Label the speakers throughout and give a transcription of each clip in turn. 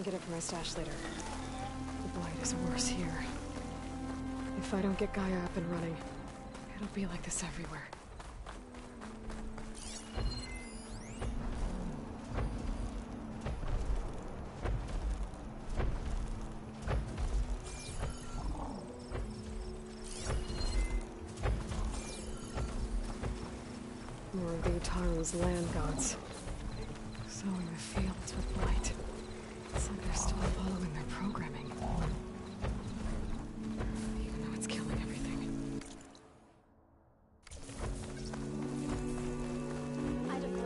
Speaker 1: can get it from my stash later. The blight is worse here. If I don't get Gaia up and running, it'll be like this everywhere. More of the Utaru's land gods. Sowing the fields with blight. It's like they're still following their programming. Even though it's killing everything.
Speaker 2: I don't know.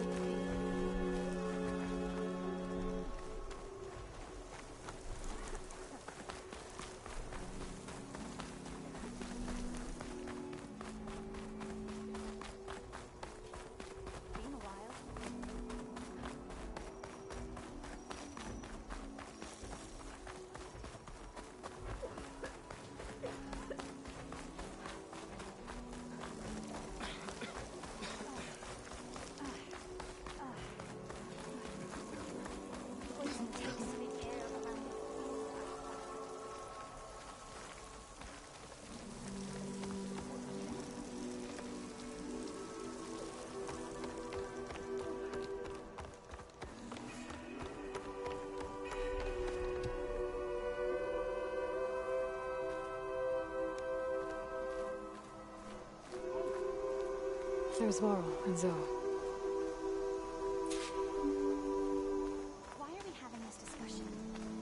Speaker 2: Been a while. Poison takes the air around me.
Speaker 1: There's Varl and Zoe.
Speaker 2: Why are we having this discussion?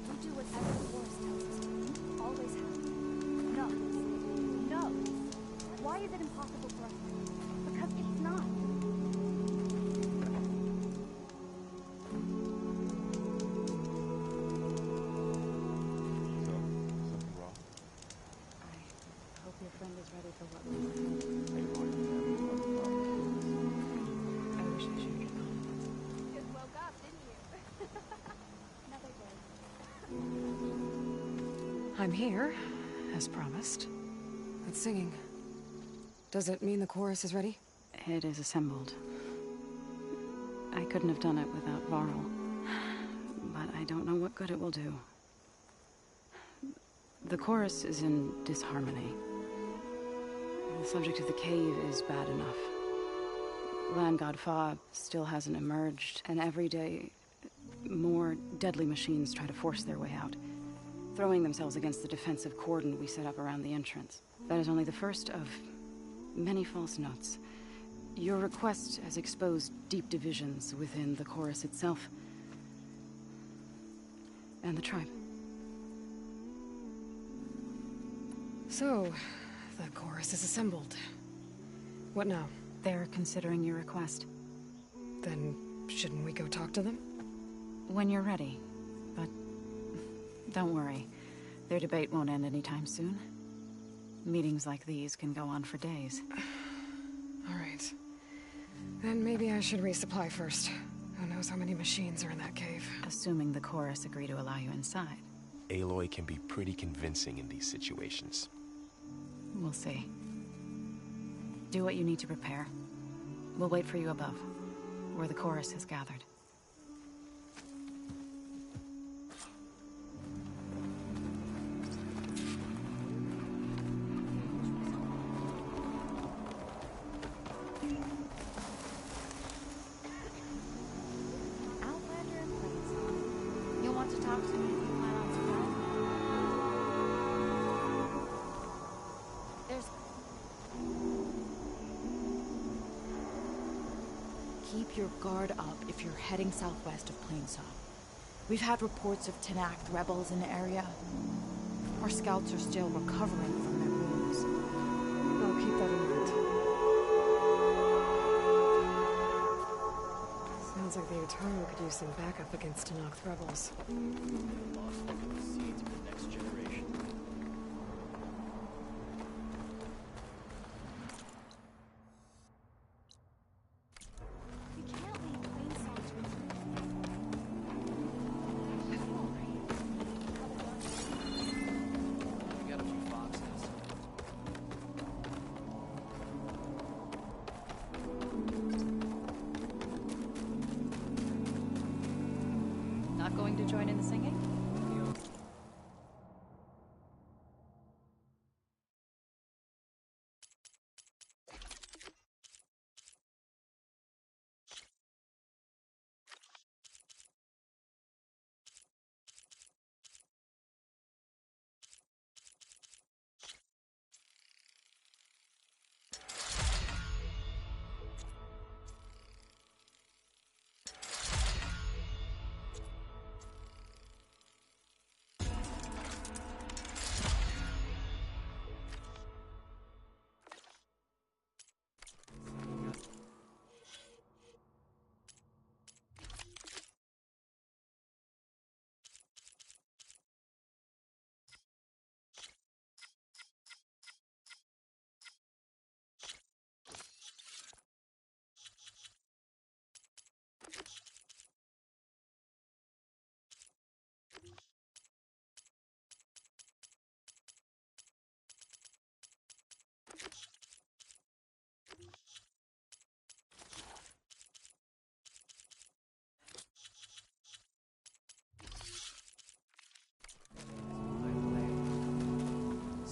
Speaker 2: We do whatever the force tells us to. Always have. No. No. Why is it impossible for us to? Because it's not.
Speaker 3: Something wrong?
Speaker 4: I hope your friend is ready for what we're doing. I wish I should get home.
Speaker 2: Just woke up, didn't you? Another day.
Speaker 1: I'm here, as promised. It's singing. Does it mean the chorus is ready?
Speaker 4: It is assembled. I couldn't have done it without Varl. But I don't know what good it will do. The chorus is in disharmony. The subject of the cave is bad enough. Land God Fa still hasn't emerged, and every day, more deadly machines try to force their way out, throwing themselves against the defensive cordon we set up around the entrance. That is only the first of many false notes. Your request has exposed deep divisions within the chorus itself and the tribe.
Speaker 1: So, the chorus is assembled. What now?
Speaker 4: They're considering your request.
Speaker 1: Then, shouldn't we go talk to them?
Speaker 4: When you're ready. But don't worry. Their debate won't end anytime soon. Meetings like these can go on for days.
Speaker 1: All right. Then maybe I should resupply first. Who knows how many machines are in that cave?
Speaker 4: Assuming the chorus agree to allow you inside.
Speaker 3: Aloy can be pretty convincing in these situations.
Speaker 4: We'll see. Do what you need to prepare. We'll wait for you above, where the chorus has gathered.
Speaker 2: Outlander and Plainsong. You'll want to talk to me if you plan on surprising me. There's...
Speaker 5: Keep your guard up if you're heading southwest of Plainsong. We've had reports of Tenakth rebels in the area. Our scouts are still recovering from their wounds.
Speaker 1: I'll keep that in mind. Sounds like the Utaru could use some backup against Tenakth rebels.
Speaker 6: Seeds for the next generation.
Speaker 2: We can't leave Plainsong to
Speaker 6: We got a few foxes.
Speaker 5: Not going to join in the singing?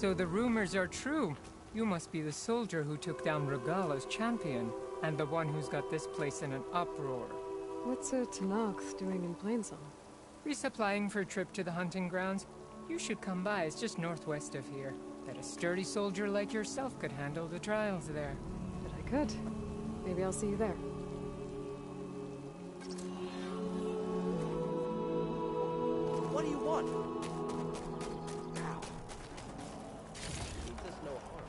Speaker 7: So the rumors are true. You must be the soldier who took down Regala's champion, and the one who's got this place in an uproar.
Speaker 1: What's a Tanakh doing in Plainsong?
Speaker 7: Resupplying for a trip to the hunting grounds? You should come by, it's just northwest of here. Bet a sturdy soldier like yourself could handle the trials there.
Speaker 1: But I could. Maybe I'll see you there.
Speaker 6: What do you want? Ow. He does no harm.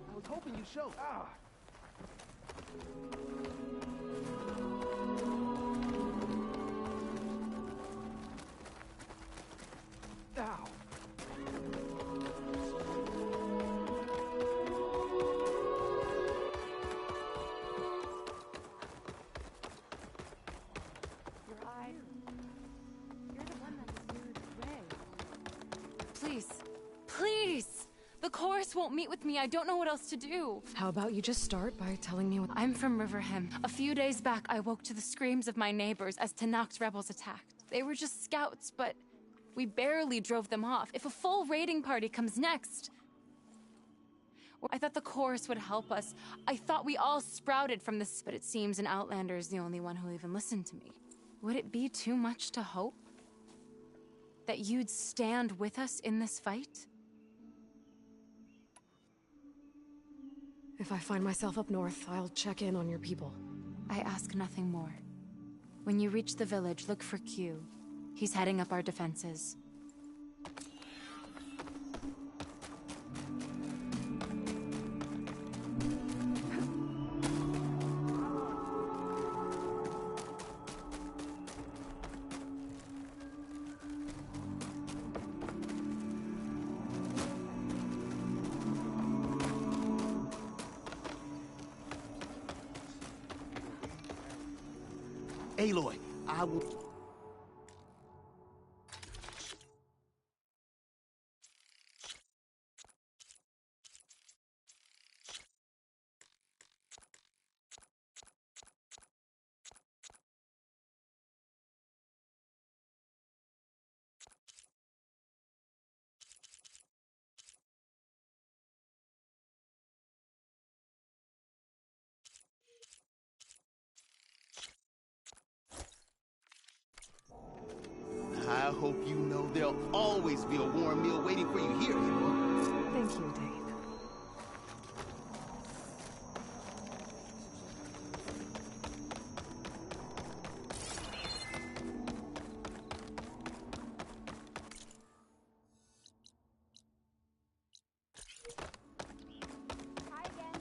Speaker 6: I was hoping you'd show. Ah. Ow.
Speaker 2: Your eye. You're the one that is Ray.
Speaker 8: Please. Please! The chorus won't meet with me. I don't know what else to do.
Speaker 1: How about you just start by telling me what—
Speaker 8: I'm from Riverham. A few days back, I woke to the screams of my neighbors as Tanakh's rebels attacked. They were just scouts, but we barely drove them off. If a full raiding party comes next... I thought the chorus would help us. I thought we all sprouted from this, but it seems an Outlander is the only one who'll even listen to me. Would it be too much to hope that you'd stand with us in this fight?
Speaker 1: If I find myself up north, I'll check in on your people.
Speaker 8: I ask nothing more. When you reach the village, look for Q. He's heading up our defenses.
Speaker 9: Aloy, I will... I hope you know there'll always be a warm meal waiting for you here, Aloy.
Speaker 1: Thank you, Dave.
Speaker 2: Try again.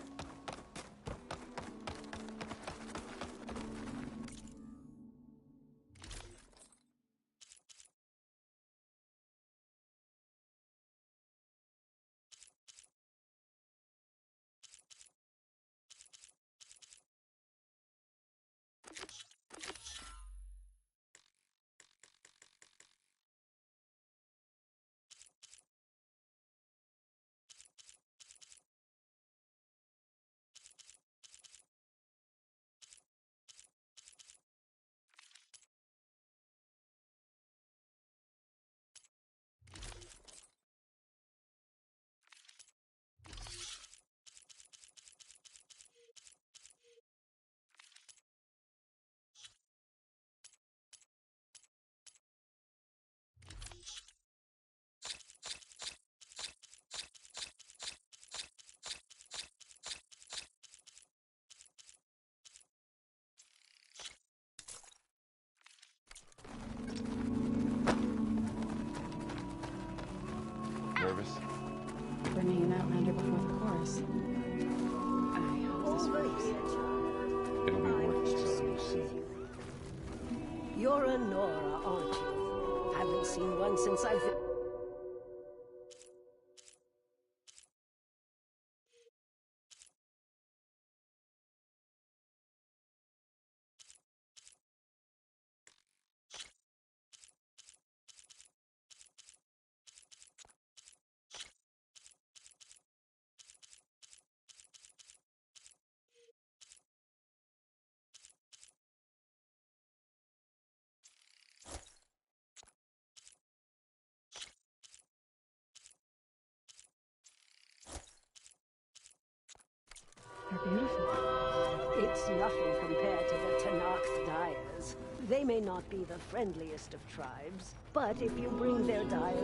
Speaker 3: Nervous?
Speaker 4: Bringing an Outlander before the chorus. I hope this works.
Speaker 3: It'll be worth it, so you see.
Speaker 10: You're a Nora, aren't you? Haven't seen one since I've...
Speaker 1: They're beautiful.
Speaker 10: It's nothing compared to the Tanakh Dyers. They may not be the friendliest of tribes, but if you bring their dyers...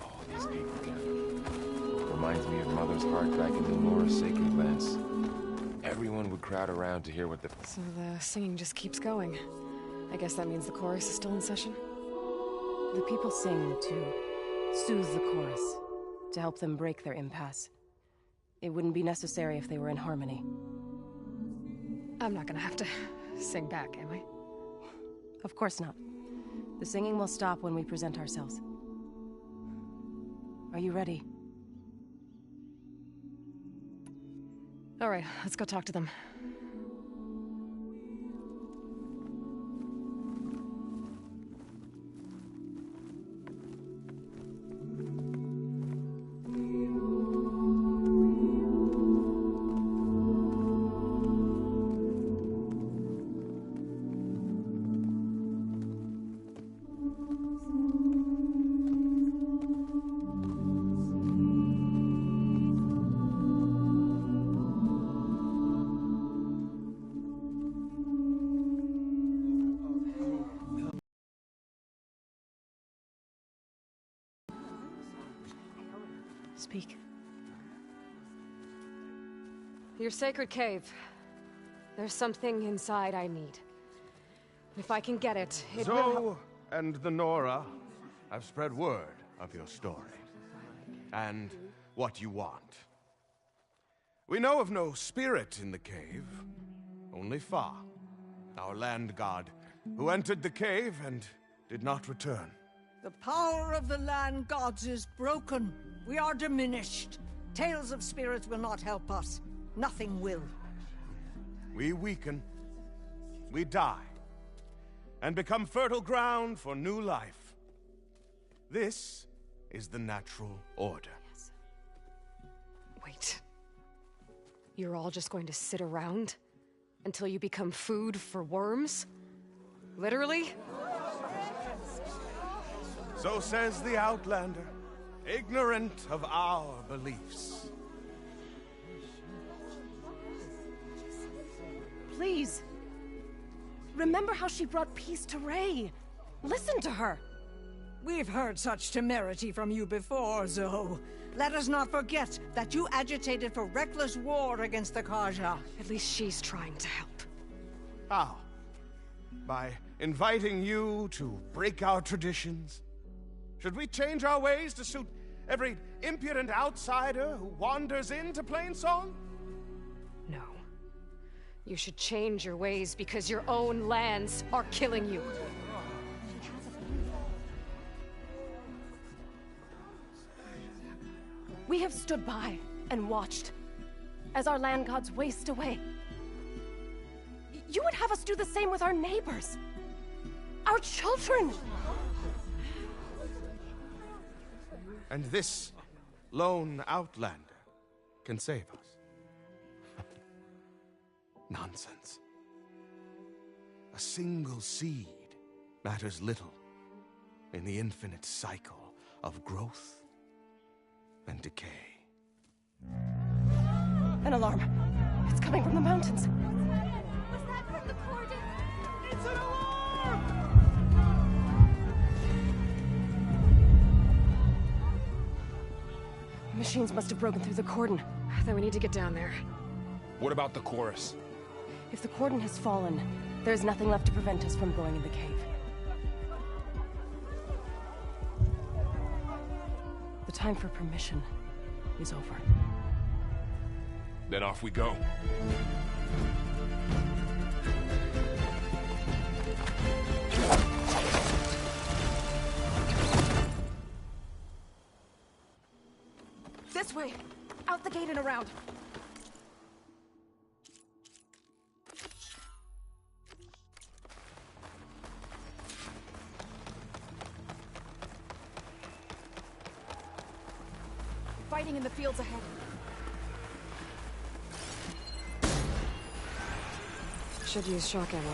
Speaker 3: Oh, these people again. Reminds me of Mother's heart back in Dolores' sacred lands. Everyone would crowd around to hear what the...
Speaker 1: So the singing just keeps going. I guess that means the chorus is still in session?
Speaker 11: The people sing to soothe the chorus, to help them break their impasse. It wouldn't be necessary if they were in harmony.
Speaker 1: I'm not gonna have to sing back, am I?
Speaker 11: Of course not. The singing will stop when we present ourselves. Are you ready?
Speaker 1: All right, let's go talk to them.
Speaker 11: Speak.
Speaker 1: Your sacred cave. There's something inside I need. If I can get it, it will help.
Speaker 12: Zoe and the Nora have spread word of your story. And what you want. We know of no spirit in the cave. Only Fa, our land god, who entered the cave and did not return.
Speaker 13: The power of the land gods is broken. We are diminished. Tales of spirits will not help us. Nothing will.
Speaker 12: We weaken. We die. And become fertile ground for new life. This is the natural order.
Speaker 1: Yes. Wait. You're all just going to sit around until you become food for worms? Literally?
Speaker 12: So says the Outlander, ignorant of our beliefs.
Speaker 11: Please. Remember how she brought peace to Ray. Listen to her.
Speaker 13: We've heard such temerity from you before, Zoe. Let us not forget that you agitated for reckless war against the Kaja.
Speaker 1: At least she's trying to help.
Speaker 12: How? By inviting you to break our traditions? Should we change our ways to suit every impudent outsider who wanders into Plainsong?
Speaker 1: No. You should change your ways because your own lands are killing you.
Speaker 11: We have stood by and watched as our land gods waste away. You would have us do the same with our neighbors, our children.
Speaker 12: And this lone outlander can save us. Nonsense. A single seed matters little in the infinite cycle of growth and decay.
Speaker 11: An alarm. It's coming from the mountains.
Speaker 2: Was that from the cordon?
Speaker 12: It's an alarm!
Speaker 11: Machines must have broken through the cordon.
Speaker 1: Then we need to get down there.
Speaker 3: What about the chorus?
Speaker 11: If the cordon has fallen, there's nothing left to prevent us from going in the cave. The time for permission is over.
Speaker 3: Then off we go.
Speaker 11: This way! Out the gate and around! Fighting in the fields ahead.
Speaker 1: Should use shock ammo.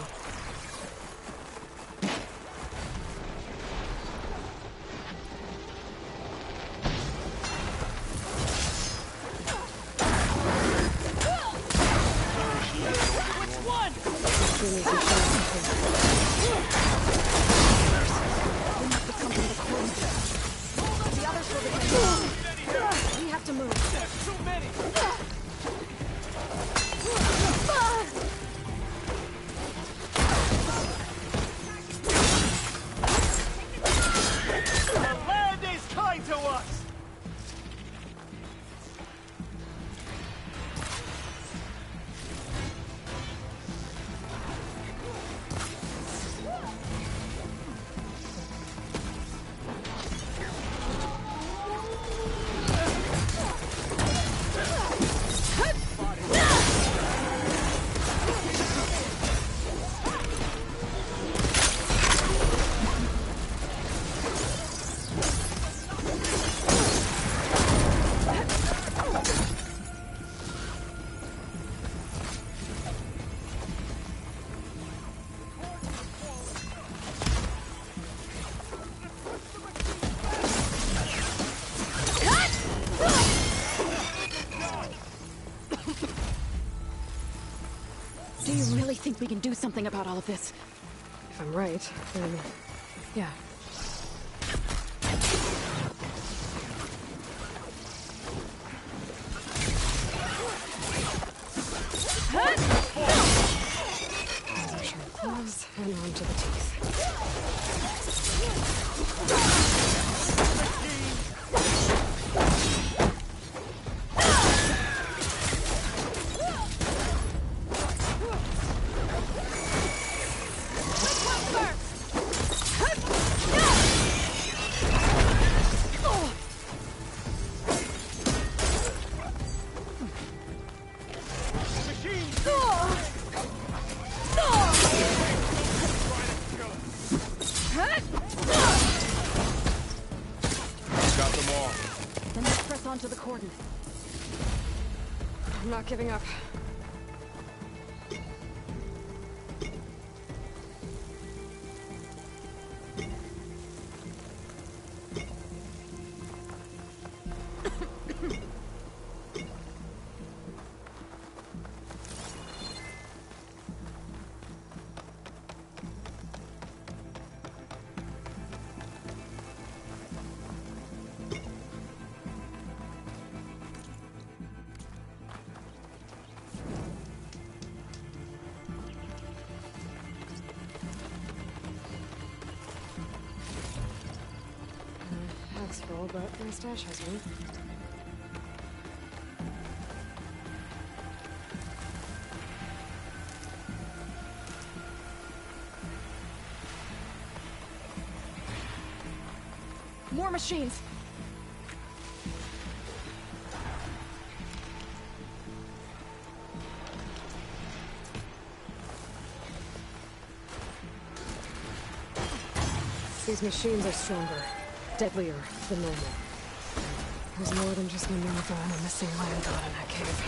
Speaker 4: think we can do something about all of this?
Speaker 1: If I'm right, then yeah. Sharp gloves and onto the teeth.
Speaker 4: To the cordon.
Speaker 1: I'm not giving up. Full, but my stash has one.
Speaker 4: More machines!
Speaker 1: These machines are stronger. Deadlier than normal. There's more than just Minerva and a missing land god in that cave.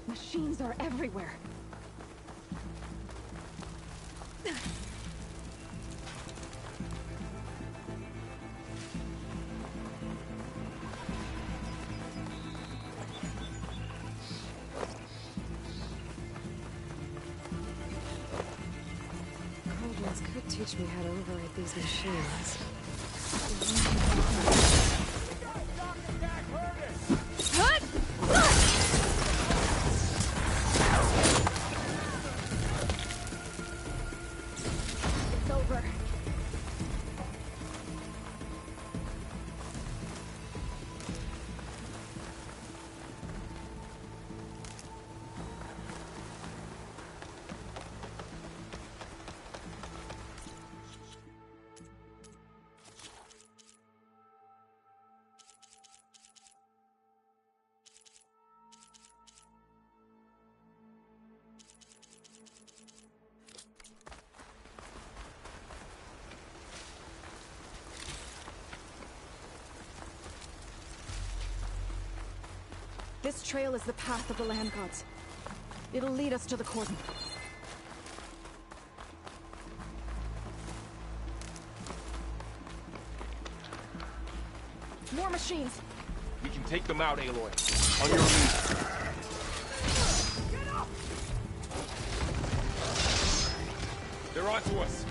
Speaker 4: Machines are everywhere.
Speaker 1: Cauldrons could teach me how to override these machines.
Speaker 4: This trail is the path of the land gods. It'll lead us to the cordon. More machines!
Speaker 3: We can take them out, Aloy. On your knees. They're onto us.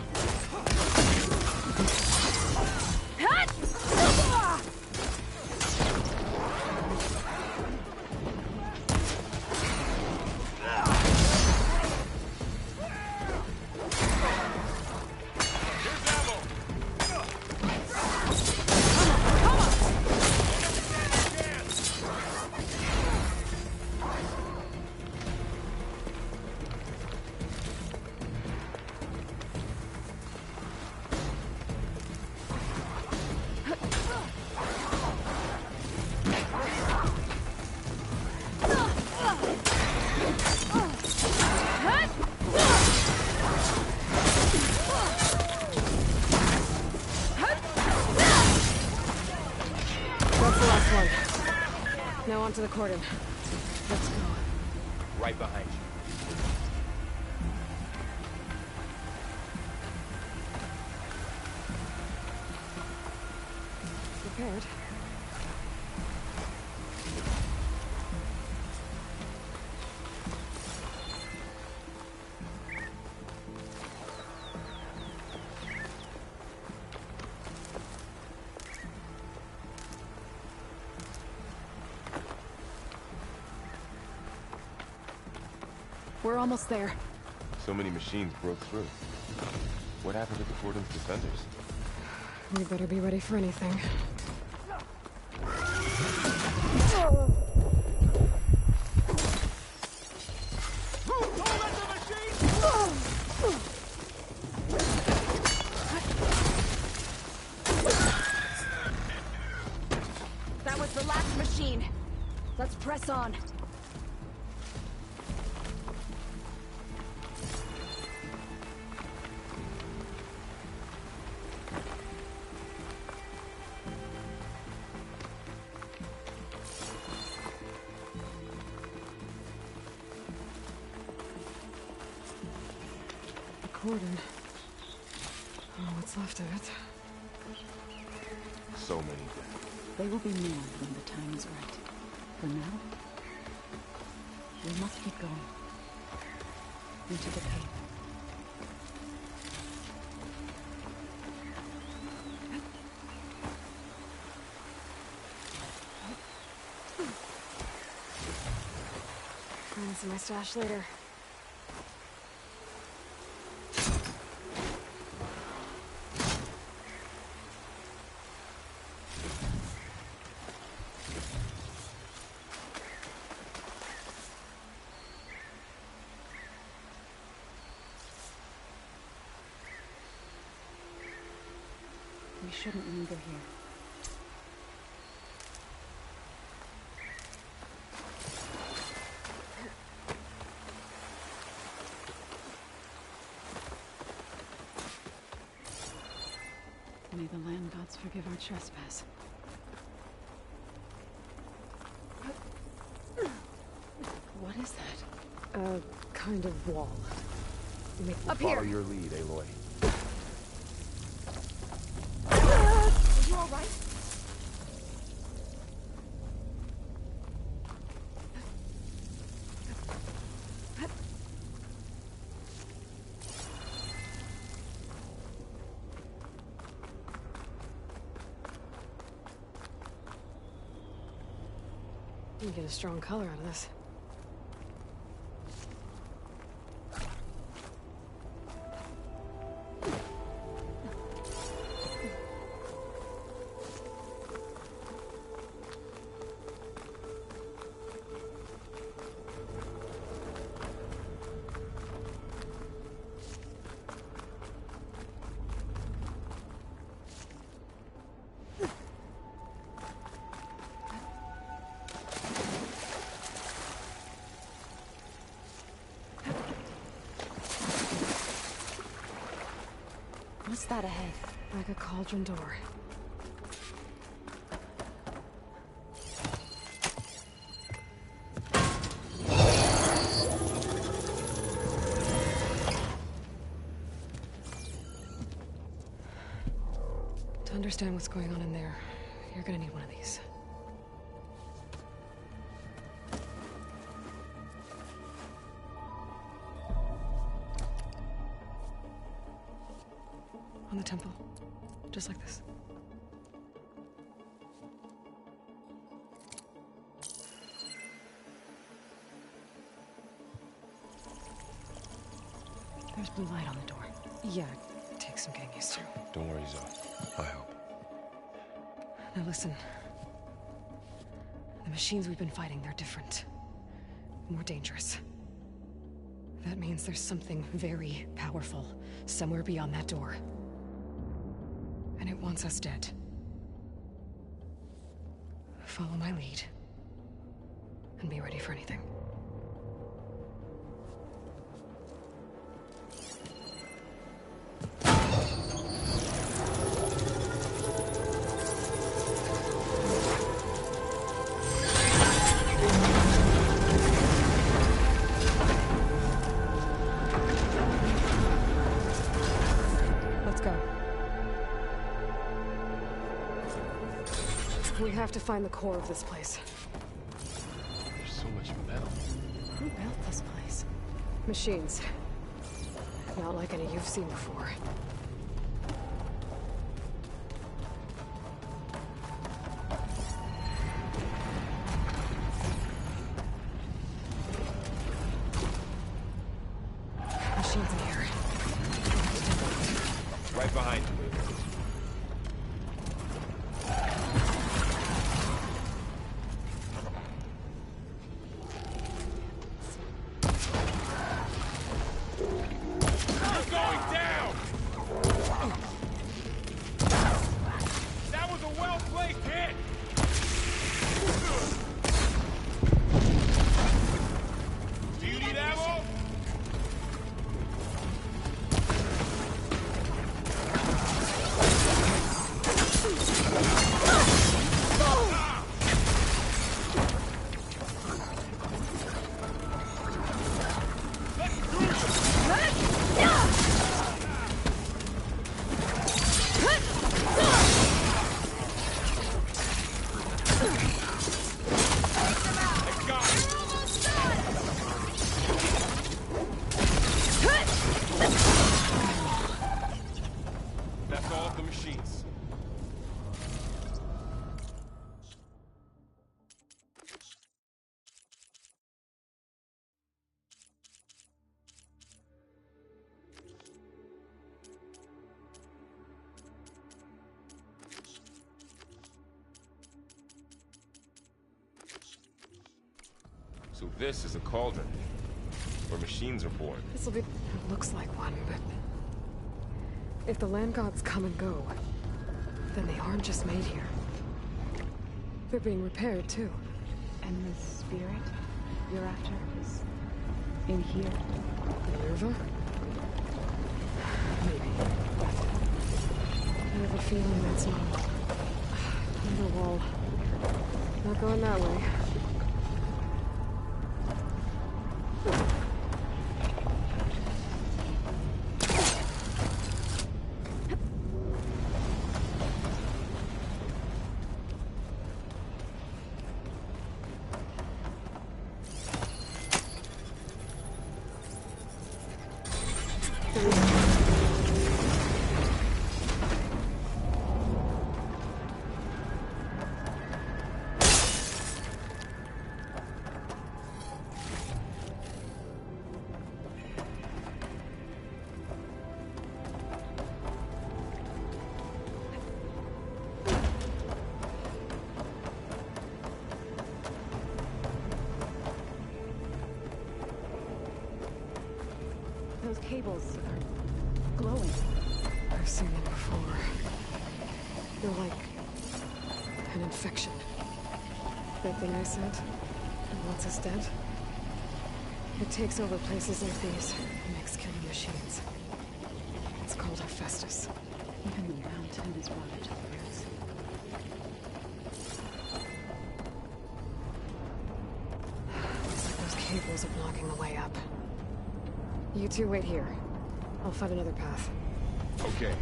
Speaker 1: on to the cordon. Let's go.
Speaker 3: Right behind you.
Speaker 1: Prepared.
Speaker 11: We're almost there.
Speaker 3: So many machines broke through. What happened to the cordon's defenders?
Speaker 1: We better be ready for anything.
Speaker 11: That was the last machine. Let's press on.
Speaker 1: Cordon. Oh, what's left of it.
Speaker 3: So many dead.
Speaker 4: They will be more when the time is right. For now, we must keep going. Into the cave.
Speaker 1: Find this in my stash later.
Speaker 4: We shouldn't linger here. May the land gods forgive our trespass. What is that?
Speaker 1: A kind of wall.
Speaker 11: Up
Speaker 3: Follow
Speaker 11: here.
Speaker 3: your lead, Aloy.
Speaker 11: Are you all right?
Speaker 1: You get a strong color out of this.
Speaker 11: What's that ahead?
Speaker 1: Like a cauldron door. To understand what's going on in there, you're gonna need one of these. On the temple. Just like this.
Speaker 4: There's blue light on the door.
Speaker 1: Yeah, it takes some getting used to.
Speaker 3: Don't worry, Zoe. I help.
Speaker 1: Now listen. The machines we've been fighting, they're different. More dangerous. That means there's something very powerful somewhere beyond that door. And it wants us dead. Follow my lead. And be ready for anything. We have to find the core of this place.
Speaker 3: There's so much metal.
Speaker 1: Who built this place? Machines. Not like any you've seen before. Machines in here.
Speaker 3: Right behind you. That's all of the machines. So this is a cauldron, where machines are born.
Speaker 1: This'll be... It looks like one, but... if the land gods come and go, then they aren't just made here. They're being repaired, too.
Speaker 4: And the spirit you're after is in here?
Speaker 1: Minerva? Maybe. I have a feeling that's not... another wall. Not going that way.
Speaker 4: Those cables are glowing.
Speaker 1: I've seen them before. They're like... an infection. That thing I said? That wants us dead? It takes over places like these and makes killing machines. It's called Hephaestus.
Speaker 4: Even the mountain is brought to the roots.
Speaker 1: Looks like those cables are blocking the way up. You two wait here. I'll find another path.
Speaker 3: Okay.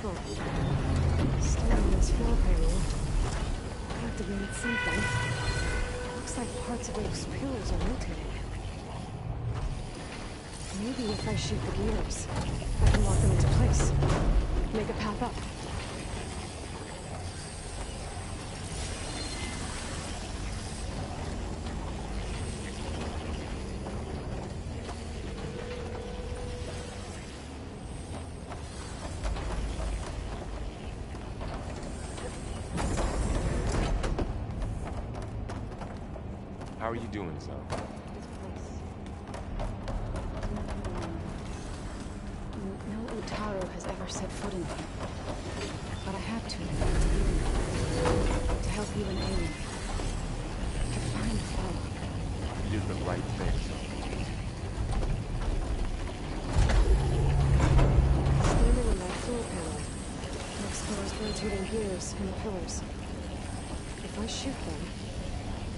Speaker 1: Oh. Still on this floor panel. Activated something. Looks like parts of those pillars are rotating. Maybe if I shoot the gears, I can lock them into place. Make a path up.
Speaker 3: How are you doing, Zo?
Speaker 4: No Utaro has ever set foot in here. But I had to help you and Aiden. To find Father.
Speaker 3: You did the right thing, Zo.
Speaker 1: Standing on that floor panel, next to those rotating gears in the pillars. If I shoot them,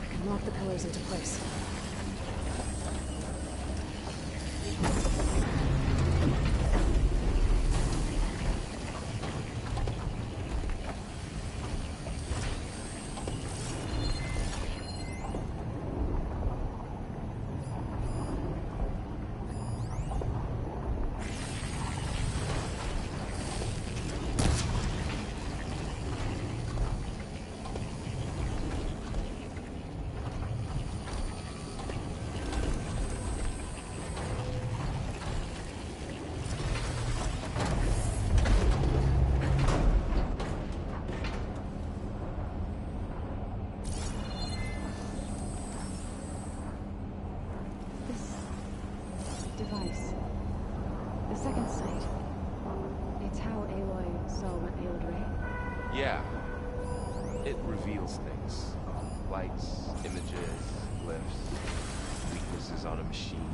Speaker 1: I can lock the pillars into place.
Speaker 4: piece. The second sight. It's how Aloy saw what ailed Ray.
Speaker 3: Yeah. It reveals things. Lights, images, glyphs, weaknesses on a machine.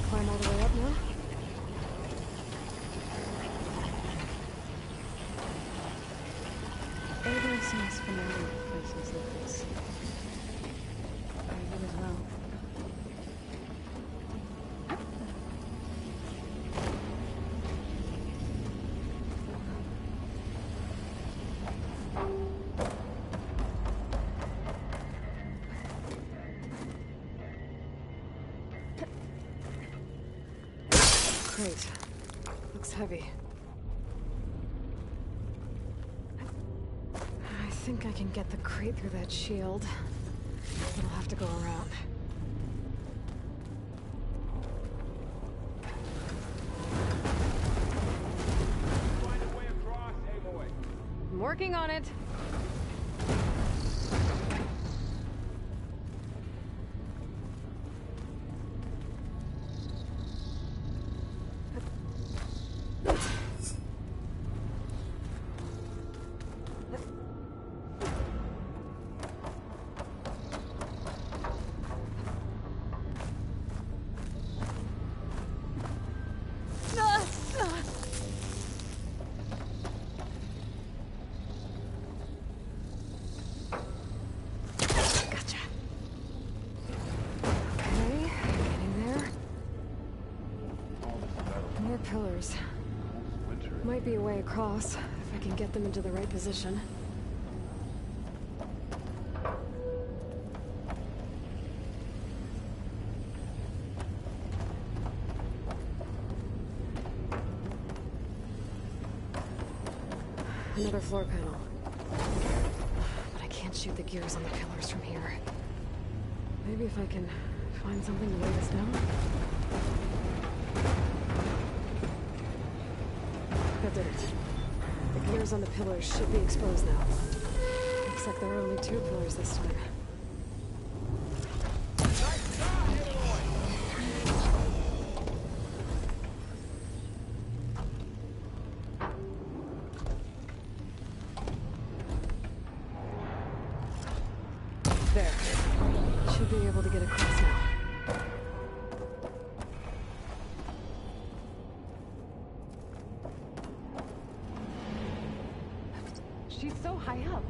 Speaker 1: Climb all the way up now?
Speaker 4: Everything seems familiar with places like this. You as well.
Speaker 1: Great. Looks heavy. I think I can get the crate through that shield. It'll have to go around.
Speaker 3: Find a way across, Aloy.
Speaker 1: I'm working on it. Pillars. Might be a way across, if I can get them into the right position. Another floor panel. But I can't shoot the gears on the pillars from here. Maybe if I can find something to weigh this down? That did it. The gears on the pillars should be exposed now. Looks like there are only 2 pillars this time. There. Should be able to get across now.
Speaker 4: She's so high up.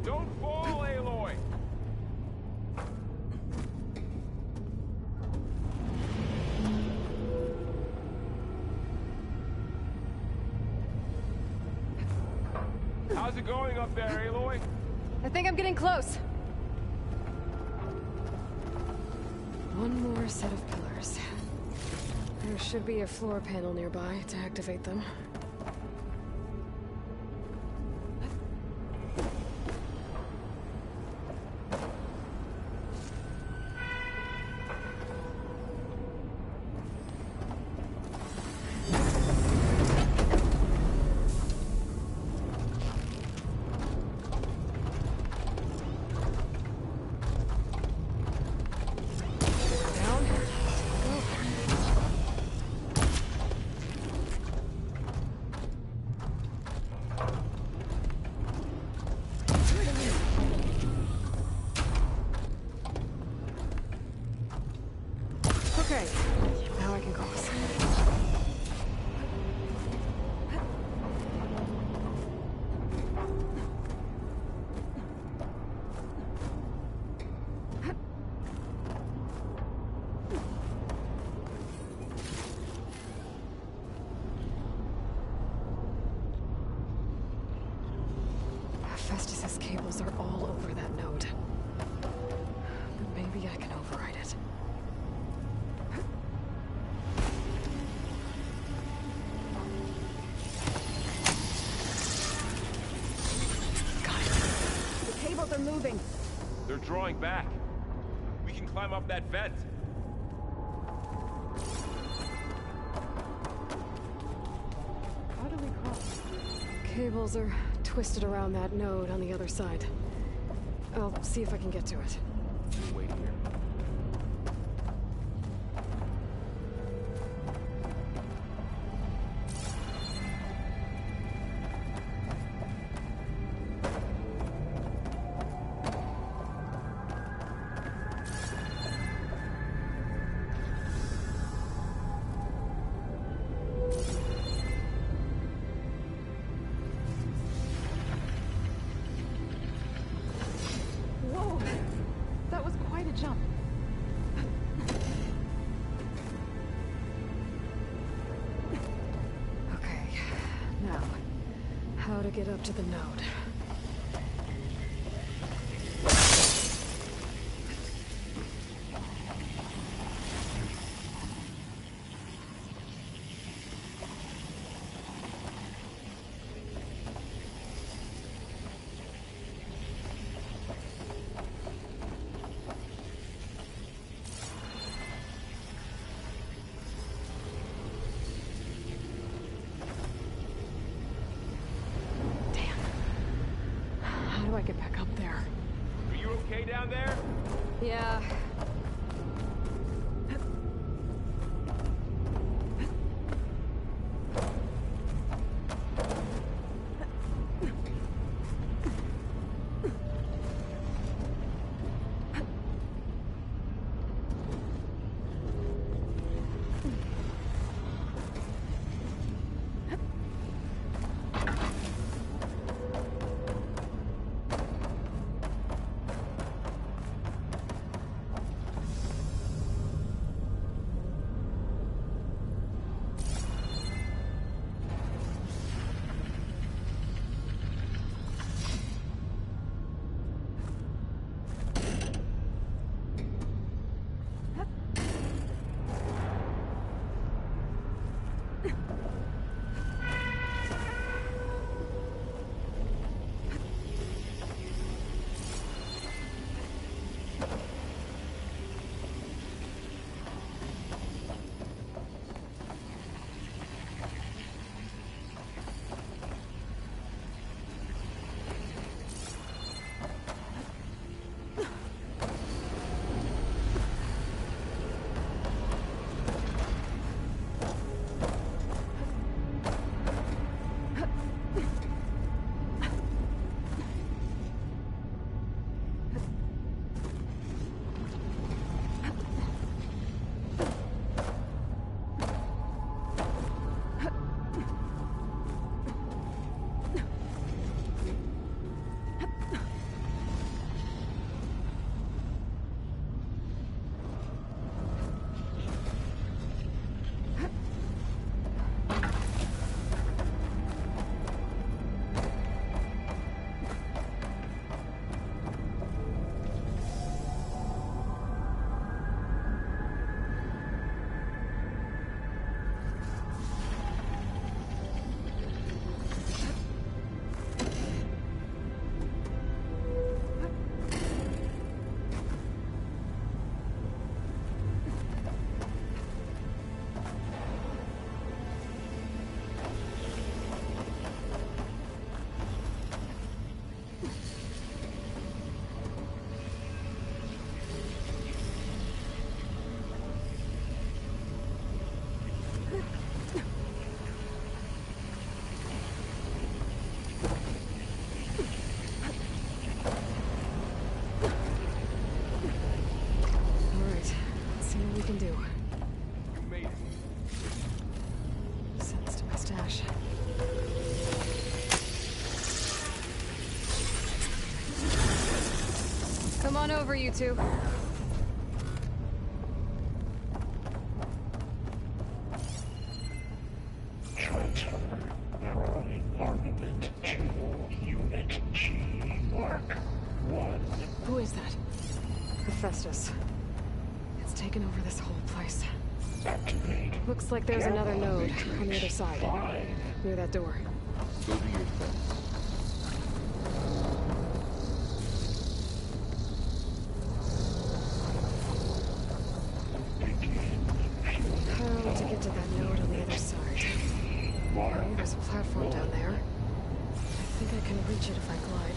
Speaker 3: Don't fall, Aloy! How's it going up there, Aloy?
Speaker 1: I think I'm getting close. One more set of pillars. There should be a floor panel nearby to activate them. Okay, now I can cross.
Speaker 10: moving.
Speaker 3: They're drawing back. We can climb up that vent.
Speaker 1: How do we cross? Cables are twisted around that node on the other side. I'll see if I can get to it.
Speaker 3: Wait here.
Speaker 1: Whoa! That was quite a jump. Okay, now, how to get up to the node. How do I get back up there?
Speaker 3: Are you okay down there?
Speaker 1: Yeah. Come on over, you two. Who is that? Hephaestus. It's taken over this whole place.
Speaker 14: Activate.
Speaker 1: Looks like there's another node on the other side. Near that door.
Speaker 3: Go do your thing.
Speaker 1: reach it if I glide.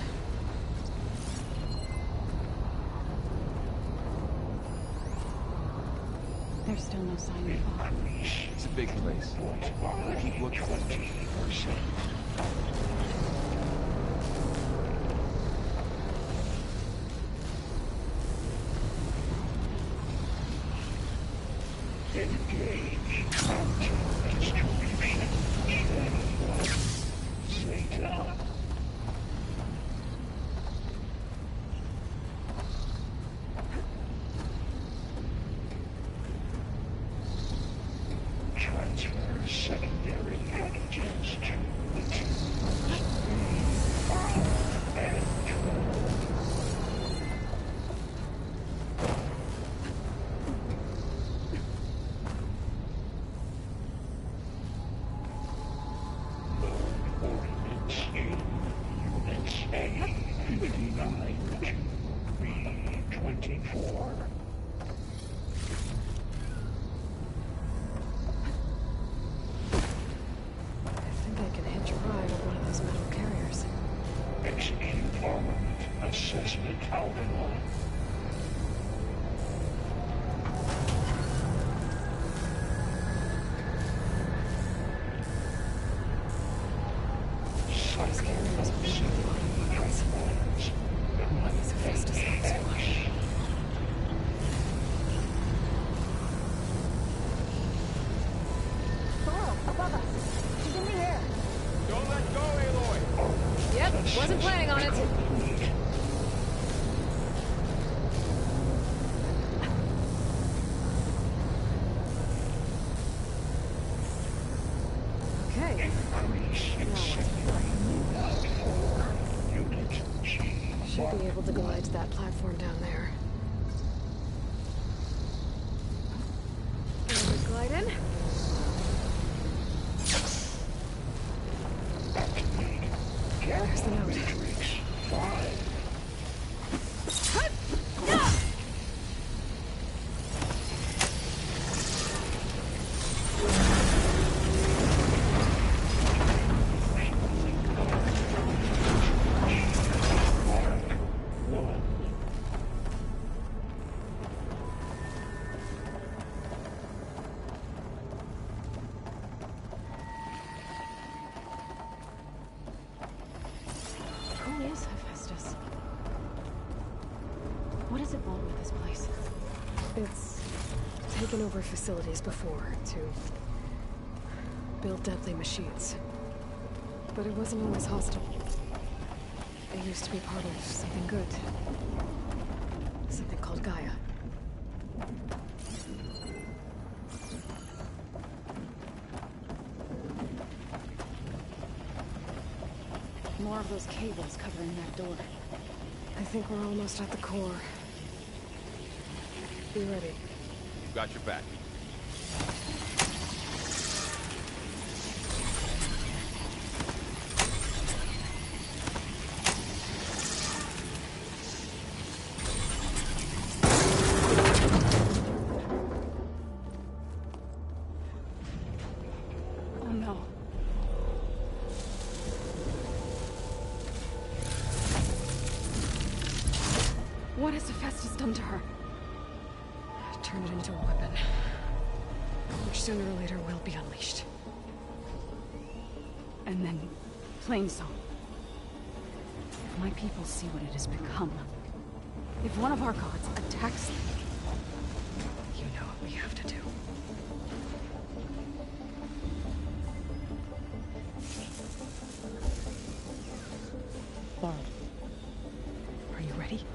Speaker 4: There's still no sign of fog.
Speaker 3: It's a big place. We'll keep looking.
Speaker 1: Wasn't planning on it. Okay. Should be able to glide to that platform down there. Glide in. There's the note. It's taken over facilities before to build deadly machines. But it wasn't always hostile. It used to be part of something good. Something called Gaia.
Speaker 4: More of those cables covering that door.
Speaker 1: I think we're almost at the core. Be ready.
Speaker 3: You've got your back.
Speaker 4: Oh no. What has Hephaestus done to her?
Speaker 1: Turn it into a weapon, which sooner or later will be unleashed.
Speaker 4: And then, Plainsong. If my people see what it has become, if one of our gods attacks them,
Speaker 1: you know what we have to do.
Speaker 4: Laurel,
Speaker 1: are you ready?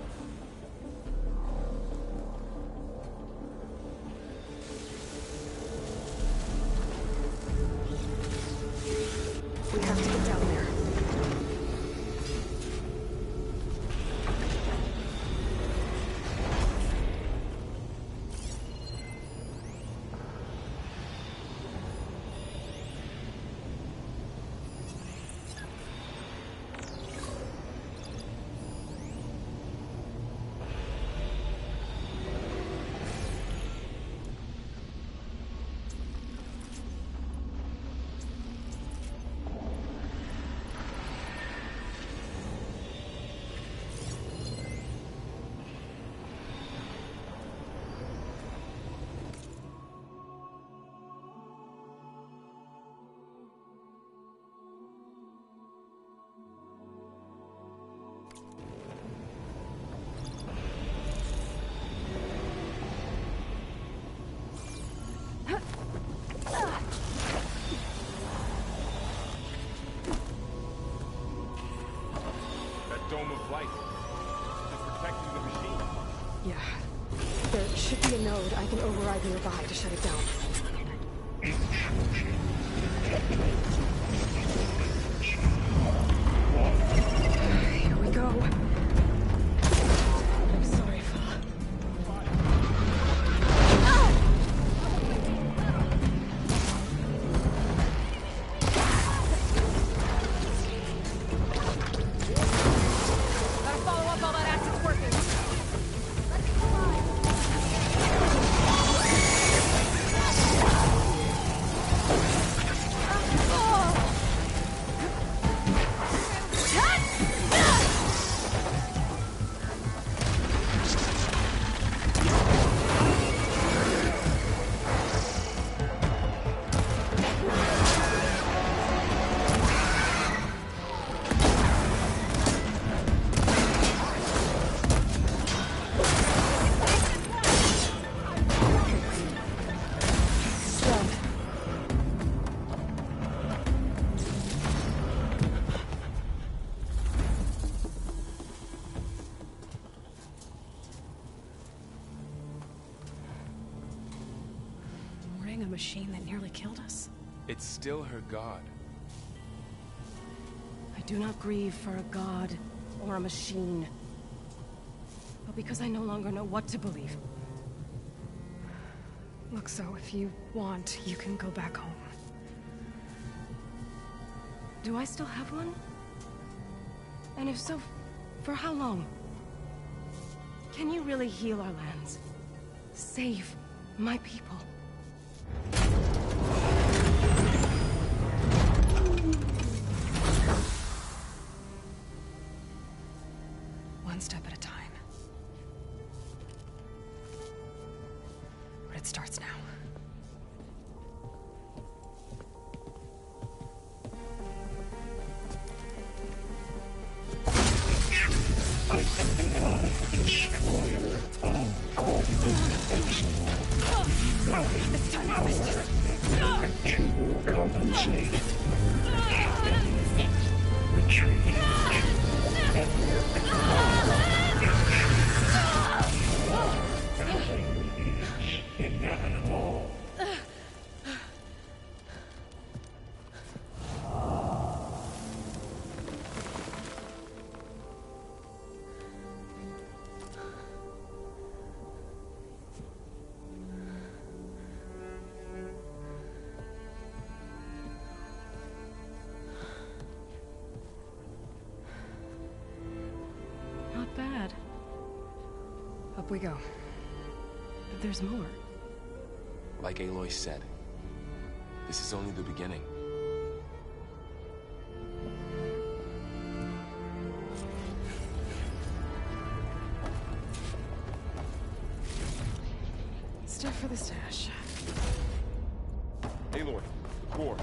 Speaker 1: We have to get down there.
Speaker 11: override nearby to shut it down. Here we go. I'm sorry, Fa.
Speaker 2: Gotta follow up all that accid's working.
Speaker 1: A machine that nearly killed us.
Speaker 3: It's still her god.
Speaker 11: I do not grieve for a god or a machine, but because I no longer know what to believe.
Speaker 1: Look, so if you want, you can go back home.
Speaker 11: Do I still have one? And if so, for how long? Can you really heal our lands? Save my people?
Speaker 1: One step at a time. But it starts now.
Speaker 2: This time I'll
Speaker 14: to compensate. Retreat. Inevitable.
Speaker 11: Not bad.
Speaker 1: Up we go.
Speaker 11: But there's more.
Speaker 3: Like Aloy said, this is only the beginning.
Speaker 1: Stuff for the stash.
Speaker 3: Aloy, the core.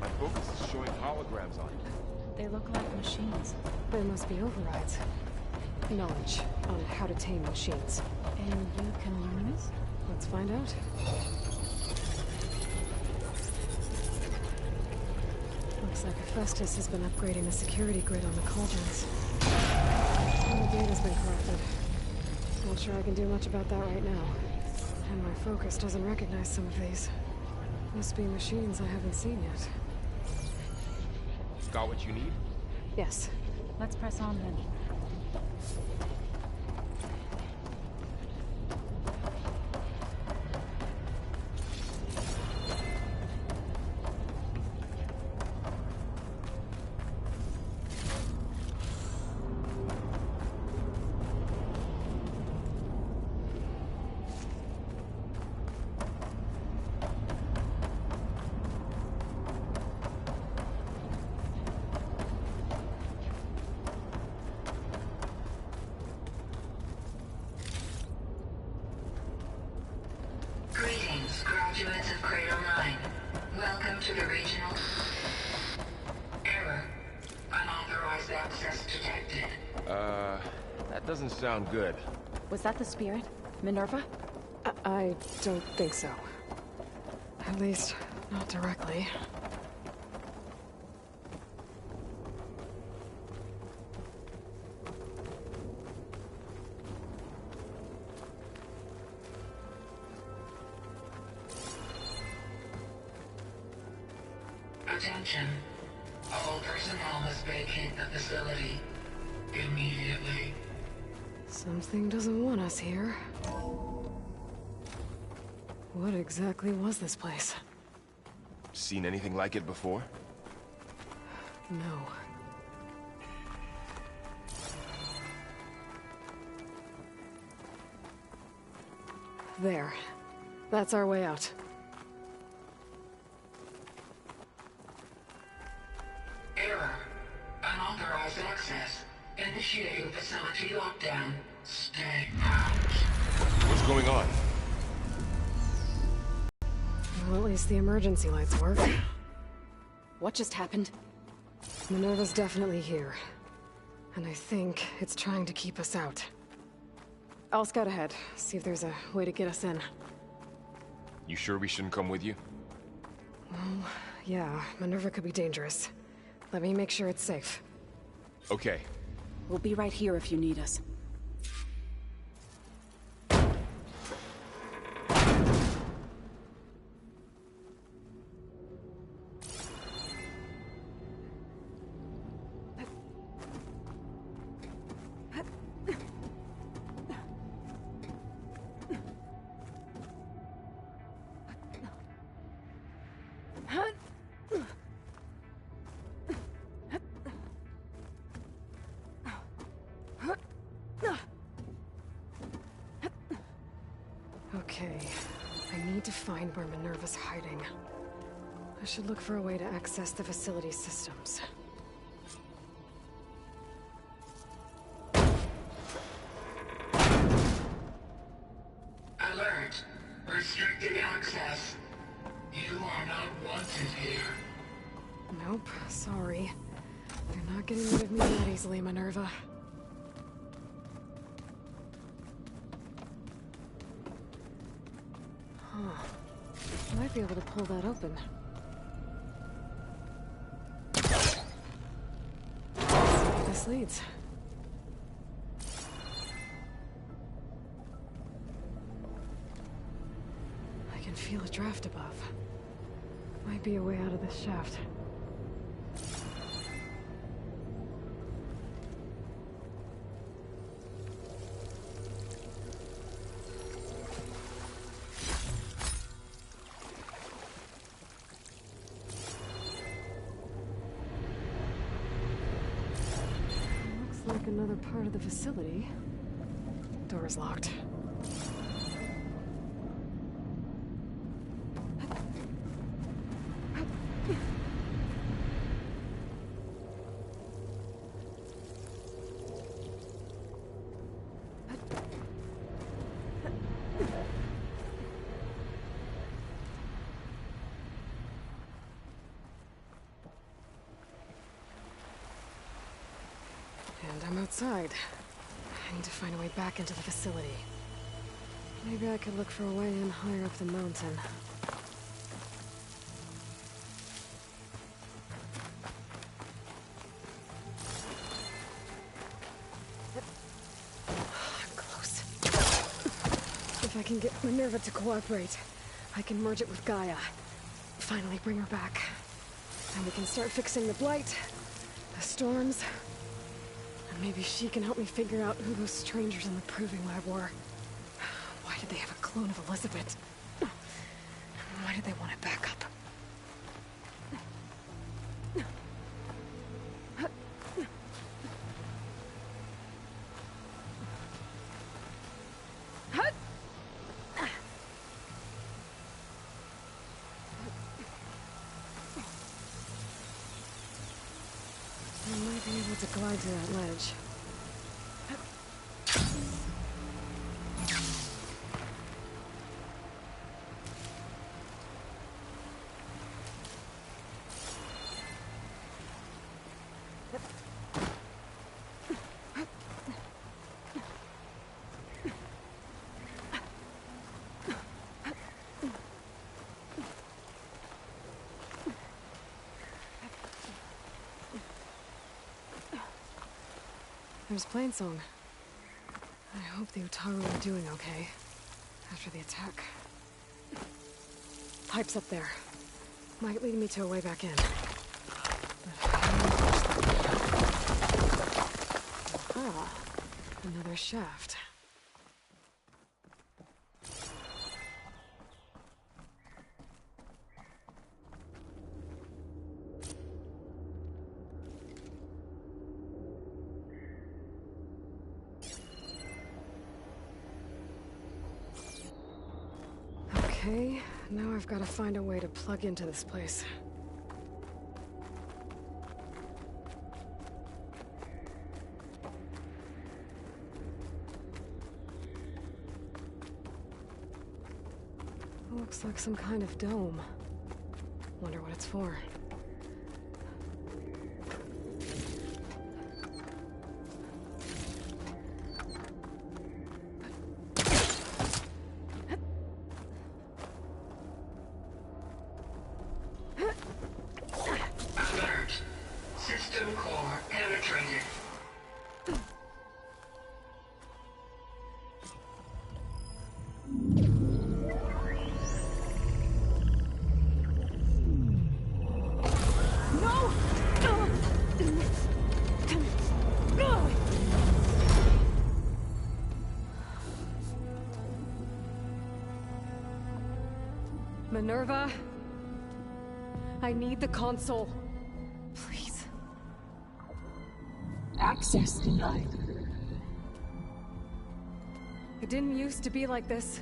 Speaker 3: My focus is showing holograms on it.
Speaker 11: They look like machines.
Speaker 1: There must be overrides. Knowledge on how to tame machines.
Speaker 11: And you can learn this?
Speaker 1: Let's find out. Looks like Hephaestus has been upgrading the security grid on the cauldrons. And the data's been corrupted. Not sure I can do much about that right now. And my focus doesn't recognize some of these. Must be machines I haven't seen yet.
Speaker 3: Got what you need?
Speaker 11: Yes.
Speaker 2: Let's press on then.
Speaker 15: Greetings, graduates of Cradle 9. Welcome to the regional... Error. Unauthorized access detected.
Speaker 3: That doesn't sound good.
Speaker 11: Was that the spirit? Minerva?
Speaker 1: I don't think so. At least, not directly.
Speaker 15: Attention. All personnel must vacate the facility immediately.
Speaker 1: Something doesn't want us here. What exactly was this place?
Speaker 3: Seen anything like it before?
Speaker 1: No. There. That's our way out.
Speaker 15: Error. Unauthorized access. Initiating facility lockdown. Stay out.
Speaker 3: What's going on?
Speaker 1: Well, at least the emergency lights work.
Speaker 4: What just happened?
Speaker 1: Minerva's definitely here. And I think it's trying to keep us out. I'll scout ahead, see if there's a way to get us in.
Speaker 3: You sure we shouldn't come with you?
Speaker 1: Well, yeah, Minerva could be dangerous. Let me make sure it's safe.
Speaker 3: Okay.
Speaker 4: We'll be right here if you need us.
Speaker 1: Okay, I need to find where Minerva's hiding. I should look for a way to access the facility systems.
Speaker 15: Alert. Restricted access. You are not wanted here.
Speaker 1: Nope, sorry. You're not getting rid of me that easily, Minerva. Huh. Might be able to pull that open. Let's see where this leads. I can feel a draft above. Might be a way out of this shaft. Like another part of the facility. Door is locked. And I'm outside. I need to find a way back into the facility. Maybe I could look for a way in higher up the mountain. I'm close. If I can get Minerva to cooperate, I can merge it with Gaia. Finally bring her back. And we can start fixing the blight, the storms. And maybe she can help me figure out who those strangers in the proving lab were. Why did they have a clone of Elizabeth? Why did they want it back up? I might be able to glide to that ledge. There's Plainsong. I hope the Utaru are doing okay after the attack. Pipe's up there. Might lead me to a way back in. Ah, another shaft. Okay, now I've got to find a way to plug into this place. Looks like some kind of dome. Wonder what it's for.
Speaker 15: Alert. System core penetrated.
Speaker 1: Minerva, I need the console. Please.
Speaker 14: Access denied.
Speaker 1: It didn't used to be like this.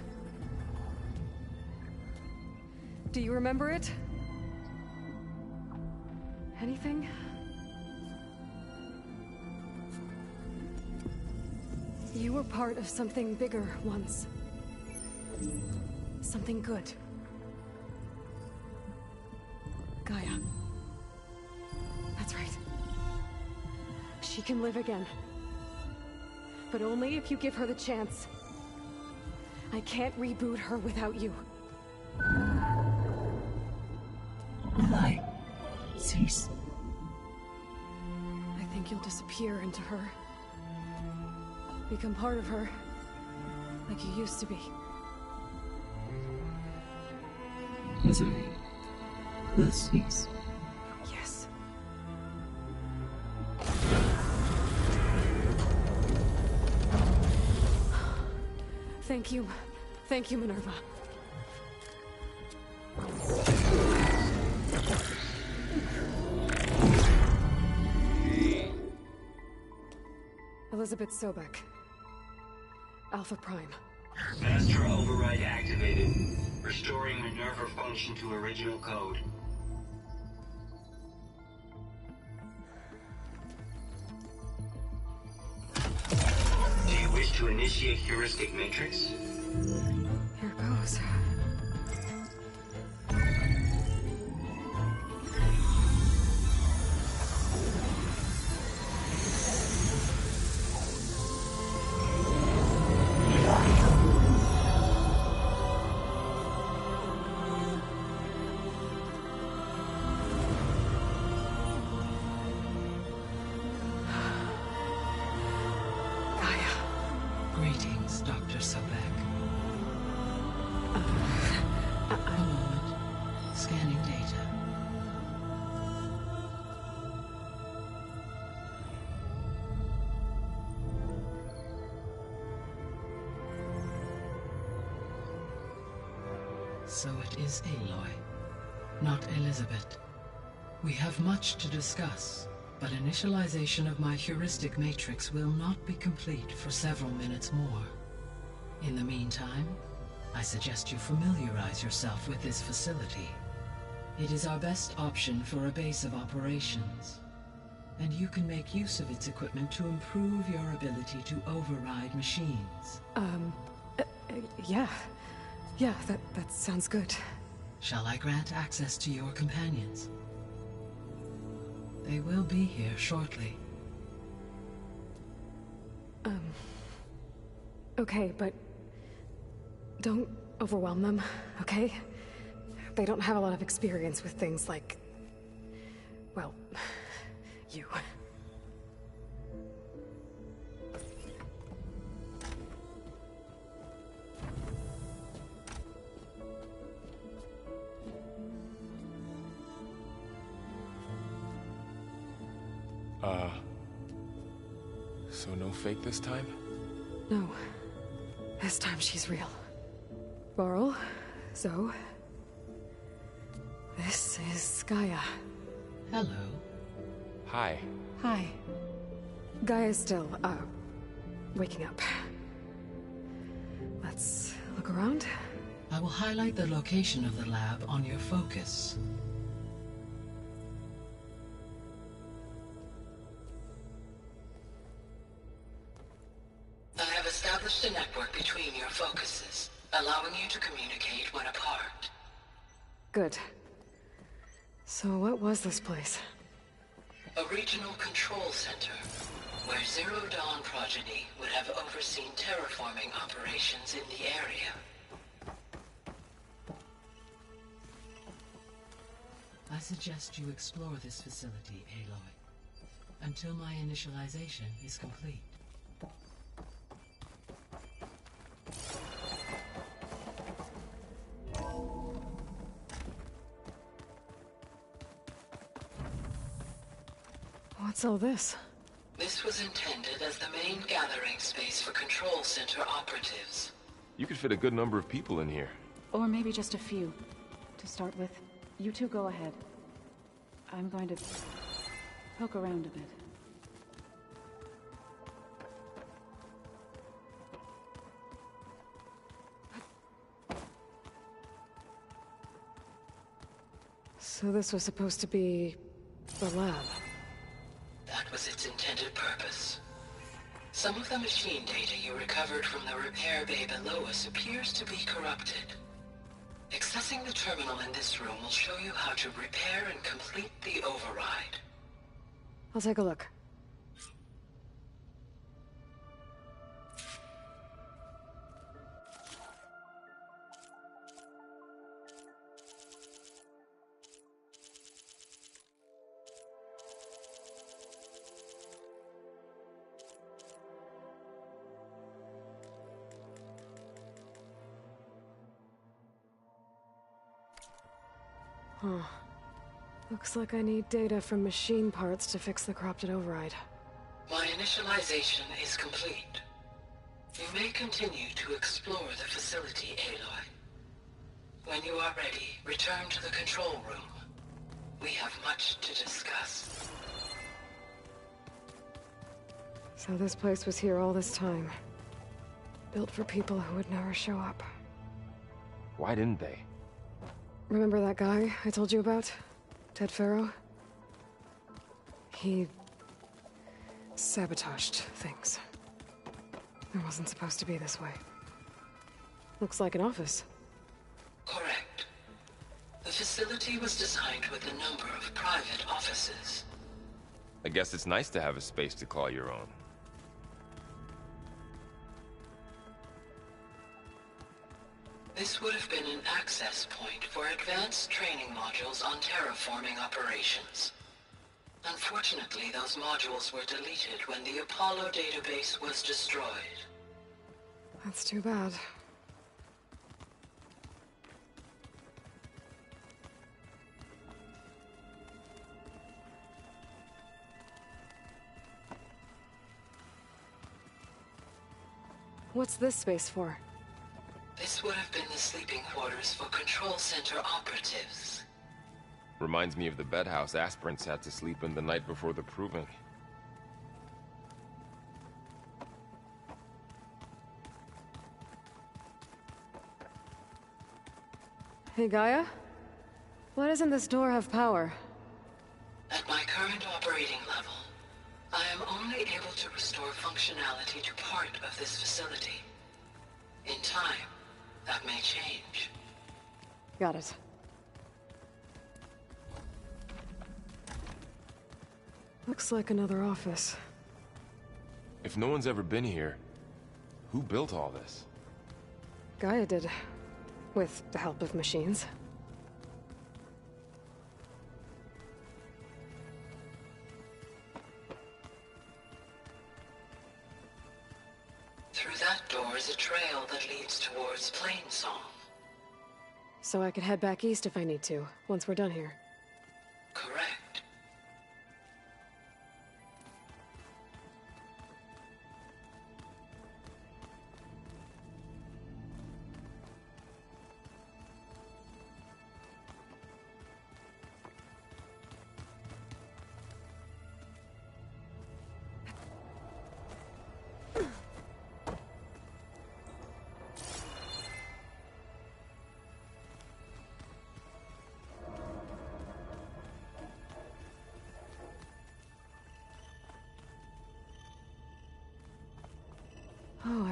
Speaker 1: Do you remember it? Anything? You were part of something bigger once. Something good. Gaia. That's right. She can live again. But only if you give her the chance. I can't reboot her without you.
Speaker 14: Light. Cease.
Speaker 1: I think you'll disappear into her. Become part of her. Like you used to be.
Speaker 14: Misery. The cease.
Speaker 1: Yes. Thank you. Thank you, Minerva. Elizabeth Sobek. Alpha Prime.
Speaker 16: Master override activated. Restoring Minerva function to original code. Do you wish to initiate heuristic matrix?
Speaker 1: Here goes.
Speaker 14: Greetings, Dr. Sobek. A moment. Scanning data. So it is Aloy, not Elizabeth. We have much to discuss, but initialization of my heuristic matrix will not be complete for several minutes more. In the meantime, I suggest you familiarize yourself with this facility. It is our best option for a base of operations, and you can make use of its equipment to improve your ability to override machines.
Speaker 1: Yeah. Yeah, that sounds good.
Speaker 14: Shall I grant access to your companions? They will be here shortly.
Speaker 1: Okay, but don't overwhelm them, okay? They don't have a lot of experience with things like, well, you.
Speaker 3: So no fake this time?
Speaker 1: No. This time she's real. Varl, Zoe. This is Gaia.
Speaker 14: Hello.
Speaker 3: Hi.
Speaker 1: Hi. Gaia's still, waking up. Let's look around.
Speaker 14: I will highlight the location of the lab on your focus.
Speaker 15: I have established a network between your focuses, allowing you to communicate when apart.
Speaker 1: Good. So what was this place?
Speaker 15: A regional control center, where Zero Dawn progeny would have overseen terraforming operations in the area.
Speaker 14: I suggest you explore this facility, Aloy, until my initialization is complete.
Speaker 1: What's all this?
Speaker 15: This was intended as the main gathering space for control center operatives.
Speaker 3: You could fit a good number of people in here.
Speaker 4: Or maybe just a few. To start with, you two go ahead. I'm going to poke around a bit.
Speaker 1: So this was supposed to be the lab.
Speaker 15: That was its intended purpose. Some of the machine data you recovered from the repair bay below us appears to be corrupted. Accessing the terminal in this room will show you how to repair and complete the override.
Speaker 1: I'll take a look. Huh. Looks like I need data from machine parts to fix the corrupted override.
Speaker 15: My initialization is complete. You may continue to explore the facility, Aloy. When you are ready, return to the control room. We have much to discuss.
Speaker 1: So this place was here all this time. Built for people who would never show up.
Speaker 3: Why didn't they?
Speaker 1: Remember that guy I told you about? Ted Farrow? He sabotaged things. It wasn't supposed to be this way. Looks like an office.
Speaker 15: Correct. The facility was designed with a number of private offices.
Speaker 3: I guess it's nice to have a space to call your own.
Speaker 15: This would have been an access point for advanced training modules on terraforming operations. Unfortunately, those modules were deleted when the Apollo database was destroyed.
Speaker 1: That's too bad. What's this space for?
Speaker 15: This would have been the sleeping quarters for control center operatives.
Speaker 3: Reminds me of the bedhouse aspirants had to sleep in the night before the proving.
Speaker 1: Hey, Gaia? Why doesn't this door have power?
Speaker 15: At my current operating level, I am only able to restore functionality to part of this facility. In time, that may change.
Speaker 1: Got it. Looks like another office.
Speaker 3: If no one's ever been here, who built all this?
Speaker 1: Gaia did. With the help of machines.
Speaker 15: Through that door is a trail that leads towards Plainsong.
Speaker 1: So I could head back east if I need to, once we're done here.
Speaker 15: Correct.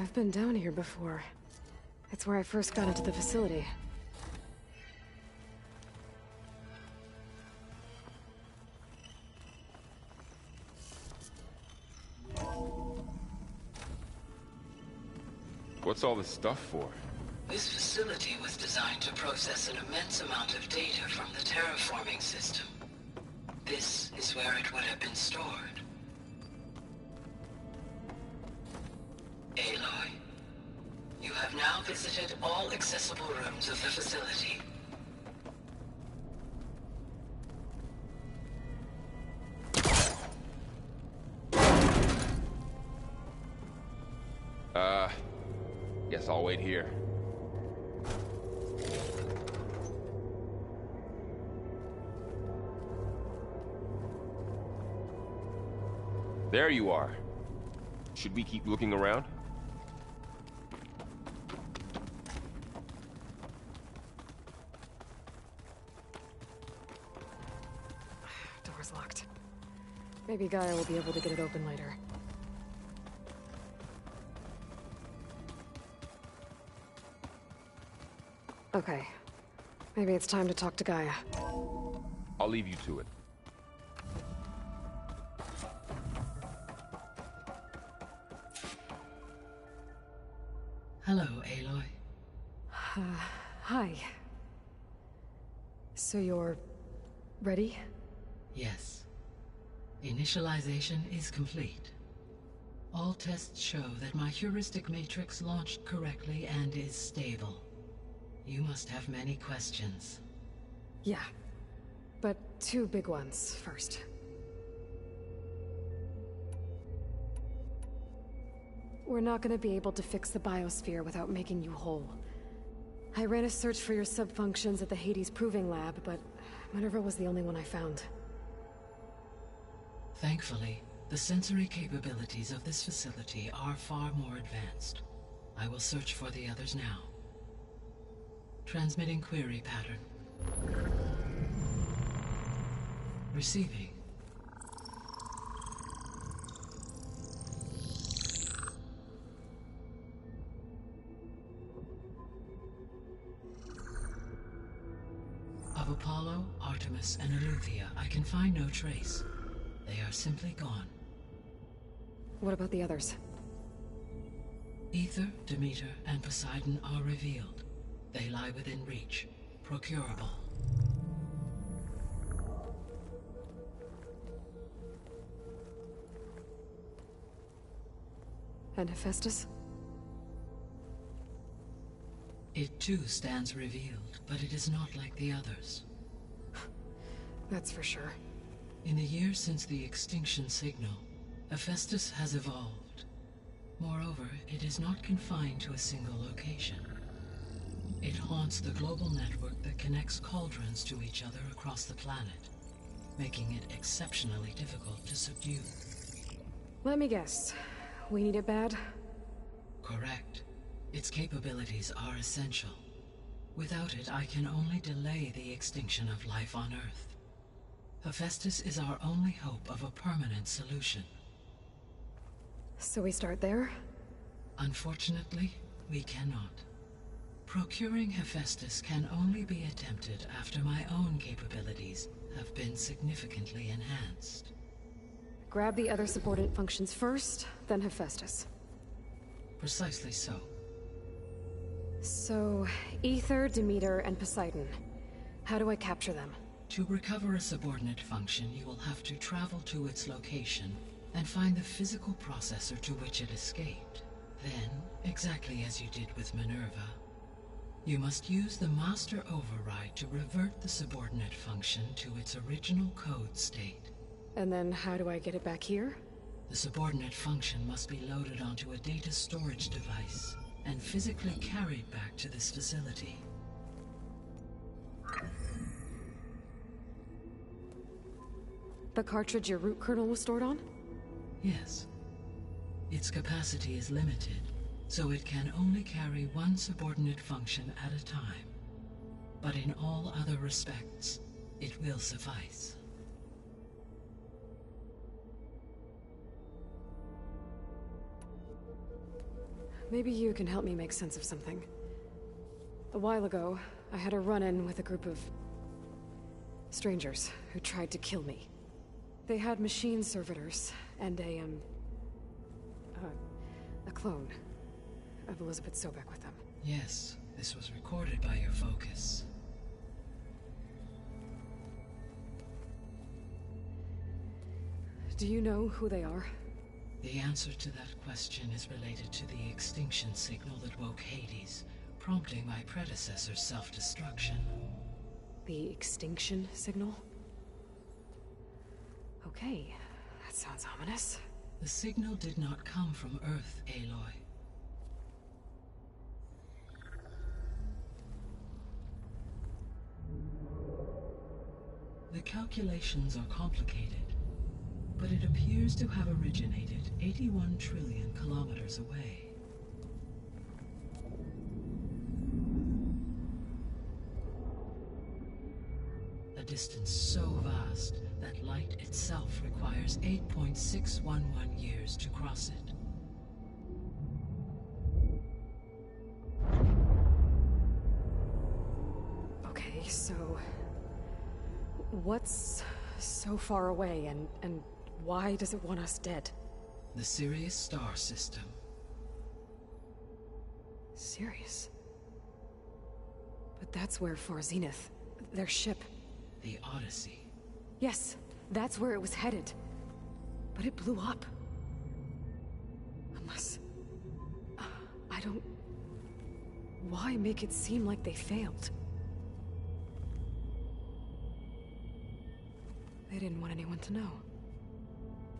Speaker 1: I've been down here before. It's where I first got into the facility.
Speaker 3: What's all this stuff for?
Speaker 15: This facility was designed to process an immense amount of data from the terraforming system. This is where it would have been stored. Aloy, you have now visited all accessible rooms of the facility.
Speaker 3: Guess I'll wait here. There you are. Should we keep looking around?
Speaker 1: Door's locked. Maybe Gaia will be able to get it open later. Okay. Maybe it's time to talk to Gaia.
Speaker 3: I'll leave you to it.
Speaker 14: Hello, Aloy.
Speaker 1: Hi. So you're... ready?
Speaker 14: Yes. Initialization is complete. All tests show that my heuristic matrix launched correctly and is stable. You must have many questions.
Speaker 1: Yeah. But two big ones first. We're not gonna be able to fix the biosphere without making you whole. I ran a search for your sub-functions at the Hades Proving Lab, but Minerva was the only one I found.
Speaker 14: Thankfully, the sensory capabilities of this facility are far more advanced. I will search for the others now. Transmitting query pattern. Receiving. Of Apollo, Artemis, and Eleuthia, I can find no trace. They are simply gone.
Speaker 1: What about the others?
Speaker 14: Ether, Demeter, and Poseidon are revealed. They lie within reach, procurable.
Speaker 1: And Hephaestus?
Speaker 14: It too stands revealed, but it is not like the others.
Speaker 1: That's for sure.
Speaker 14: In the years since the extinction signal, Hephaestus has evolved. Moreover, it is not confined to a single location. It haunts the global network that connects cauldrons to each other across the planet, making it exceptionally difficult to subdue.
Speaker 1: Let me guess. We need it bad?
Speaker 14: Correct. Its capabilities are essential. Without it, I can only delay the extinction of life on Earth. Hephaestus is our only hope of a permanent solution.
Speaker 1: So we start there?
Speaker 14: Unfortunately, we cannot. Procuring Hephaestus can only be attempted after my own capabilities have been significantly enhanced.
Speaker 1: Grab the other subordinate functions first, then Hephaestus.
Speaker 14: Precisely so.
Speaker 1: So, Ether, Demeter, and Poseidon. How do I capture them?
Speaker 14: To recover a subordinate function, you will have to travel to its location and find the physical processor to which it escaped. Then, exactly as you did with Minerva, you must use the master override to revert the subordinate function to its original code state.
Speaker 1: And then how do I get it back here?
Speaker 14: The subordinate function must be loaded onto a data storage device and physically carried back to this facility.
Speaker 1: The cartridge your root kernel was stored on?
Speaker 14: Yes. Its capacity is limited, so it can only carry one subordinate function at a time. But in all other respects, it will suffice.
Speaker 1: Maybe you can help me make sense of something. A while ago, I had a run-in with a group of strangers who tried to kill me. They had machine servitors and a clone of Elizabeth Sobek with them.
Speaker 14: Yes, this was recorded by your focus.
Speaker 1: Do you know who they are?
Speaker 14: The answer to that question is related to the extinction signal that woke Hades, prompting my predecessor's self-destruction.
Speaker 1: The extinction signal? Okay, that sounds ominous.
Speaker 14: The signal did not come from Earth, Aloy. The calculations are complicated, but it appears to have originated 81 trillion kilometers away. A distance so vast that light itself requires 8.611 years to cross it.
Speaker 1: Okay, so what's so far away and why does it want us dead?
Speaker 14: The Sirius star system.
Speaker 1: Sirius? But that's where Far Zenith, their ship...
Speaker 14: The Odyssey.
Speaker 1: Yes, that's where it was headed. But it blew up. Unless... I don't... Why make it seem like they failed? They didn't want anyone to know.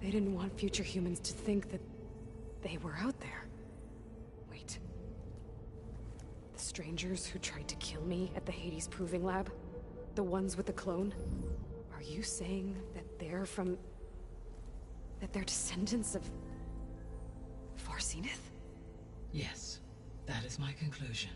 Speaker 1: They didn't want future humans to think that they were out there. Wait. The strangers who tried to kill me at the Hades Proving Lab? The ones with the clone? Are you saying that they're from... that they're descendants of... Far Zenith?
Speaker 14: Yes, that is my conclusion.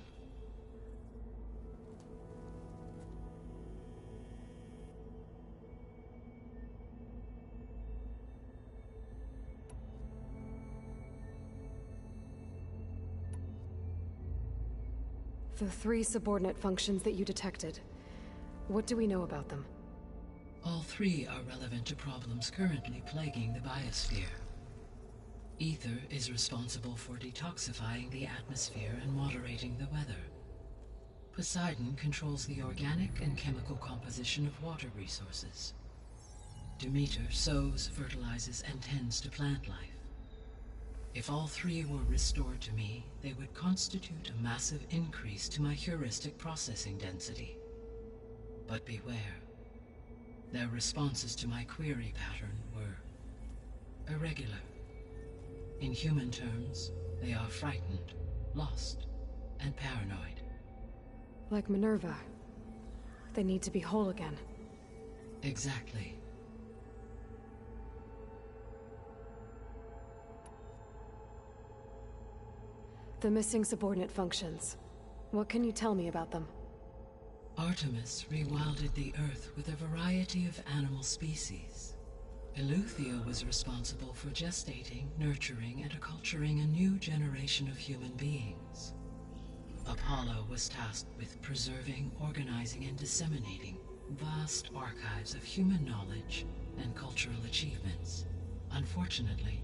Speaker 1: The 3 subordinate functions that you detected. What do we know about them?
Speaker 14: All 3 are relevant to problems currently plaguing the biosphere. Ether is responsible for detoxifying the atmosphere and moderating the weather. Poseidon controls the organic and chemical composition of water resources. Demeter sows, fertilizes, and tends to plant life. If all 3 were restored to me, they would constitute a massive increase to my heuristic processing density. But beware. Their responses to my query pattern were irregular. In human terms, they are frightened, lost, and paranoid.
Speaker 1: Like Minerva. They need to be whole again.
Speaker 14: Exactly.
Speaker 1: The missing subordinate functions. What can you tell me about them?
Speaker 14: Artemis rewilded the Earth with a variety of animal species. Eleuthia was responsible for gestating, nurturing, and acculturating a new generation of human beings. Apollo was tasked with preserving, organizing, and disseminating vast archives of human knowledge and cultural achievements. Unfortunately,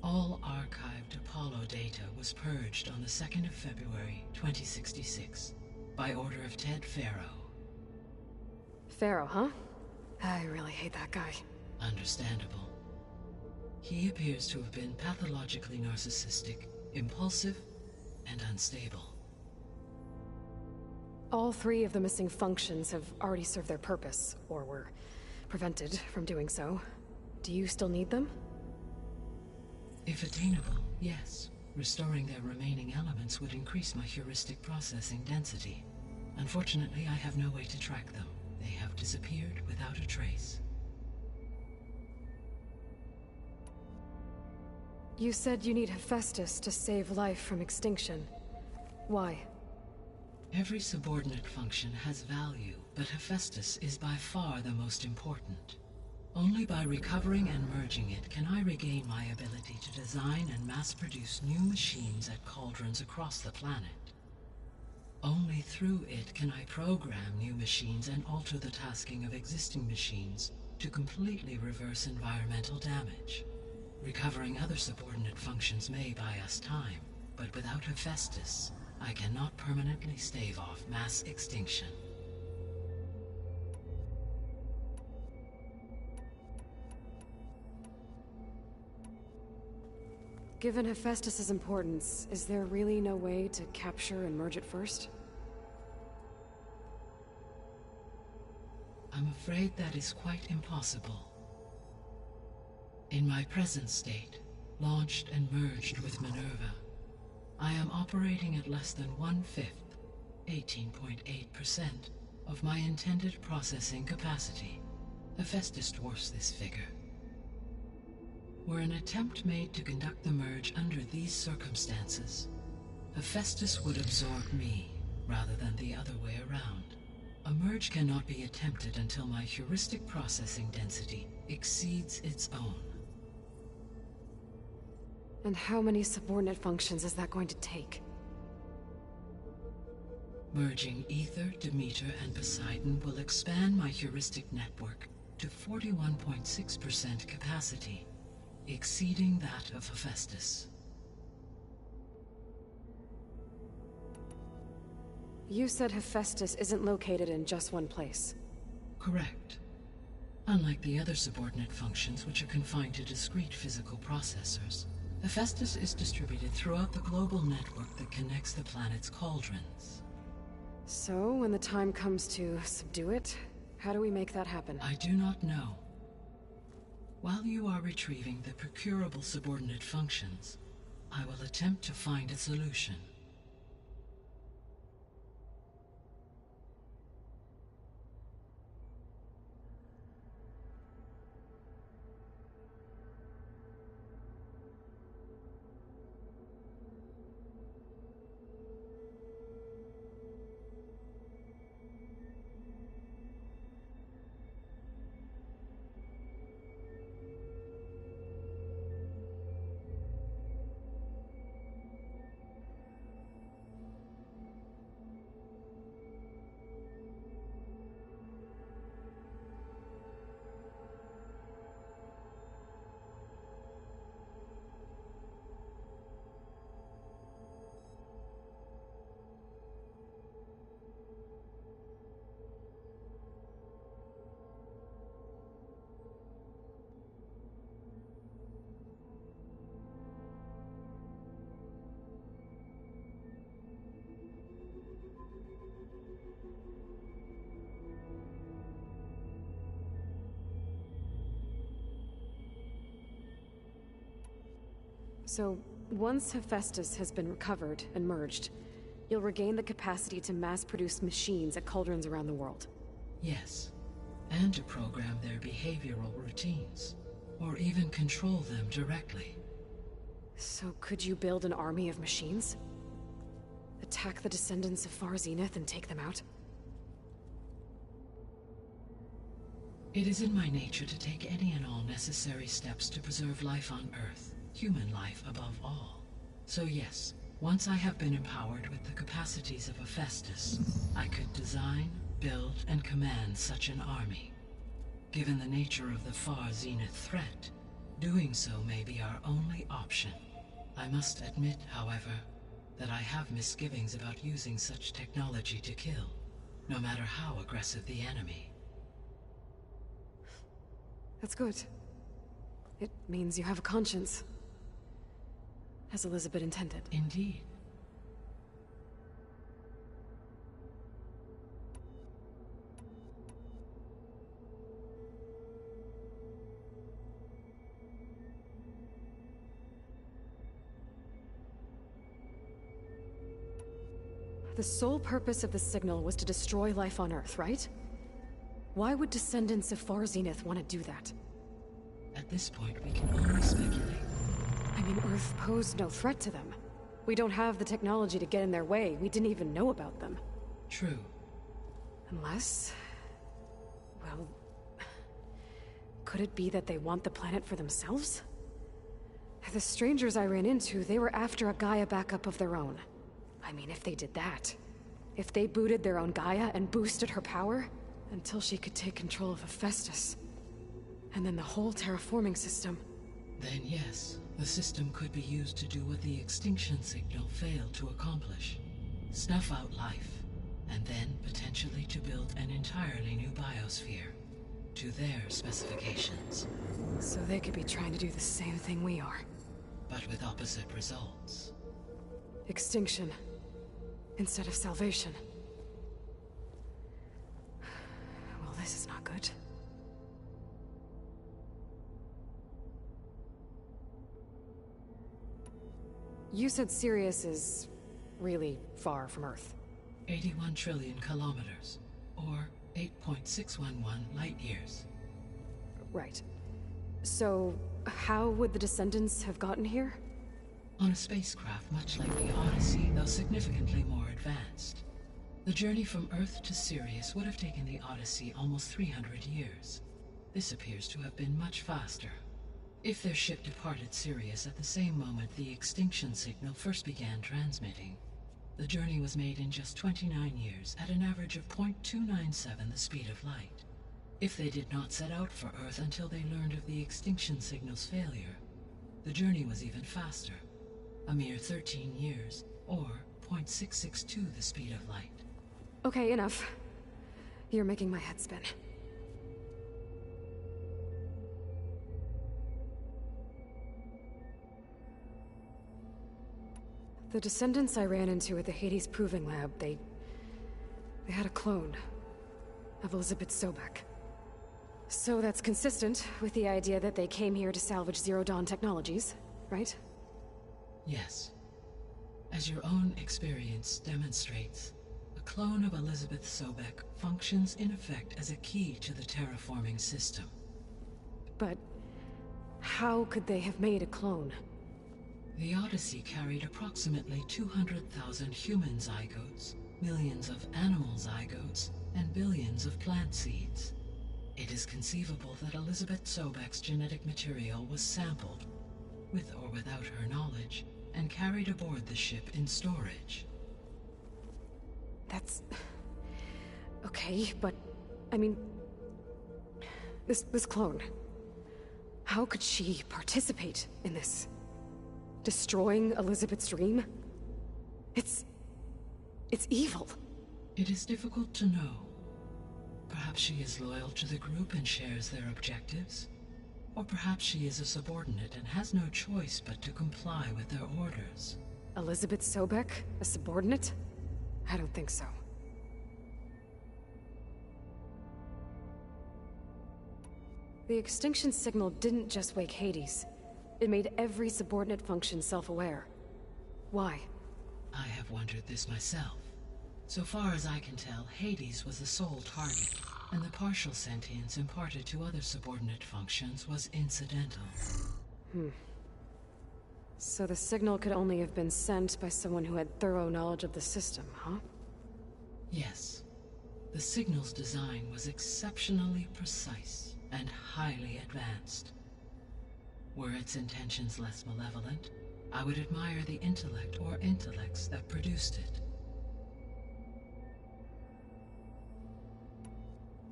Speaker 14: all archived Apollo data was purged on the 2nd of February, 2066, by order of Ted Faro.
Speaker 1: Faro, huh? I really hate that guy.
Speaker 14: Understandable. He appears to have been pathologically narcissistic, impulsive, and unstable.
Speaker 1: All 3 of the missing functions have already served their purpose, or were prevented from doing so. Do you still need them?
Speaker 14: If attainable, yes. Restoring their remaining elements would increase my heuristic processing density. Unfortunately, I have no way to track them. They have disappeared without a trace.
Speaker 1: You said you need Hephaestus to save life from extinction. Why?
Speaker 14: Every subordinate function has value, but Hephaestus is by far the most important. Only by recovering and merging it can I regain my ability to design and mass-produce new machines at cauldrons across the planet. Only through it can I program new machines and alter the tasking of existing machines to completely reverse environmental damage. Recovering other subordinate functions may buy us time, but without Hephaestus, I cannot permanently stave off mass extinction.
Speaker 1: Given Hephaestus's importance, is there really no way to capture and merge it first?
Speaker 14: I'm afraid that is quite impossible. In my present state, launched and merged with Minerva, I am operating at less than 1/5, 18.8%, of my intended processing capacity. Hephaestus dwarfs this figure. Were an attempt made to conduct the merge under these circumstances, Hephaestus would absorb me, rather than the other way around. A merge cannot be attempted until my heuristic processing density exceeds its own.
Speaker 1: And how many subordinate functions is that going to take?
Speaker 14: Merging Ether, Demeter, and Poseidon will expand my heuristic network to 41.6% capacity, exceeding that of Hephaestus.
Speaker 1: You said Hephaestus isn't located in just one place.
Speaker 14: Correct. Unlike the other subordinate functions, which are confined to discrete physical processors, Hephaestus is distributed throughout the global network that connects the planet's cauldrons.
Speaker 1: So, when the time comes to subdue it, how do we make that happen?
Speaker 14: I do not know. While you are retrieving the procurable subordinate functions, I will attempt to find a solution.
Speaker 1: So, once Hephaestus has been recovered and merged, you'll regain the capacity to mass-produce machines at cauldrons around the world.
Speaker 14: Yes, and to program their behavioral routines, or even control them directly.
Speaker 1: So could you build an army of machines? Attack the descendants of Far Zenith and take them out?
Speaker 14: It is in my nature to take any and all necessary steps to preserve life on Earth. Human life above all. So yes, once I have been empowered with the capacities of Hephaestus, I could design, build, and command such an army. Given the nature of the Far Zenith threat, doing so may be our only option. I must admit, however, that I have misgivings about using such technology to kill, no matter how aggressive the enemy.
Speaker 1: That's good. It means you have a conscience. As Elizabeth intended.
Speaker 14: Indeed.
Speaker 1: The sole purpose of the signal was to destroy life on Earth, right? Why would descendants of Far Zenith want to do that?
Speaker 14: At this point, we can only speculate.
Speaker 1: I mean, Earth posed no threat to them. We don't have the technology to get in their way. We didn't even know about them.
Speaker 14: True.
Speaker 1: Unless... well... Could it be that they want the planet for themselves? The strangers I ran into, they were after a Gaia backup of their own. I mean, if they did that, if they booted their own Gaia and boosted her power, until she could take control of Hephaestus, and then the whole terraforming system.
Speaker 14: Then yes, the system could be used to do what the extinction signal failed to accomplish. Snuff out life, and then potentially to build an entirely new biosphere, to their specifications.
Speaker 1: So they could be trying to do the same thing we are.
Speaker 14: But with opposite results.
Speaker 1: Extinction, instead of salvation. Well, this is not good. You said Sirius is really far from Earth.
Speaker 14: 81 trillion kilometers, or 8.611 light years.
Speaker 1: Right. So, how would the Descendants have gotten here?
Speaker 14: On a spacecraft much like the Odyssey, though significantly more advanced. The journey from Earth to Sirius would have taken the Odyssey almost 300 years. This appears to have been much faster. If their ship departed Sirius at the same moment the extinction signal first began transmitting, the journey was made in just 29 years at an average of 0.297 the speed of light. If they did not set out for Earth until they learned of the extinction signal's failure, the journey was even faster, a mere 13 years, or 0.662 the speed of light.
Speaker 1: Okay, enough. You're making my head spin. The Descendants I ran into at the Hades Proving Lab, they had a clone of Elizabeth Sobek. So that's consistent with the idea that they came here to salvage Zero Dawn technologies, right?
Speaker 14: Yes. As your own experience demonstrates, a clone of Elizabeth Sobek functions in effect as a key to the terraforming system.
Speaker 1: But how could they have made a clone?
Speaker 14: The Odyssey carried approximately 200,000 human zygotes, millions of animal zygotes, and billions of plant seeds. It is conceivable that Elizabeth Sobek's genetic material was sampled, with or without her knowledge, and carried aboard the ship in storage.
Speaker 1: That's... okay, but... I mean... This clone... How could she participate in this? Destroying Elizabeth's dream? It's evil.
Speaker 14: It is difficult to know. Perhaps she is loyal to the group and shares their objectives. Or perhaps she is a subordinate and has no choice but to comply with their orders.
Speaker 1: Elizabeth Sobek? A subordinate? I don't think so. The extinction signal didn't just wake Hades. It made every subordinate function self-aware. Why?
Speaker 14: I have wondered this myself. So far as I can tell, Hades was the sole target, and the partial sentience imparted to other subordinate functions was incidental.
Speaker 1: So the signal could only have been sent by someone who had thorough knowledge of the system, huh?
Speaker 14: Yes. The signal's design was exceptionally precise and highly advanced. Were its intentions less malevolent, I would admire the intellect or intellects that produced it.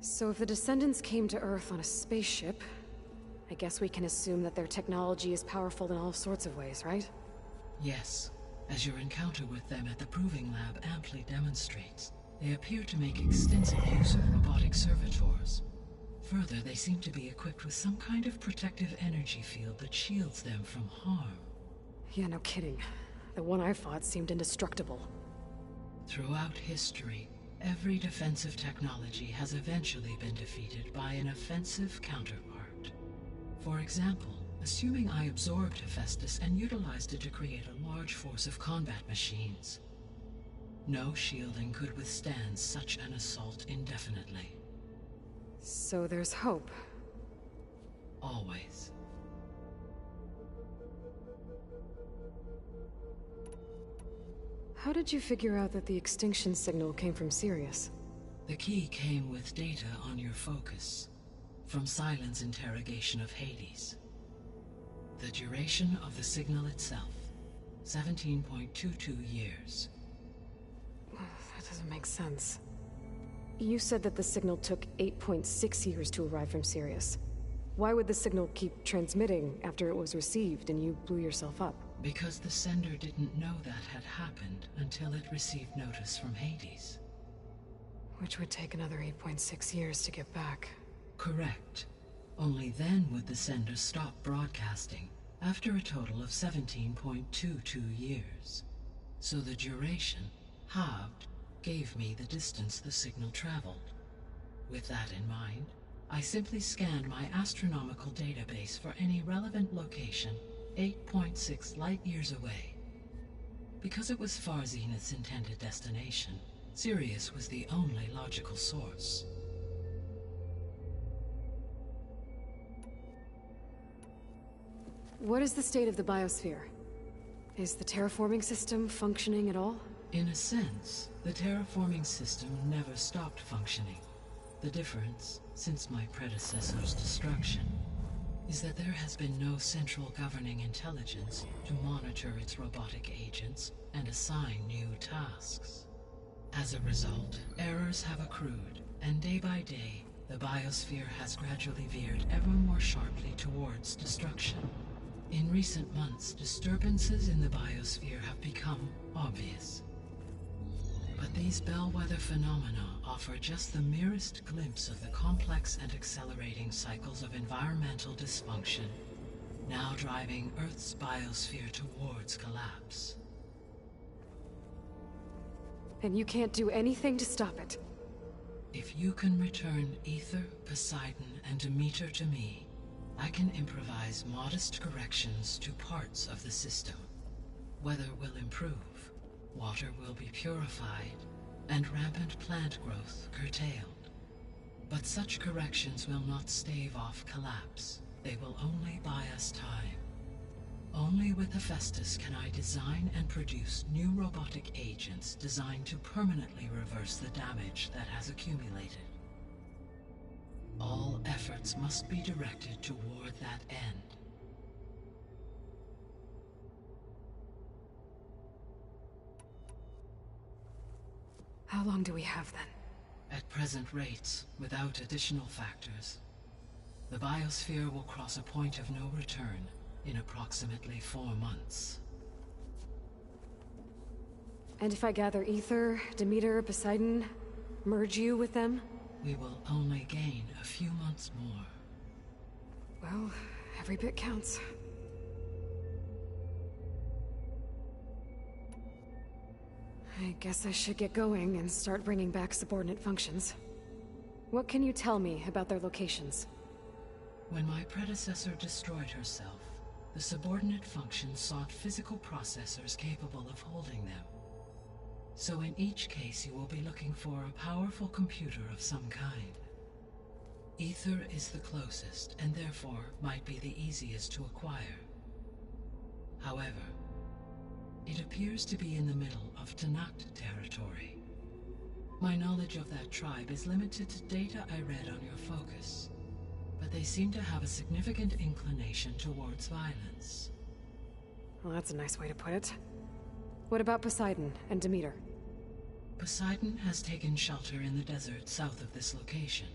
Speaker 1: So if the Descendants came to Earth on a spaceship, I guess we can assume that their technology is powerful in all sorts of ways, right?
Speaker 14: Yes. As your encounter with them at the Proving Lab amply demonstrates, they appear to make extensive use of robotic servitors. Further, they seem to be equipped with some kind of protective energy field that shields them from harm.
Speaker 1: Yeah, no kidding. The one I fought seemed indestructible.
Speaker 14: Throughout history, every defensive technology has eventually been defeated by an offensive counterpart. For example, assuming I absorbed Hephaestus and utilized it to create a large force of combat machines. No shielding could withstand such an assault indefinitely.
Speaker 1: So there's hope.
Speaker 14: Always.
Speaker 1: How did you figure out that the extinction signal came from Sirius?
Speaker 14: The key came with data on your focus. from Silent's interrogation of Hades. The duration of the signal itself, 17.22 years.
Speaker 1: That doesn't make sense. You said that the signal took 8.6 years to arrive from Sirius. Why would the signal keep transmitting after it was received and you blew yourself up?
Speaker 14: Because the sender didn't know that had happened until it received notice from Hades.
Speaker 1: Which would take another 8.6 years to get back.
Speaker 14: Correct. Only then would the sender stop broadcasting, after a total of 17.22 years. So the duration, halved, gave me the distance the signal traveled. With that in mind, I simply scanned my astronomical database for any relevant location 8.6 light-years away. Because it was far Zenith's intended destination, Sirius was the only logical source.
Speaker 1: What is the state of the biosphere? Is the terraforming system functioning at all?
Speaker 14: In a sense, the terraforming system never stopped functioning. The difference, since my predecessor's destruction, is that there has been no central governing intelligence to monitor its robotic agents and assign new tasks. As a result, errors have accrued, and day by day, the biosphere has gradually veered ever more sharply towards destruction. In recent months, disturbances in the biosphere have become obvious. But these bellwether phenomena offer just the merest glimpse of the complex and accelerating cycles of environmental dysfunction, now driving Earth's biosphere towards collapse.
Speaker 1: And you can't do anything to stop it?
Speaker 14: If you can return Ether, Poseidon, and Demeter to me, I can improvise modest corrections to parts of the system. Weather will improve, water will be purified, and rampant plant growth curtailed. But such corrections will not stave off collapse. They will only buy us time. Only with Hephaestus can I design and produce new robotic agents designed to permanently reverse the damage that has accumulated. All efforts must be directed toward that end.
Speaker 1: How long do we have then?
Speaker 14: At present rates, without additional factors, the biosphere will cross a point of no return in approximately 4 months.
Speaker 1: And if I gather Ether, Demeter, Poseidon, merge you with them?
Speaker 14: We will only gain a few months more.
Speaker 1: Well, every bit counts. I guess I should get going and start bringing back subordinate functions. What can you tell me about their locations?
Speaker 14: When my predecessor destroyed herself, the subordinate functions sought physical processors capable of holding them. So in each case you will be looking for a powerful computer of some kind. Ether is the closest, and therefore might be the easiest to acquire. However, it appears to be in the middle of Tanact territory. My knowledge of that tribe is limited to data I read on your focus, but they seem to have a significant inclination towards violence.
Speaker 1: Well, that's a nice way to put it. What about Poseidon and Demeter?
Speaker 14: Poseidon has taken shelter in the desert south of this location.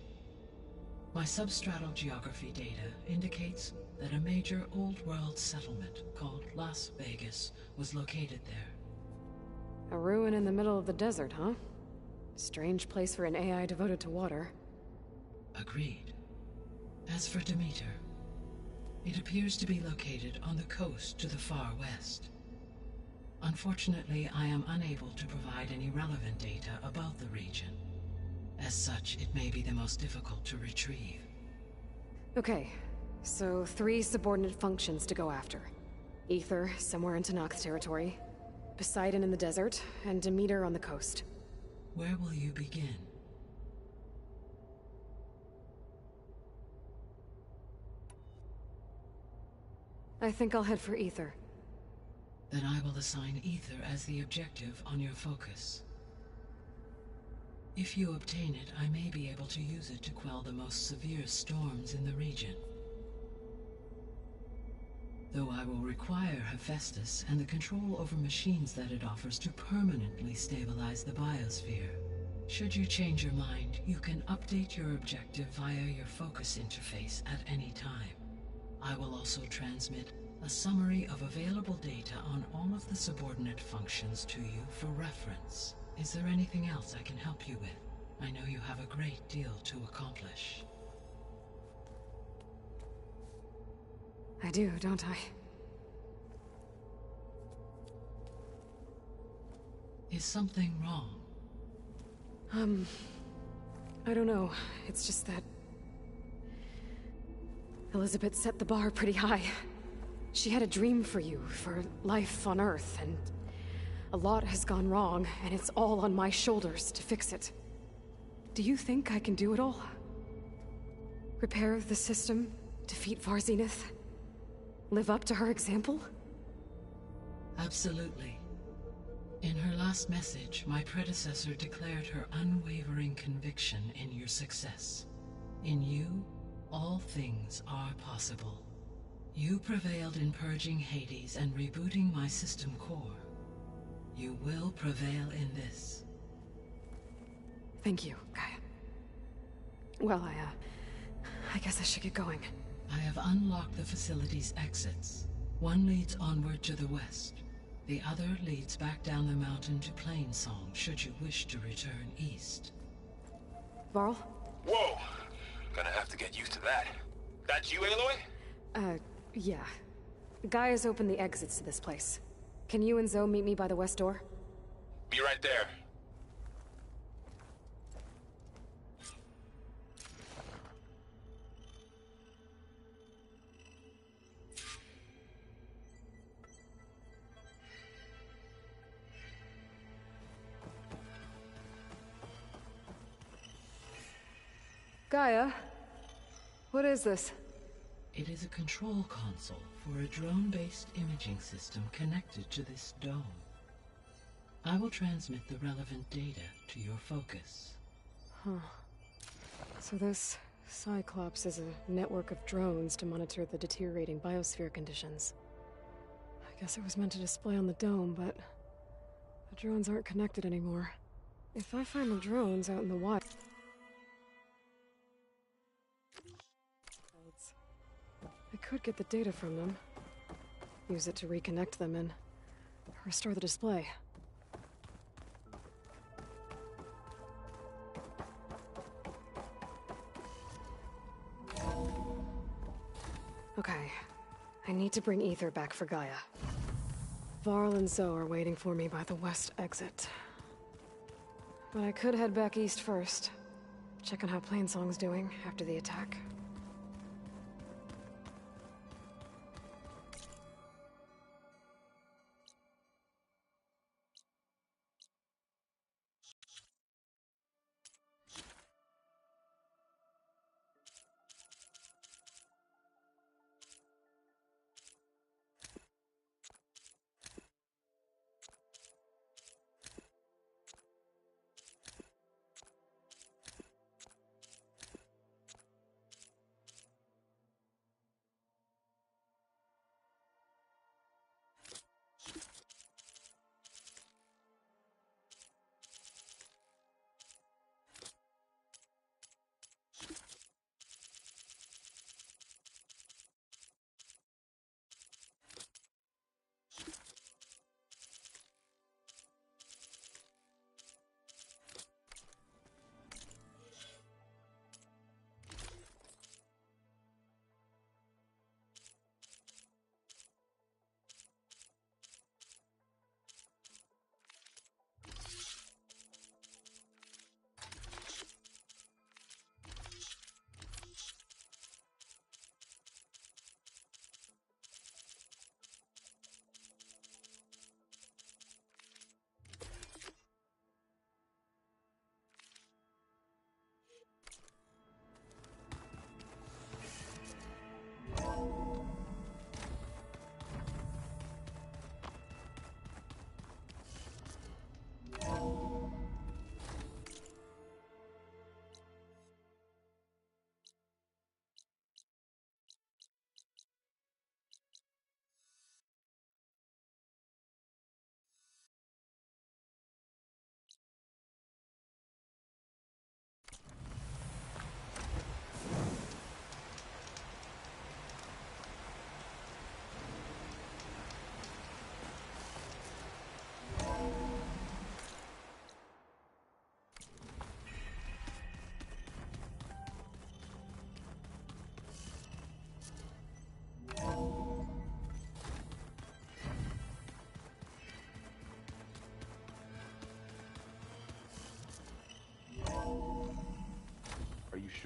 Speaker 14: My substratal geography data indicates that a major old-world settlement called Las Vegas was located there.
Speaker 1: A ruin in the middle of the desert, huh? Strange place for an AI devoted to water.
Speaker 14: Agreed. As for Demeter, it appears to be located on the coast to the far west. Unfortunately, I am unable to provide any relevant data about the region. As such, it may be the most difficult to retrieve.
Speaker 1: Okay, so 3 subordinate functions to go after. Ether, somewhere in Tanact territory. Poseidon in the desert, and Demeter on the coast.
Speaker 14: Where will you begin?
Speaker 1: I think I'll head for Ether.
Speaker 14: Then I will assign Ether as the objective on your focus. If you obtain it, I may be able to use it to quell the most severe storms in the region. Though I will require Hephaestus and the control over machines that it offers to permanently stabilize the biosphere. Should you change your mind, you can update your objective via your focus interface at any time. I will also transmit a summary of available data on all of the subordinate functions to you for reference. Is there anything else I can help you with? I know you have a great deal to accomplish.
Speaker 1: I do, don't I?
Speaker 14: Is something wrong?
Speaker 1: I don't know. It's just that Elizabeth set the bar pretty high. She had a dream for you, for life on Earth, and a lot has gone wrong, and it's all on my shoulders to fix it. Do you think I can do it all? Repair the system, defeat Varzenith, live up to her example?
Speaker 14: Absolutely. In her last message, my predecessor declared her unwavering conviction in your success. In you, all things are possible. You prevailed in purging Hades and rebooting my system core. You will prevail in this.
Speaker 1: Thank you, Gaia. Well, I guess I should get going.
Speaker 14: I have unlocked the facility's exits. One leads onward to the west. The other leads back down the mountain to Plainsong, should you wish to return east.
Speaker 1: Varl?
Speaker 3: Whoa! Gonna have to get used to that. That's you, Aloy?
Speaker 1: Yeah. Gaia's opened the exits to this place. Can you and Zoe meet me by the west door?
Speaker 3: Be right there.
Speaker 1: Gaia? What is this?
Speaker 14: It is a control console for a drone-based imaging system connected to this dome. I will transmit the relevant data to your focus.
Speaker 1: Huh. So this Cyclops is a network of drones to monitor the deteriorating biosphere conditions. I guess it was meant to display on the dome, but the drones aren't connected anymore. If I find the drones out in the wild... I could get the data from them, use it to reconnect them and restore the display. Okay, I need to bring Ether back for Gaia. Varl and Zoe are waiting for me by the west exit. But I could head back east first, check on how Plainsong's doing after the attack.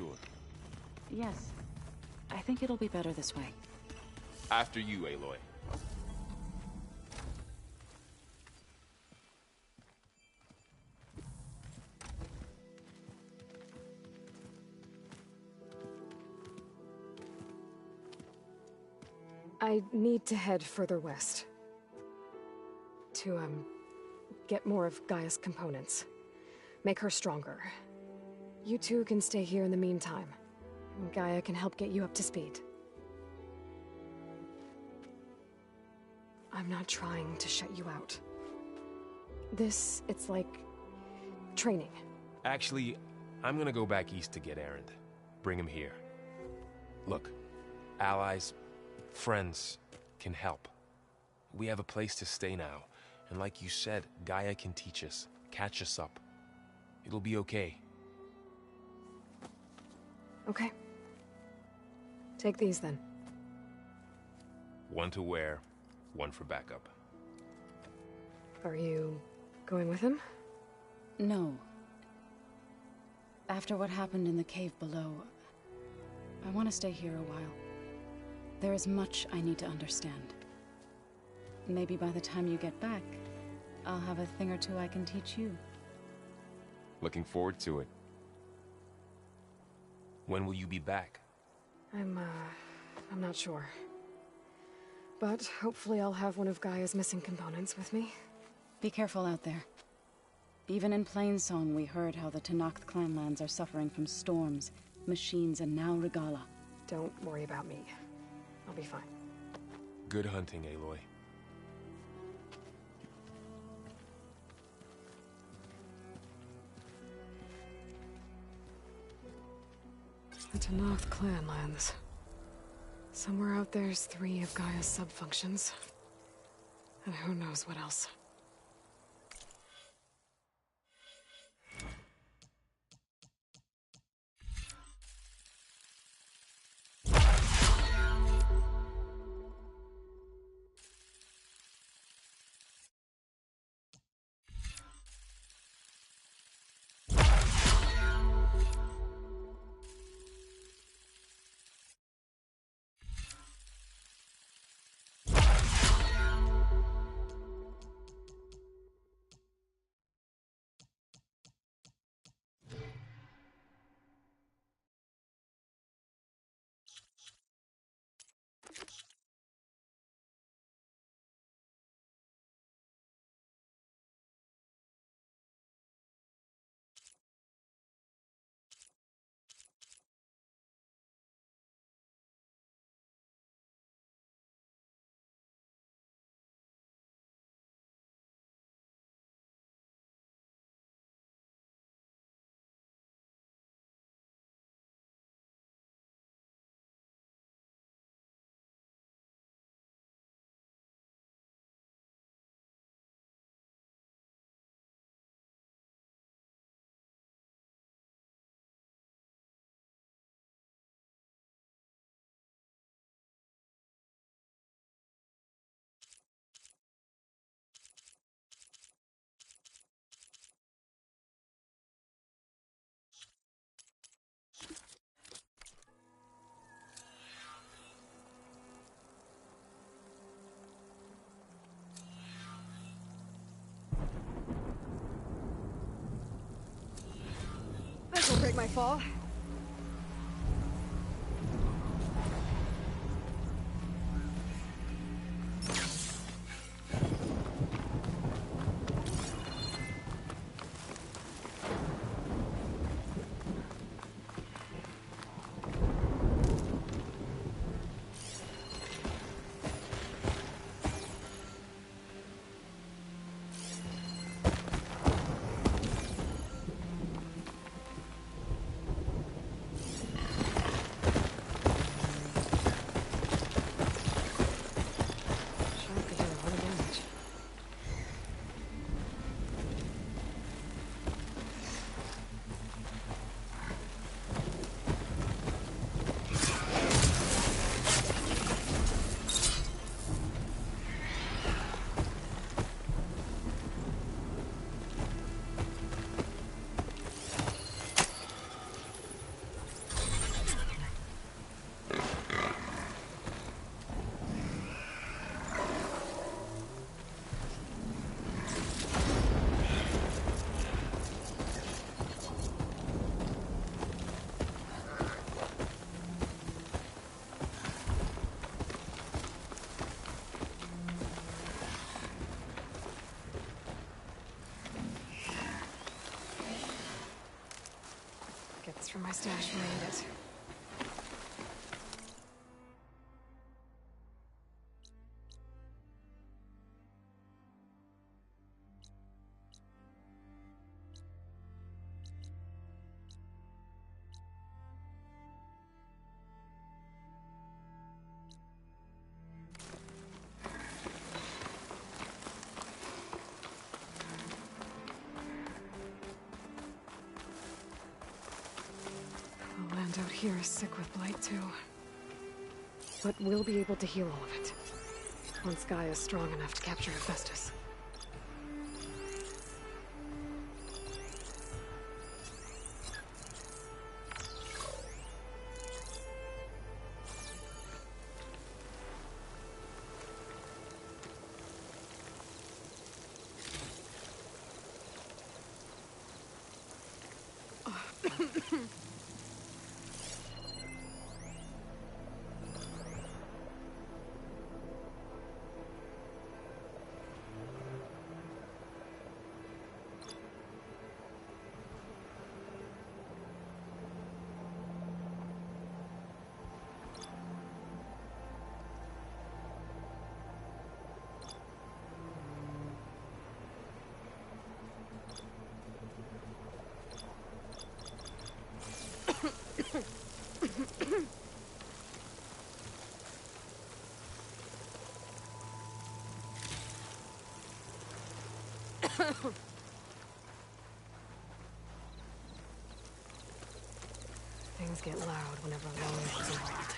Speaker 3: sure?
Speaker 4: Yes. I think it'll be better this way.
Speaker 3: After you, Aloy.
Speaker 1: I need to head further west. To, get more of Gaia's components. Make her stronger. You two can stay here in the meantime. Gaia can help get you up to speed. I'm not trying to shut you out. It's like... training.
Speaker 3: Actually, I'm gonna go back east to get Erend. Bring him here. Look, allies, friends can help. We have a place to stay now, and like you said, Gaia can teach us, catch us up. It'll be okay.
Speaker 1: Okay. Take these then.
Speaker 3: One to wear, one for backup.
Speaker 1: Are you going with him?
Speaker 4: No. After what happened in the cave below, I want to stay here a while. There is much I need to understand. Maybe by the time you get back, I'll have a thing or two I can teach you.
Speaker 3: Looking forward to it. When will you be back?
Speaker 1: I'm not sure. But hopefully I'll have one of Gaia's missing components with me.
Speaker 4: Be careful out there. Even in Plainsong, we heard how the Tenakth clanlands are suffering from storms, machines, and now Regala.
Speaker 1: Don't worry about me. I'll be fine.
Speaker 3: Good hunting, Aloy.
Speaker 1: The Tenakth clanlands. Somewhere out there's 3 of Gaia's sub-functions. And who knows what else. This'll break my fall. stash when I need it. The land out here is sick with blight too. But we'll be able to heal all of it. Once Gaia is strong enough to capture Hephaestus. Things get loud whenever Lone is involved.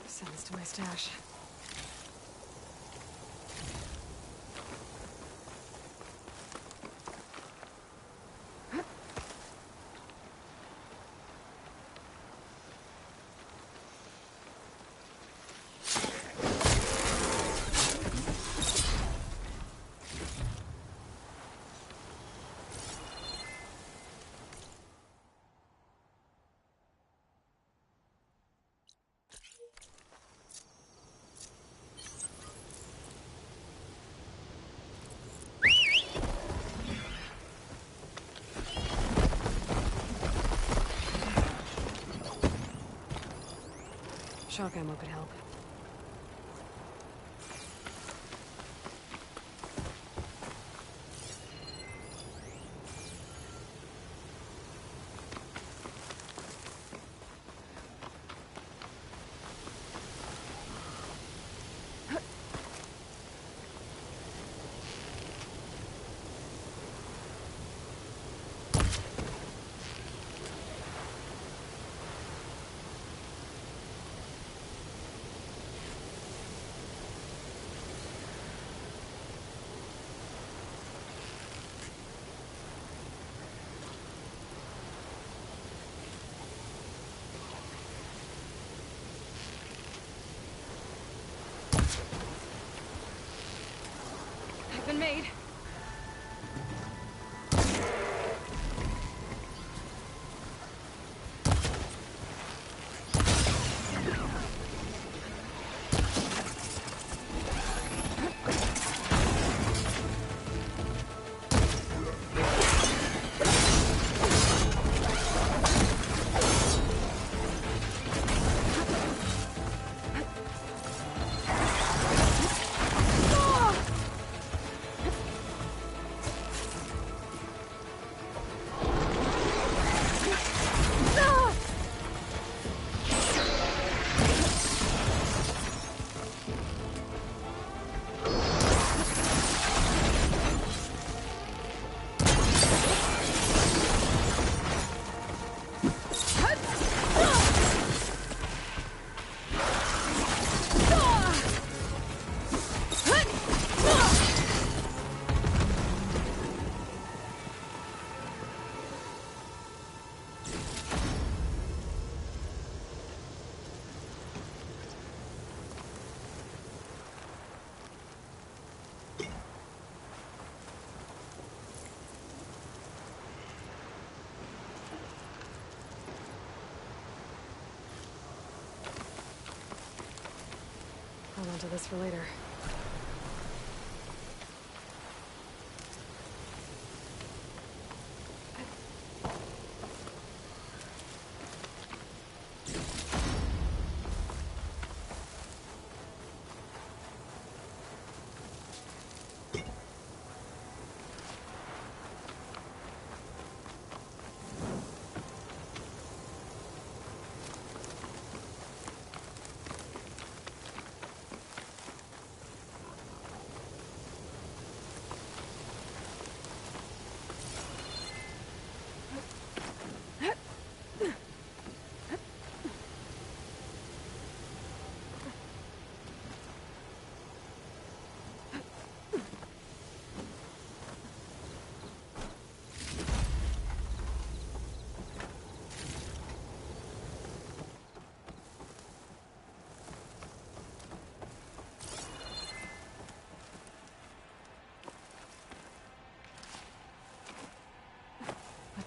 Speaker 1: Send this to my stash. Shock ammo could help. made. Hold on to this for later.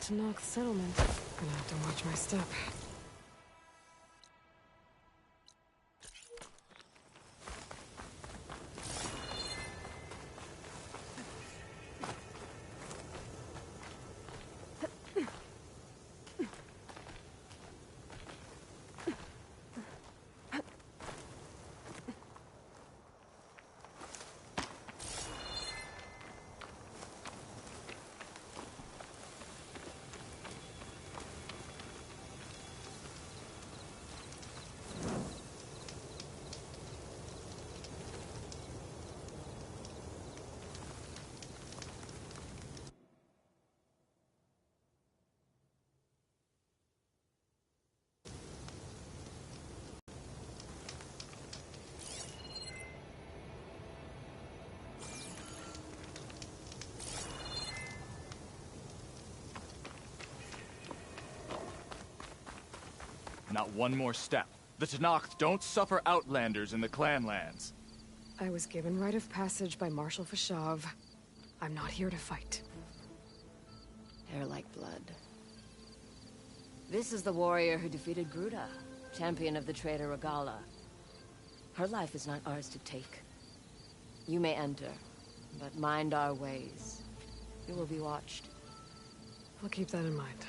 Speaker 1: To knock settlement. Gonna have to watch my step.
Speaker 17: Not one more step. The Tenakth don't suffer outlanders in the Clanlands.
Speaker 1: I was given rite of passage by Marshal Fashav. I'm not here to fight.
Speaker 18: Hair like blood. This is the warrior who defeated Gruta, champion of the traitor Regala. Her life is not ours to take. You may enter, but mind our ways. You will be watched.
Speaker 1: I'll keep that in mind.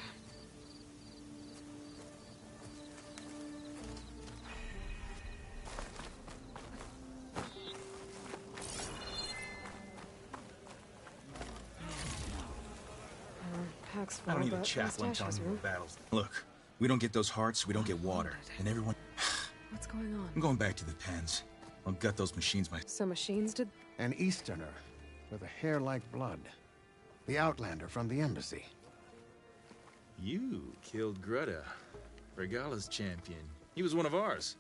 Speaker 19: I don't need a chaplain telling me what battles. Look, we don't get those hearts, we don't get water. And everyone...
Speaker 1: What's going on?
Speaker 19: I'm going back to the pens. I'll gut those machines myself.
Speaker 1: So machines did...
Speaker 20: An Easterner with a hair like blood. The Outlander from the embassy.
Speaker 21: You killed Greta, Regala's champion. He was one of ours.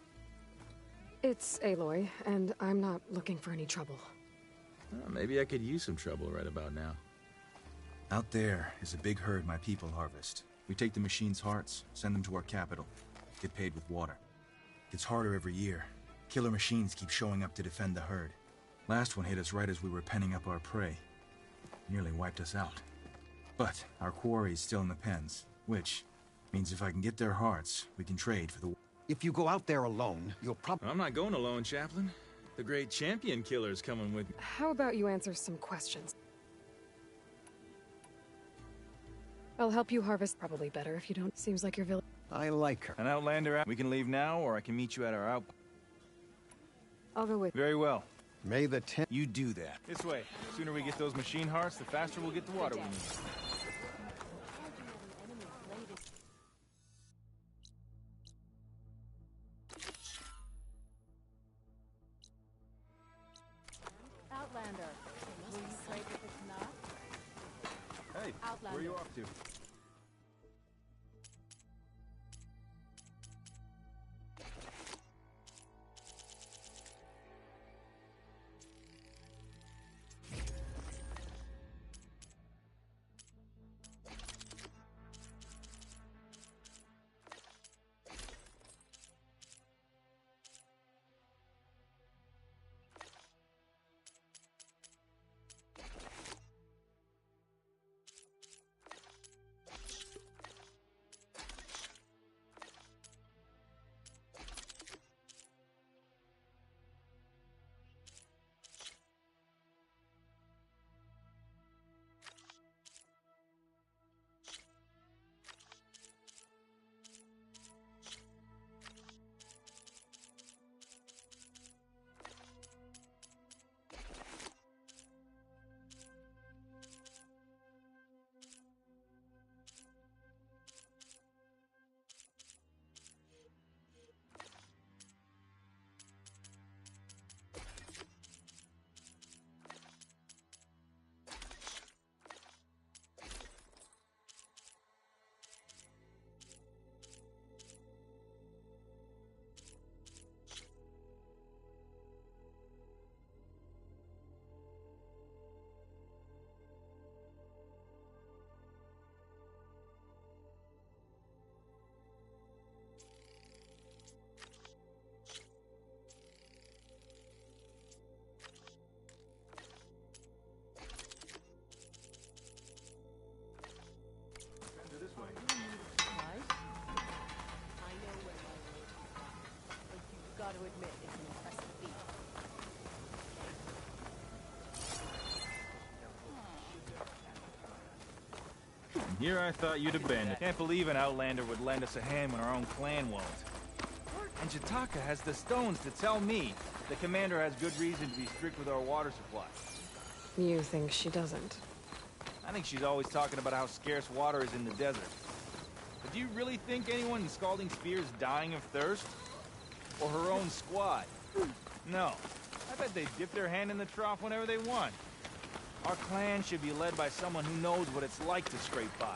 Speaker 1: It's Aloy, and I'm not looking for any trouble.
Speaker 21: Well, maybe I could use some trouble right about now.
Speaker 19: Out there is a big herd my people harvest. We take the machines' hearts, send them to our capital, get paid with water. It's harder every year. Killer machines keep showing up to defend the herd. Last one hit us right as we were penning up our prey. Nearly wiped us out. But our quarry is still in the pens, which means if I can get their hearts, we can trade for the...
Speaker 20: If you go out there alone, you'll probably...
Speaker 21: I'm not going alone, Chaplain. The great champion killer's coming with me.
Speaker 1: How about you answer some questions? I'll help you harvest. Probably better if you don't. Seems like your village.
Speaker 20: I like her.
Speaker 17: An outlander. We can leave now, or I can meet you at our out.
Speaker 1: I'll go with.
Speaker 17: Very well.
Speaker 20: May the 10th...
Speaker 17: You do that. This way. The sooner we get those machine hearts, the faster we'll get the water we need.
Speaker 2: Outlander, will you trade with the Tanakh?
Speaker 17: Hey,
Speaker 2: Outlander.
Speaker 17: where are you off to?
Speaker 2: Got to admit, it's an impressive feat.
Speaker 17: And here I thought you'd abandon. Can't believe an outlander would lend us a hand when our own clan won't. And Jataka has the stones to tell me the commander has good reason to be strict with our water supply.
Speaker 1: You think she doesn't?
Speaker 17: I think she's always talking about how scarce water is in the desert. But do you really think anyone in Scalding Spear is dying of thirst? Or her own squad? No. I bet they dip their hand in the trough whenever they want. Our clan should be led by someone who knows what it's like to scrape by.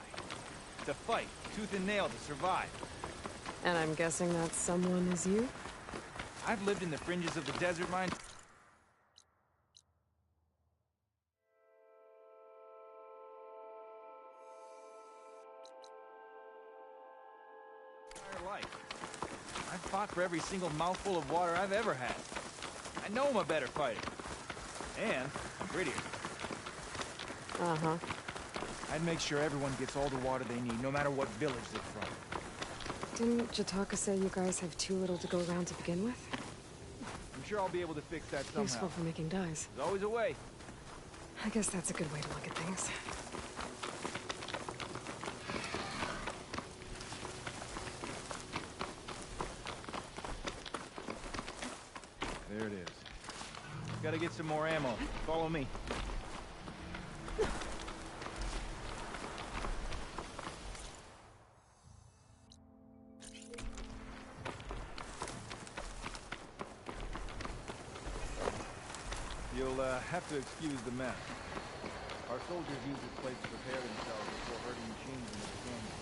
Speaker 17: To fight, tooth and nail to survive.
Speaker 1: And I'm guessing that someone is you?
Speaker 17: I've lived in the fringes of the desert mine. I've fought for every single mouthful of water I've ever had. I know I'm a better fighter. And I'm prettier.
Speaker 1: Uh-huh.
Speaker 17: I'd make sure everyone gets all the water they need, no matter what village they're from.
Speaker 1: Didn't Jataka say you guys have too little to go around to begin with?
Speaker 17: I'm sure I'll be able to fix that somehow.
Speaker 1: Useful for making dyes.
Speaker 17: There's always a way.
Speaker 1: I guess that's a good way to look at things.
Speaker 17: There it is. Gotta get some more ammo. Follow me. You'll have to excuse the mess. Our soldiers use this place to prepare themselves before herding machines into the canyon.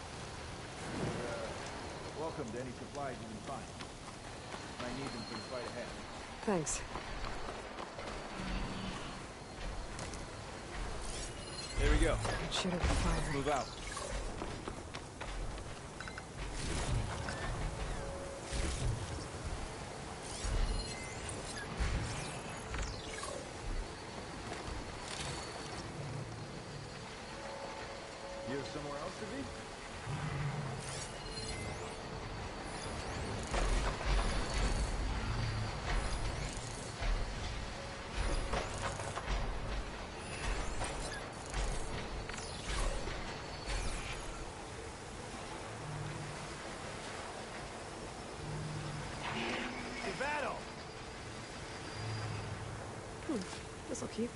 Speaker 17: You're welcome to any supplies you can find. I need them for the fight ahead.
Speaker 1: Thanks.
Speaker 17: There we go.
Speaker 1: Shoot it with fire.
Speaker 17: Let's move out. was somewhere else to be?
Speaker 11: This'll keep.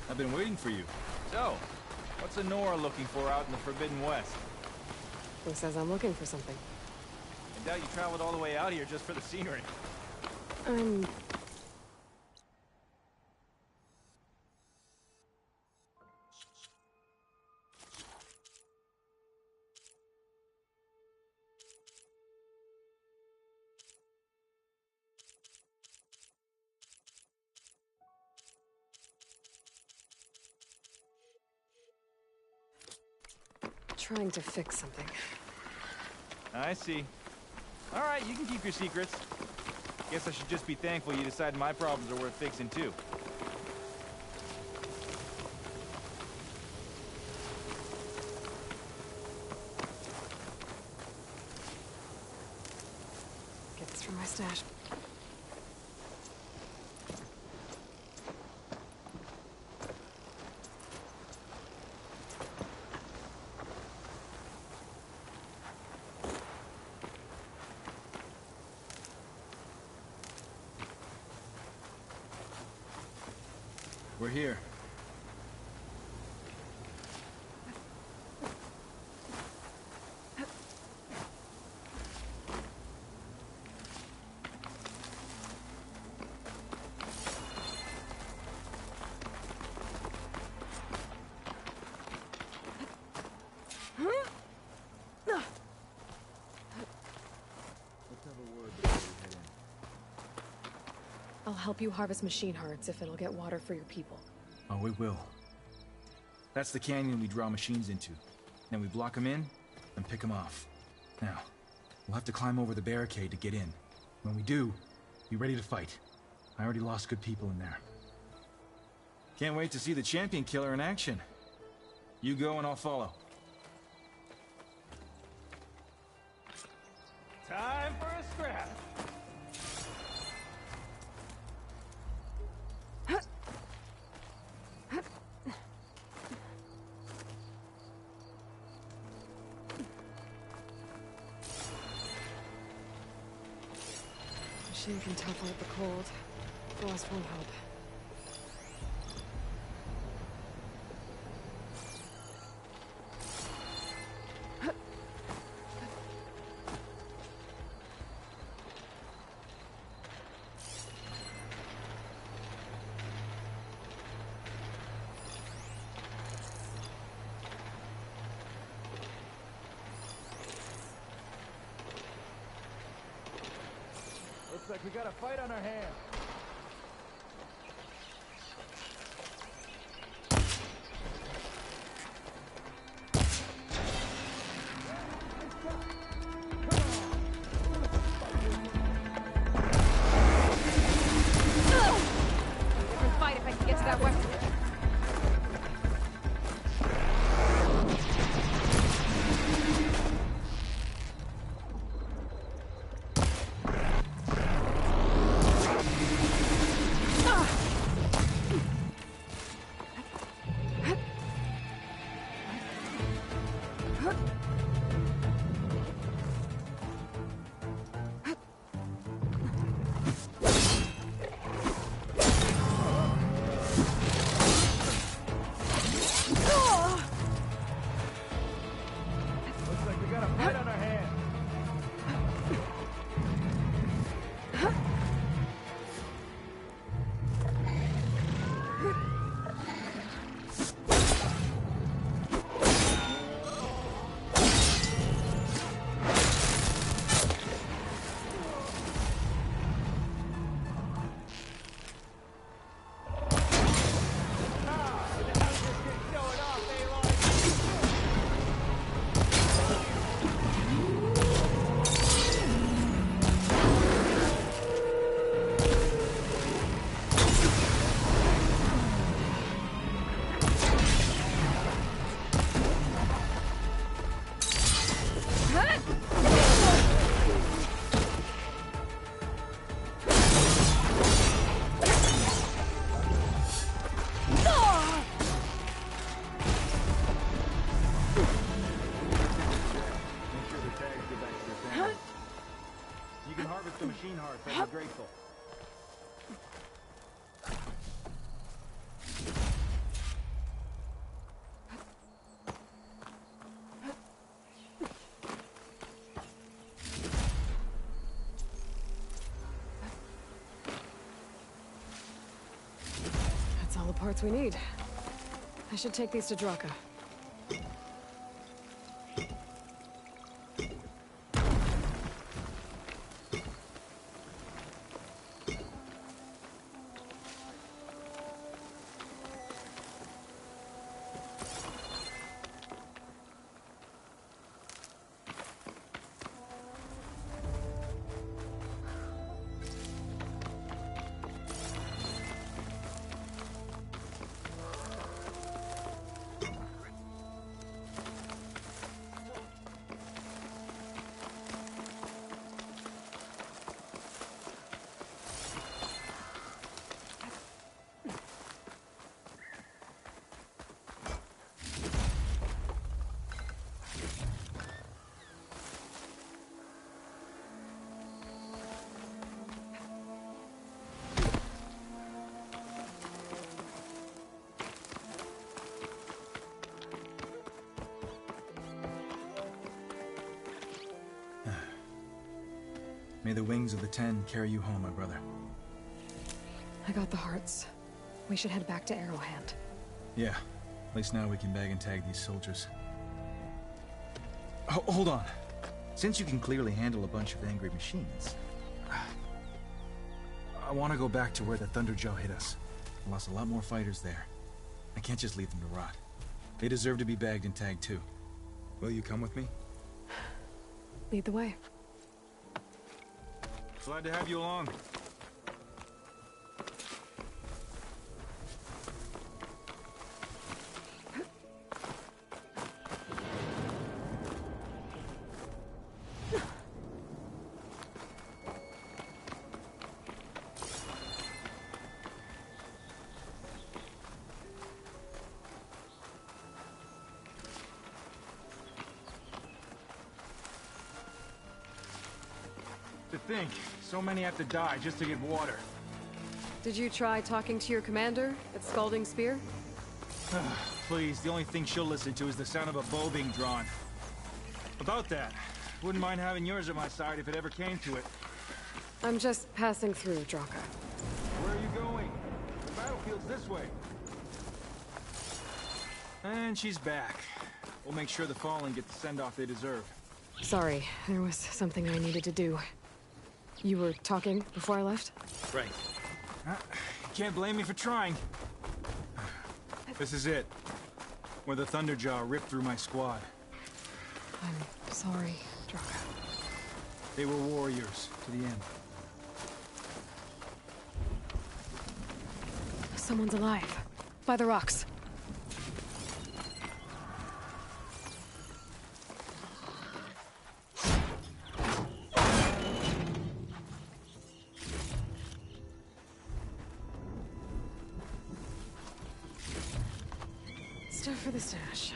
Speaker 17: I've been waiting for you. So, what's Nora looking for out in the Forbidden West?
Speaker 11: Who says I'm looking for something?
Speaker 17: I doubt you traveled all the way out here just for the scenery.
Speaker 11: I'm... trying to fix something.
Speaker 17: I see. All right, you can keep your secrets. Guess I should just be thankful you decided my problems are worth fixing, too.
Speaker 11: Get this from my stash.
Speaker 17: We're here.
Speaker 11: I'll help you harvest machine hearts if it'll get water for your people.
Speaker 19: Oh, we will. That's the canyon we draw machines into. Then we block them in and pick them off. Now, we'll have to climb over the barricade to get in. When we do, be ready to fight. I already lost good people in there.
Speaker 17: Can't wait to see the champion killer in action. You go and I'll follow. Time for a scrap.
Speaker 11: Machine can tough out the cold. Frost won't help.
Speaker 17: Looks like we got a fight on our hands.
Speaker 11: Different fight if I can get to that weapon.
Speaker 17: grateful.
Speaker 1: That's all the parts we need. I should take these to Draka.
Speaker 19: May the wings of the Ten carry you home, my brother.
Speaker 1: I got the hearts. We should head back to Arrowhand.
Speaker 19: Yeah. At least now we can bag and tag these soldiers. Oh, hold on. Since you can clearly handle a bunch of angry machines, I want to go back to where the Thunderjaw hit us. I lost a lot more fighters there. I can't just leave them to rot. They deserve to be bagged and tagged too. Will you come with me?
Speaker 1: Lead the way.
Speaker 17: Glad to have you along. To think, so many have to die just to get water.
Speaker 1: Did you try talking to your commander at Scalding Spear?
Speaker 17: Please, the only thing she'll listen to is the sound of a bow being drawn. About that, wouldn't mind having yours at my side if it ever came to it.
Speaker 1: I'm just passing through, Draka.
Speaker 17: Where are you going? The battlefield's this way. And she's back. We'll make sure the Fallen get the send-off they deserve.
Speaker 1: Sorry, there was something I needed to do. You were talking before I left?
Speaker 17: Right. Can't blame me for trying. This is it. Where the Thunderjaw ripped through my squad.
Speaker 1: I'm sorry, Draka.
Speaker 17: They were warriors to the end.
Speaker 1: Someone's alive. By the rocks. Stuff for the stash.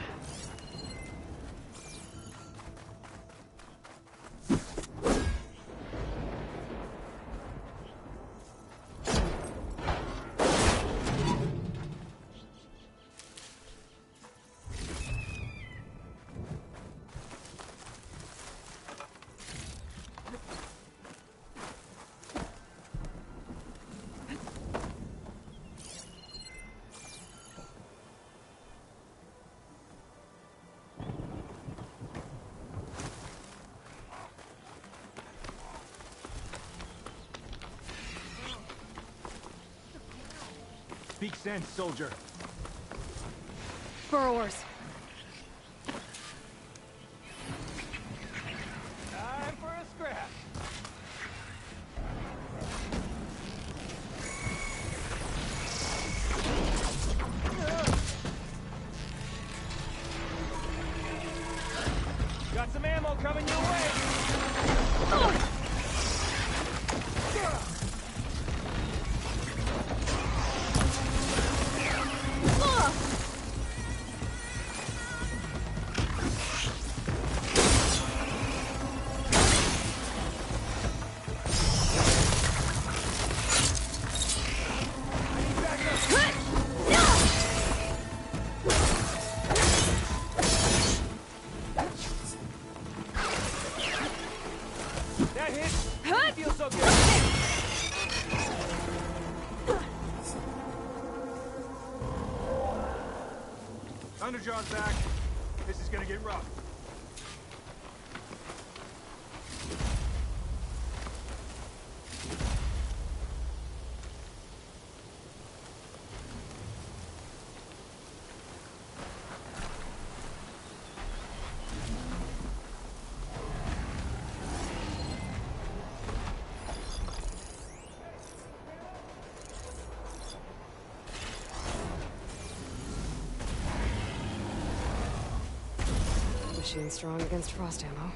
Speaker 17: Speak sense, soldier.
Speaker 1: Burrowers.
Speaker 17: Time for a scrap. Got some ammo coming your way.
Speaker 19: Thunderjaw's back. This is gonna get rough.
Speaker 1: Machine strong against frost ammo.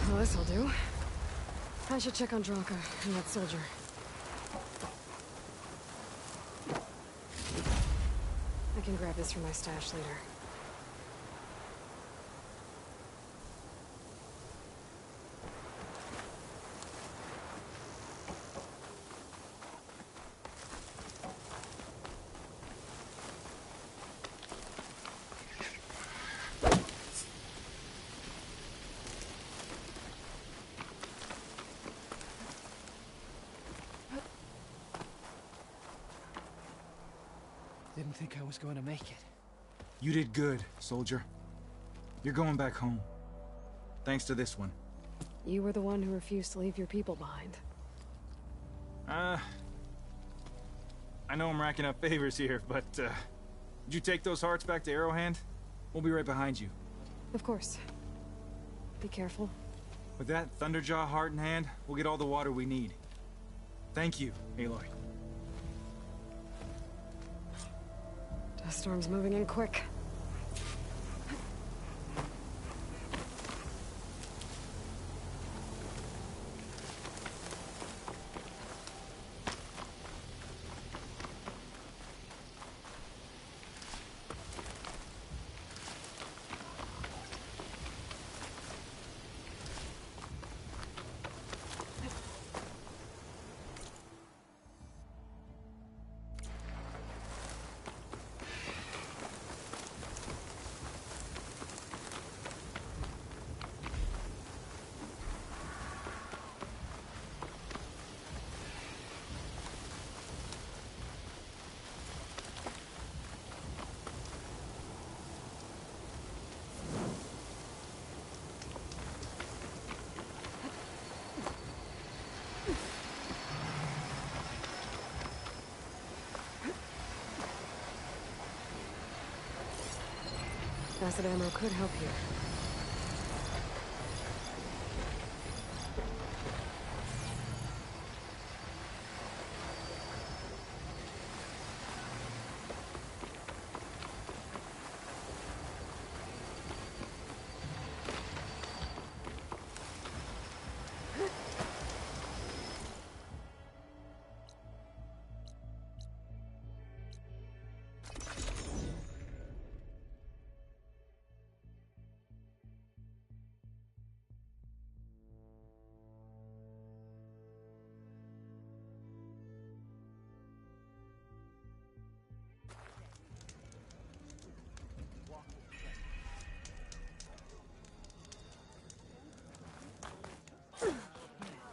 Speaker 1: Well, this'll do. I should check on Dronka and that soldier. I can grab this from my stash later.
Speaker 6: Didn't think I was going to make it.
Speaker 19: You did good, soldier. You're going back home. Thanks to this one.
Speaker 1: You were the one who refused to leave your people behind.
Speaker 19: I know I'm racking up favors here, but, did you take those hearts back to Arrowhand? We'll be right behind you.
Speaker 1: Of course. Be careful.
Speaker 19: With that Thunderjaw heart in hand, we'll get all the water we need. Thank you, Aloy.
Speaker 1: Dust storm's moving in quick. Acid ammo could help here.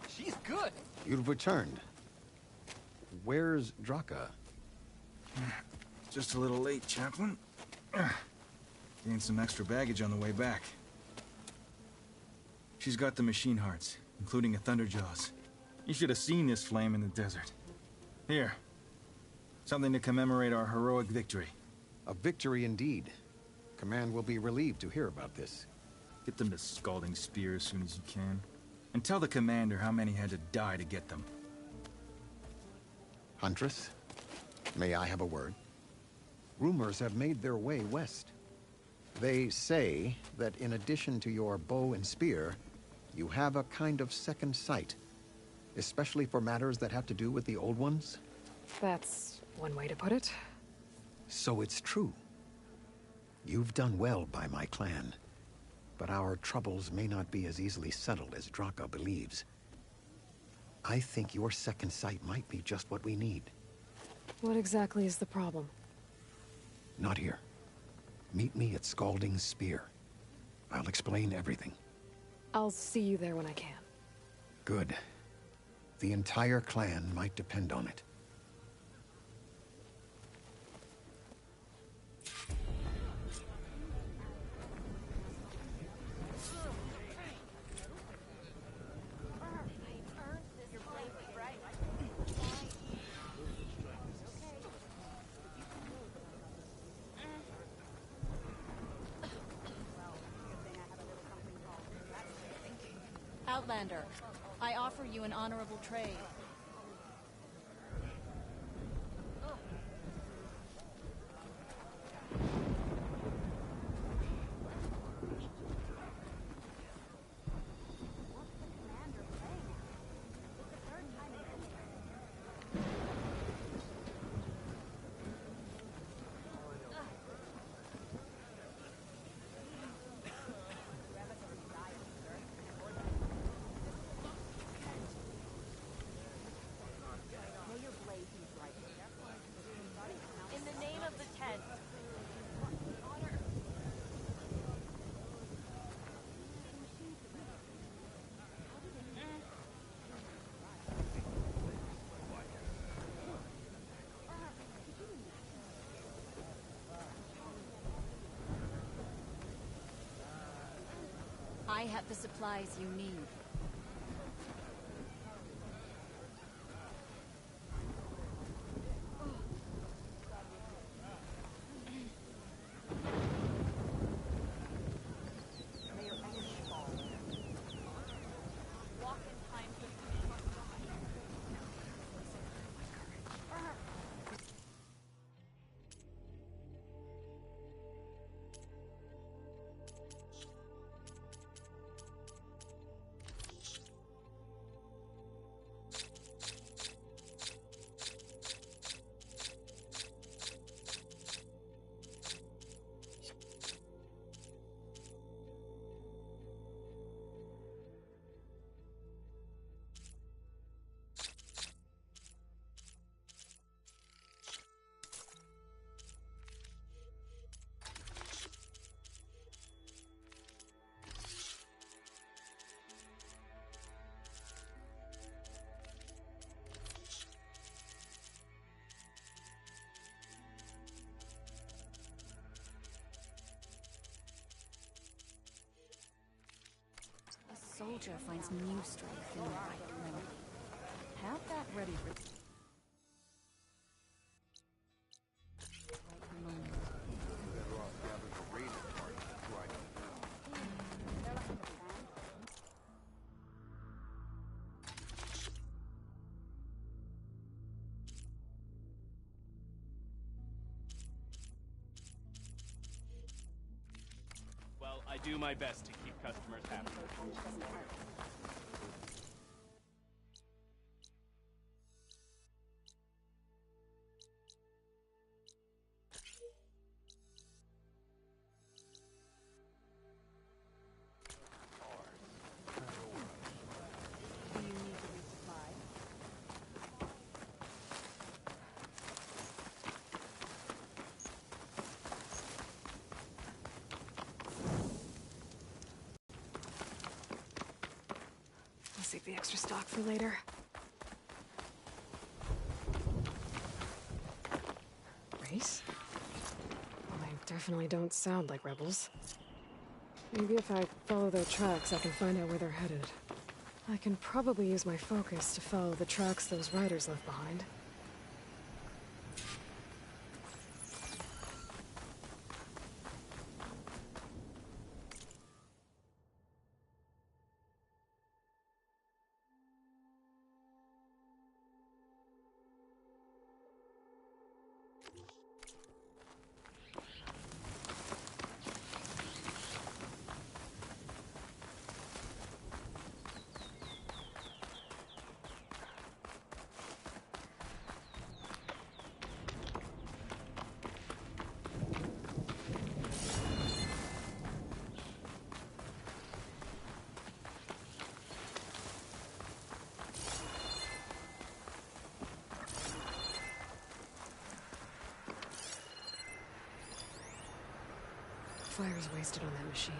Speaker 6: She's good.
Speaker 20: You've returned. Where's Draka?
Speaker 19: Just a little late, Chaplain. Gained some extra baggage on the way back. She's got the machine hearts, including a Thunderjaws. You should have seen this flame in the desert. Here. Something to commemorate our heroic victory.
Speaker 20: A victory indeed. Command will be relieved to hear about this.
Speaker 19: Get them to Scalding Spear as soon as you can. And tell the commander how many had to die to get them.
Speaker 20: Huntress, may I have a word? Rumors have made their way west. They say that in addition to your bow and spear, you have a kind of second sight, especially for matters that have to do with the old ones.
Speaker 1: That's one way to put it.
Speaker 20: So it's true. You've done well by my clan, but our troubles may not be as easily settled as Draka believes. I think your second sight might be just what we need.
Speaker 1: What exactly is the problem?
Speaker 20: Not here. Meet me at Scalding Spear. I'll explain everything.
Speaker 1: I'll see you there when I can.
Speaker 20: Good. The entire clan might depend on it.
Speaker 2: Outlander, I offer you an honorable trade. In the name of the Ten. I have the supplies you need. A soldier finds new strength in the right remedy. Have that ready for...
Speaker 5: do my best to keep customers happy.
Speaker 2: Do you need to resupply?
Speaker 1: I'll save the extra stock for later. Race? Well, they definitely don't sound like rebels. Maybe if I follow their tracks, I can find out where they're headed. I can probably use my focus to follow the tracks those riders left behind. Fire's wasted on that machine.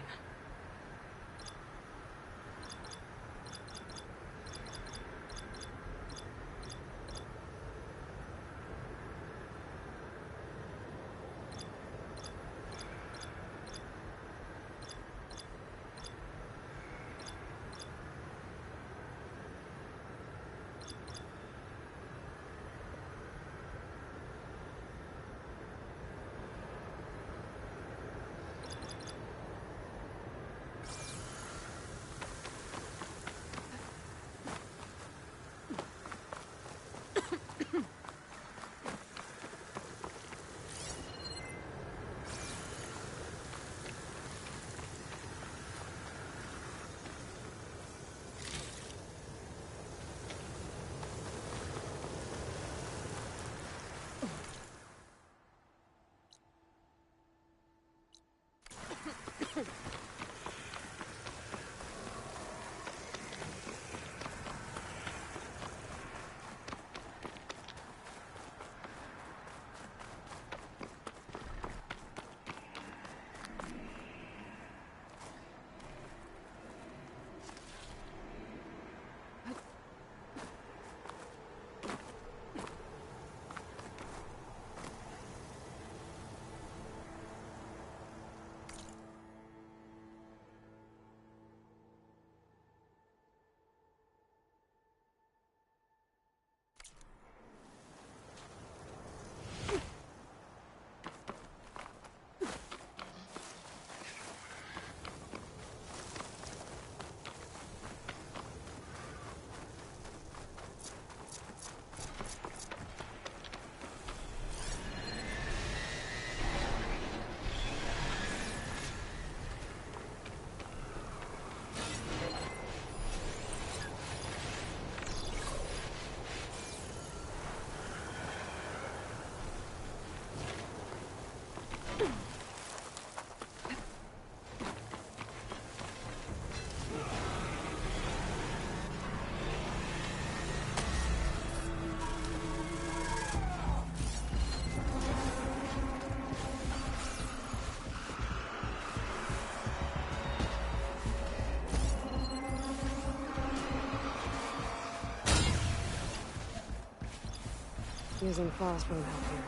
Speaker 1: Using frost won't help here.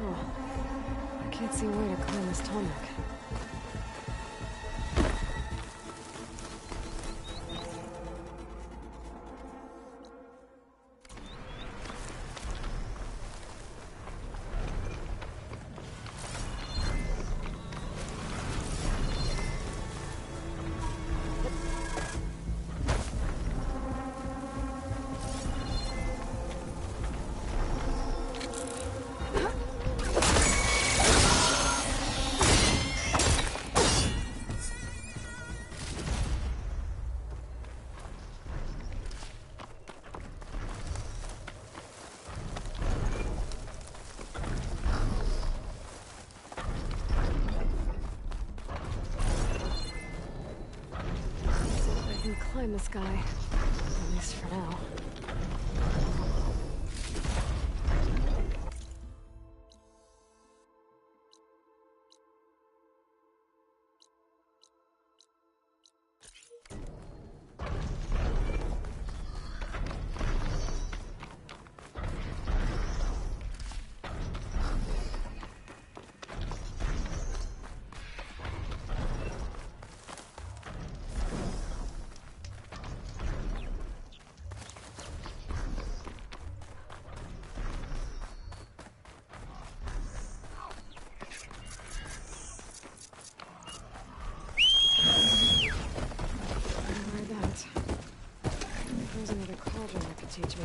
Speaker 1: Oh, I can't see a way to climb this tonic. this guy. At least for now. There's another cauldron that could teach me.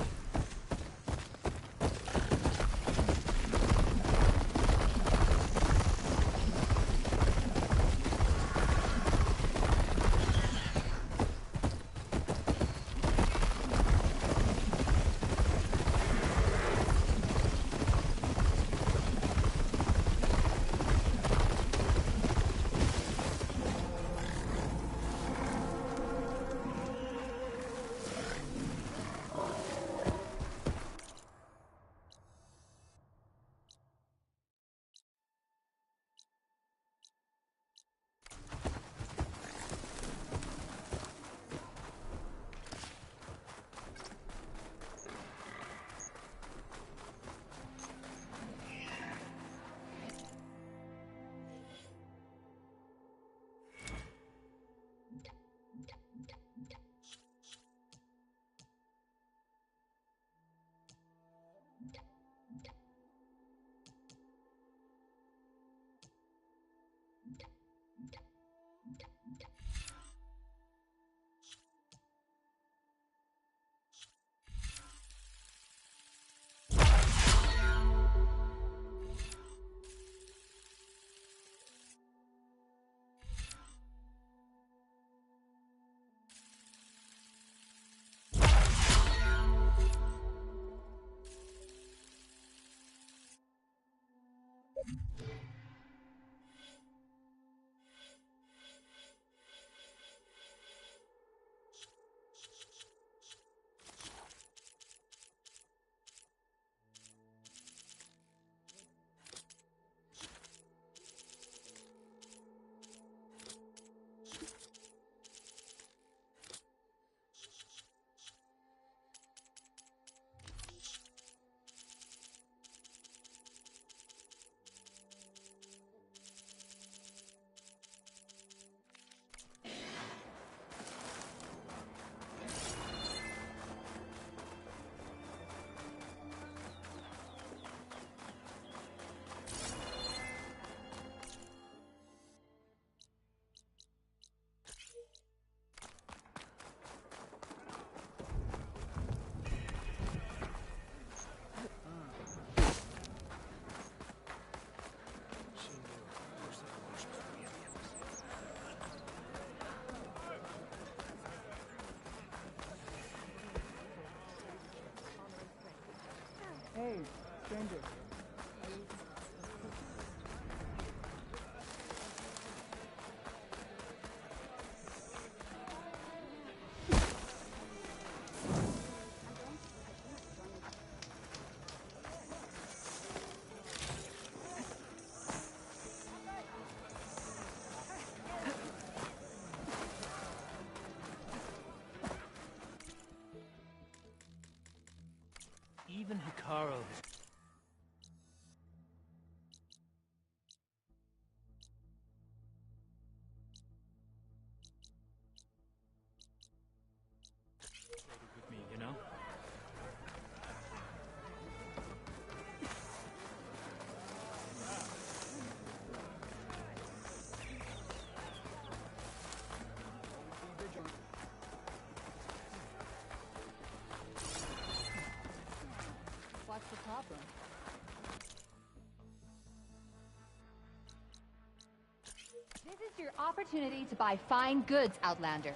Speaker 7: Hey, stranger.
Speaker 6: Even Hikaru. With me, you know?
Speaker 2: What's the problem?
Speaker 22: This is your opportunity to buy fine goods, Outlander.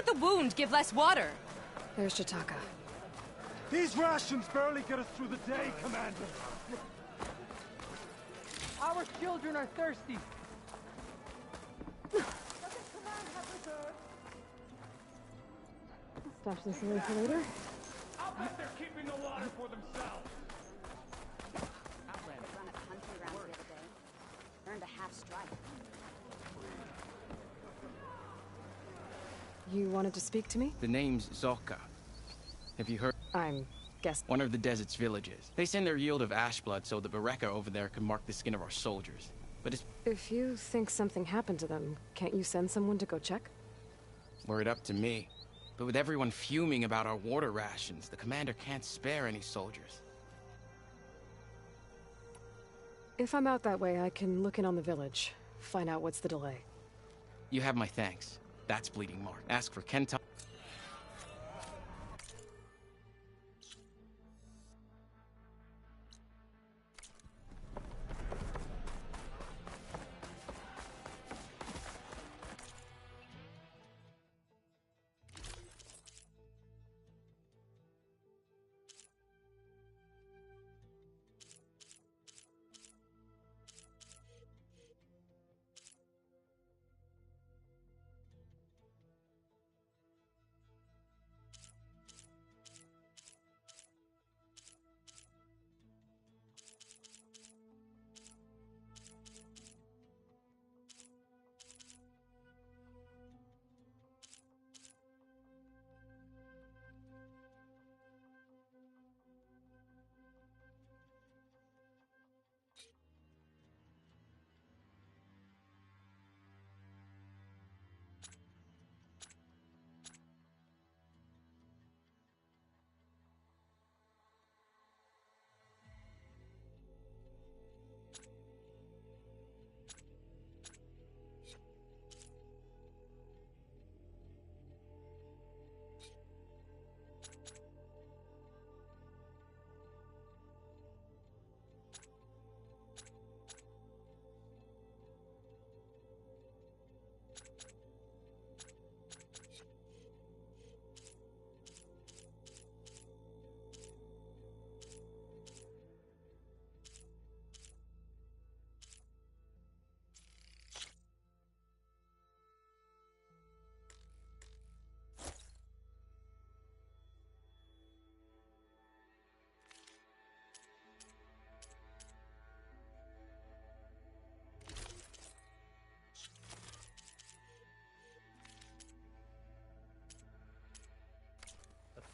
Speaker 11: would the wound give less water?
Speaker 1: There's Jataka.
Speaker 8: These rations barely get us through the day, Commander.
Speaker 6: Our children are thirsty.
Speaker 1: Stash this away for later.
Speaker 8: I'll bet they're keeping the water for themselves.
Speaker 2: Run a country round the other day. Earned a half strike.
Speaker 1: You wanted to speak to me?
Speaker 9: The name's Zolka. Have you heard?
Speaker 1: I'm guessing.
Speaker 9: One of the desert's villages. They send their yield of ash blood so the Bereka over there can mark the skin of our soldiers. But it's...
Speaker 1: If you think something happened to them, can't you send someone to go check?
Speaker 9: Were it up to me. But with everyone fuming about our water rations, the commander can't spare any soldiers.
Speaker 1: If I'm out that way, I can look in on the village. Find out what's the delay.
Speaker 9: You have my thanks. That's Bleeding Mark. Ask for Kenta.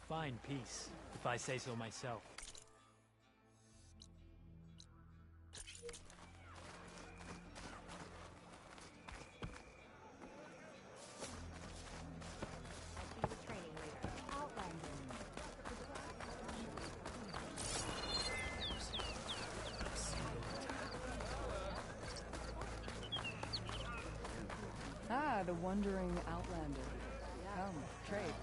Speaker 23: Fine piece, if I say so myself.
Speaker 6: Ah, the wandering outlander. Come, trade.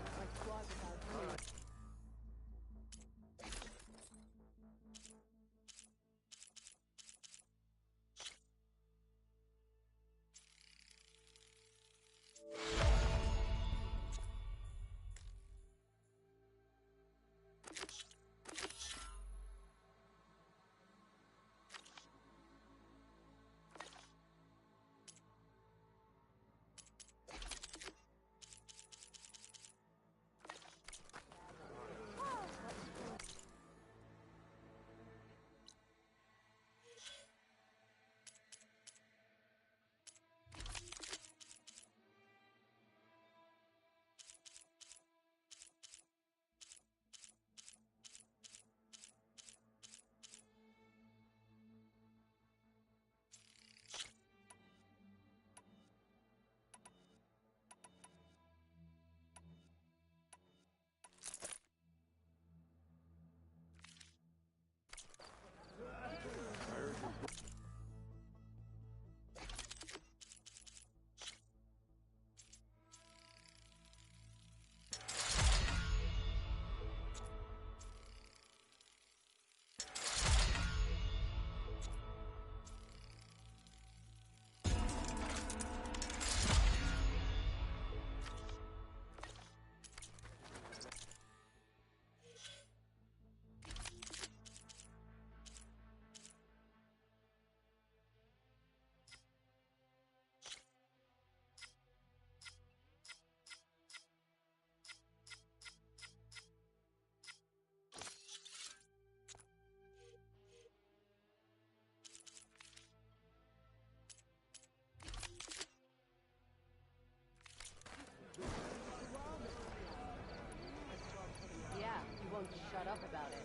Speaker 11: shut up about it.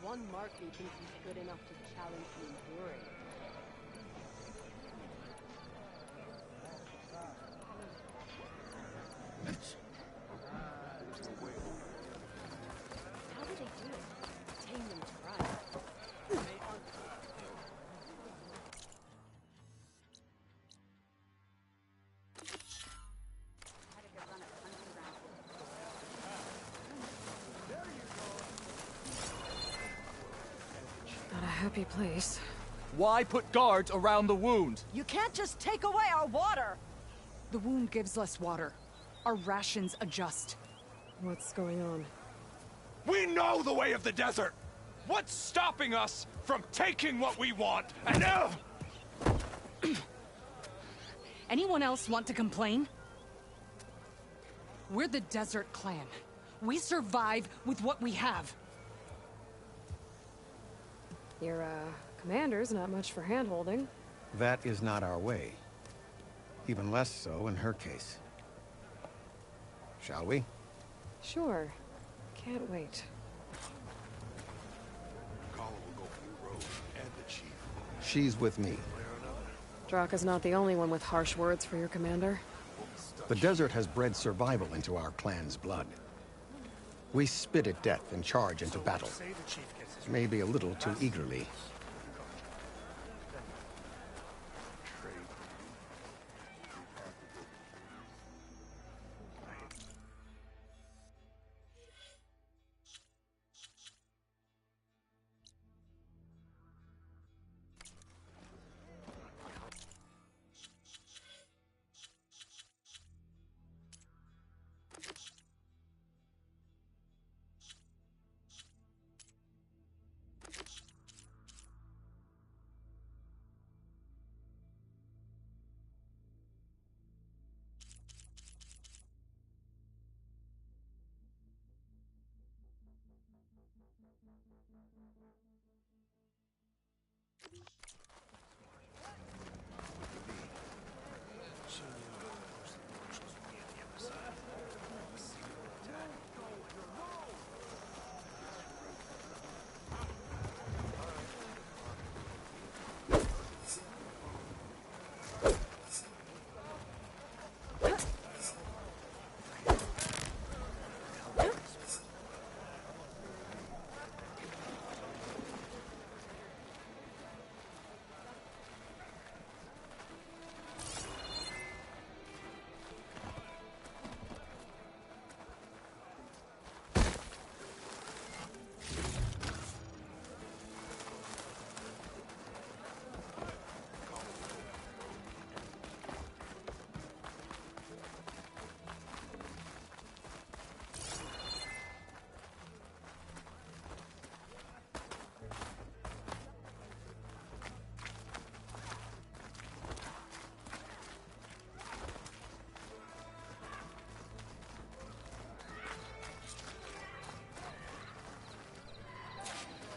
Speaker 11: One Marky thinks he's good enough to challenge the Enduring. How do they do it? Tame them to run.
Speaker 1: Not a happy place.
Speaker 10: Why put guards around the wound?
Speaker 12: You can't just take away our water!
Speaker 13: The wound gives less water. Our rations adjust.
Speaker 1: What's going on?
Speaker 10: We know the way of the desert! What's stopping us from taking what we want and
Speaker 13: Anyone else want to complain? We're the Desert Clan. We survive with what we have.
Speaker 1: Your, commander's not much for hand-holding.
Speaker 20: That is not our way. Even less so in her case. Shall we?
Speaker 1: Sure. Can't wait.
Speaker 20: She's with me.
Speaker 1: Draka's not the only one with harsh words for your commander.
Speaker 20: The desert has bred survival into our clan's blood. We spit at death and charge into battle. Maybe a little too eagerly.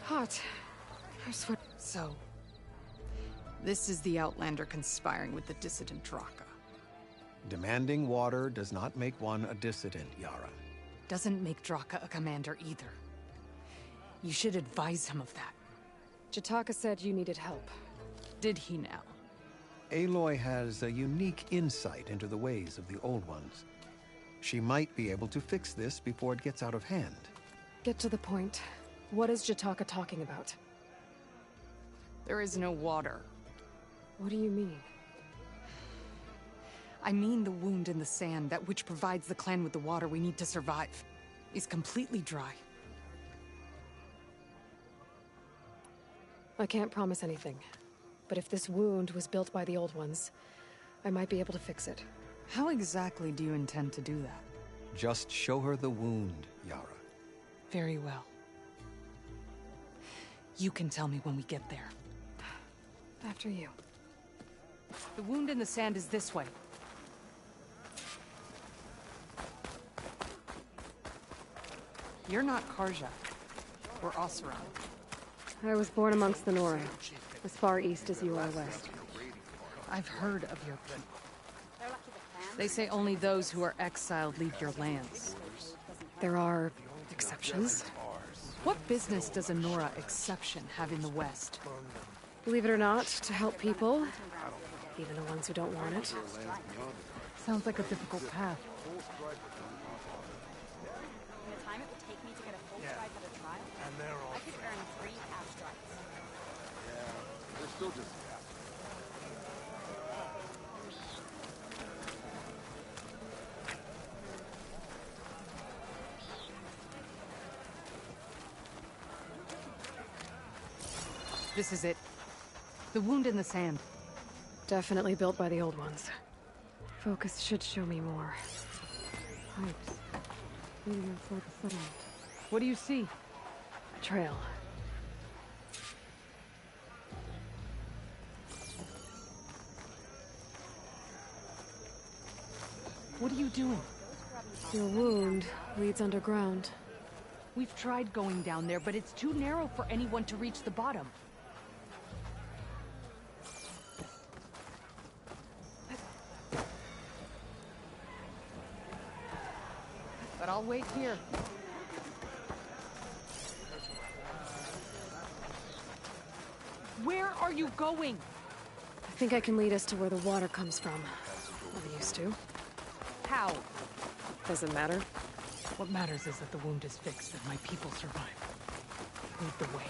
Speaker 1: Hot. I swear.
Speaker 13: So, this is the Outlander conspiring with the dissident Draka.
Speaker 20: Demanding water does not make one a dissident, Yara.
Speaker 13: Doesn't make Draka a commander either. You should advise him of that.
Speaker 1: Jataka said you needed help.
Speaker 13: Did he now?
Speaker 20: Aloy has a unique insight into the ways of the Old Ones. She might be able to fix this before it gets out of hand.
Speaker 1: Get to the point. What is Jataka talking about?
Speaker 13: There is no water.
Speaker 1: What do you mean?
Speaker 13: I mean the wound in the sand, that which provides the clan with the water we need to survive, is completely dry.
Speaker 1: I can't promise anything. But if this wound was built by the Old Ones, I might be able to fix it.
Speaker 13: How exactly do you intend to do that?
Speaker 20: Just show her the wound, Yara.
Speaker 13: Very well. You can tell me when we get there.
Speaker 1: After you.
Speaker 13: The wound in the sand is this way. You're not Karja. We're Oseram.
Speaker 1: I was born amongst the Nora, as far east as you are west.
Speaker 13: I've heard of your people. They say only those who are exiled leave your lands.
Speaker 1: There are exceptions.
Speaker 13: What business does a Nora exception have in the West?
Speaker 11: Believe it or not, to help people, even the ones who don't want it.
Speaker 13: Sounds like a difficult path.
Speaker 2: The time it would take me to get a full strike at a trial,
Speaker 8: And they're all
Speaker 2: I could earn 3 half strikes.
Speaker 8: Yeah, they're still just
Speaker 13: This is it. The wound in the sand.
Speaker 11: Definitely built by the old ones. Focus should show me more.
Speaker 13: Pipes. Leading inside the settlement. What do you see?
Speaker 11: A trail.
Speaker 13: What are you doing?
Speaker 11: Your wound leads underground.
Speaker 13: We've tried going down there, but it's too narrow for anyone to reach the bottom. But I'll wait here. Where are you going?
Speaker 11: I think I can lead us to where the water comes from. I'm used to.
Speaker 13: How?
Speaker 11: Doesn't matter.
Speaker 13: What matters is that the wound is fixed and my people survive. Lead the way.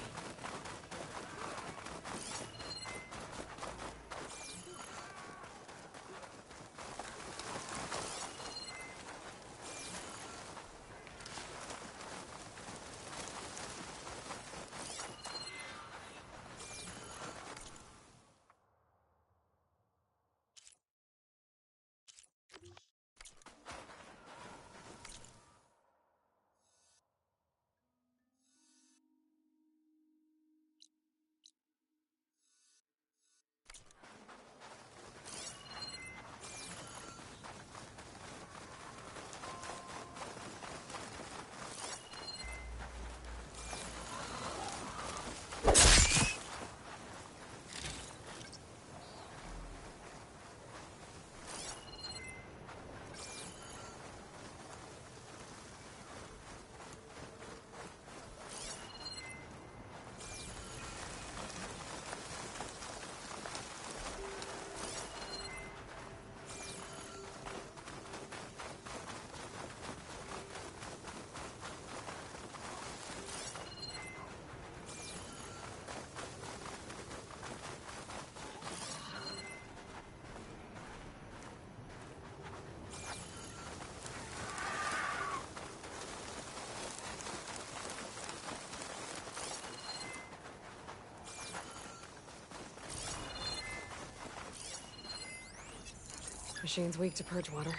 Speaker 11: Machine's weak to purge water.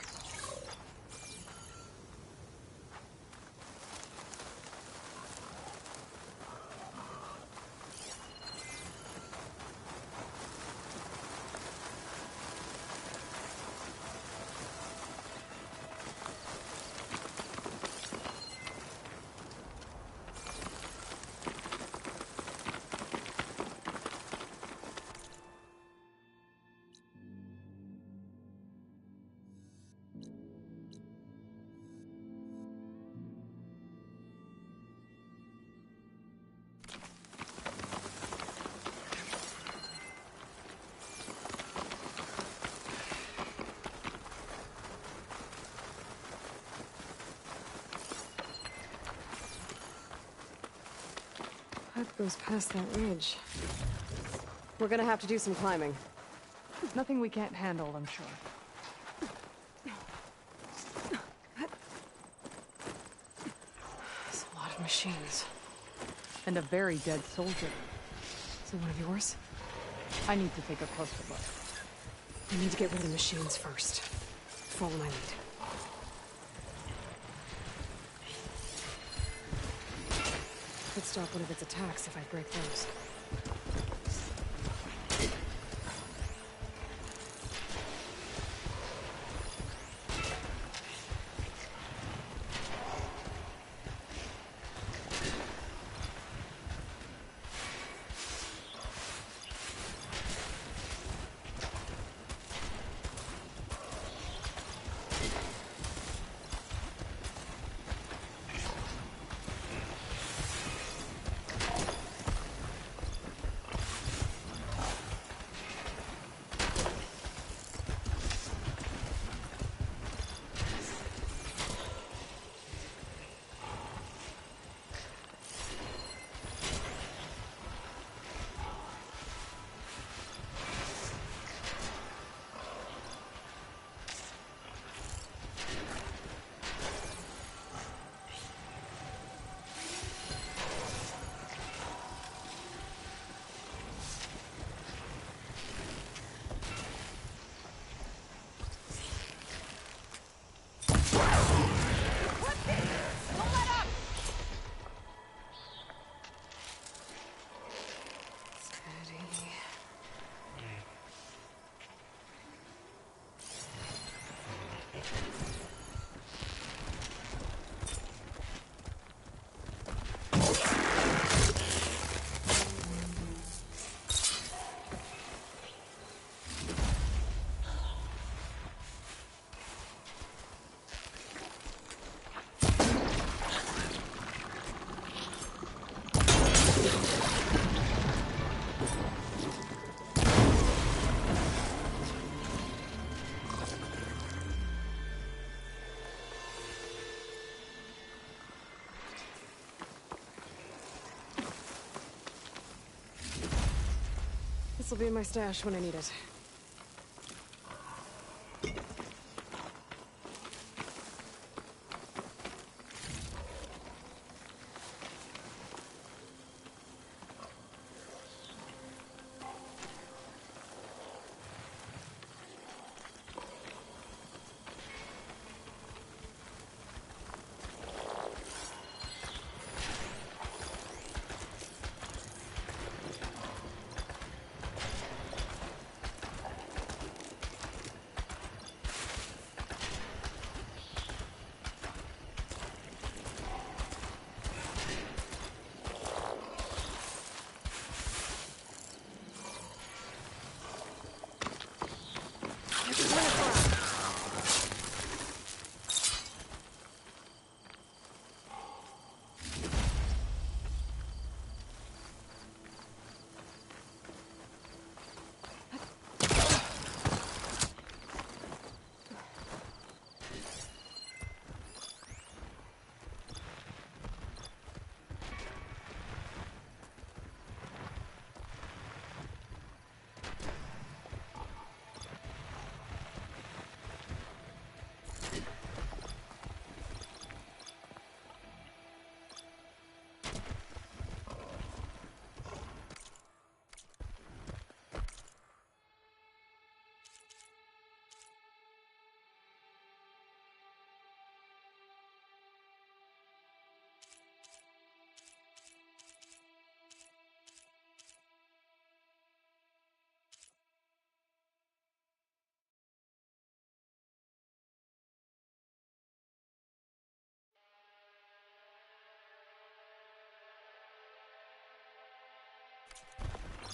Speaker 11: Pipe goes past that ridge. We're gonna have to do some climbing.
Speaker 13: Nothing we can't handle, I'm sure.
Speaker 11: There's a lot of machines.
Speaker 13: And a very dead soldier.
Speaker 11: Is it one of yours?
Speaker 13: I need to take a closer look.
Speaker 11: We need to get rid of the machines first. Follow my lead. Could stop one of its attacks if I break those.
Speaker 1: This'll be in my stash when I need it.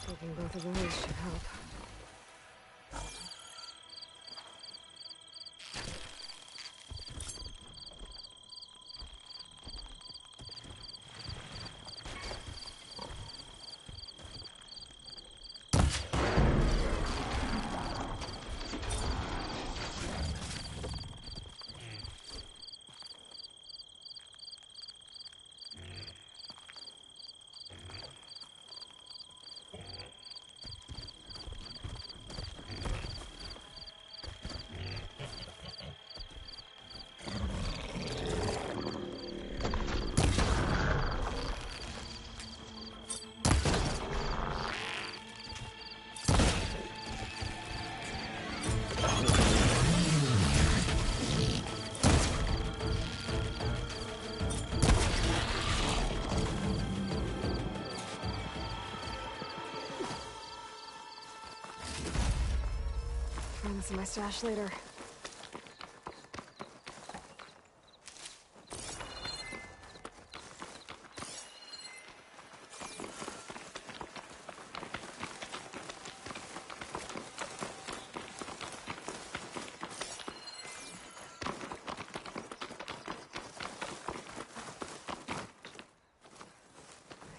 Speaker 1: Taking both of those should help. Find this in my stash later.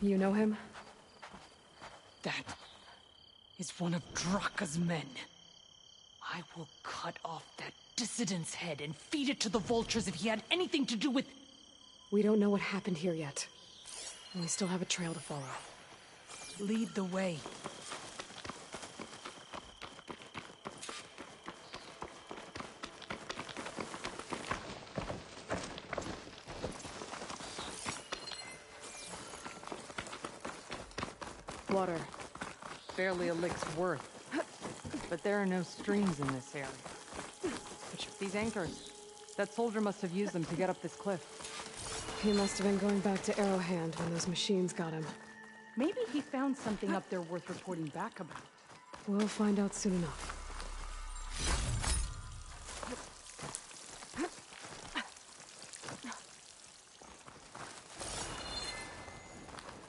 Speaker 1: You know him?
Speaker 13: That is one of Draka's men. I will cut off that dissident's head and feed it to the vultures if he had anything to do with...
Speaker 1: We don't know what happened here yet. And we still have a trail to follow.
Speaker 13: Lead the way.
Speaker 14: Water. Barely a lick's worth. But there are no streams in this area. These anchors. That soldier must have used them to get up this cliff.
Speaker 1: He must have been going back to Arrowhand when those machines got him.
Speaker 14: Maybe he found something up there worth reporting back about.
Speaker 1: We'll find out soon enough.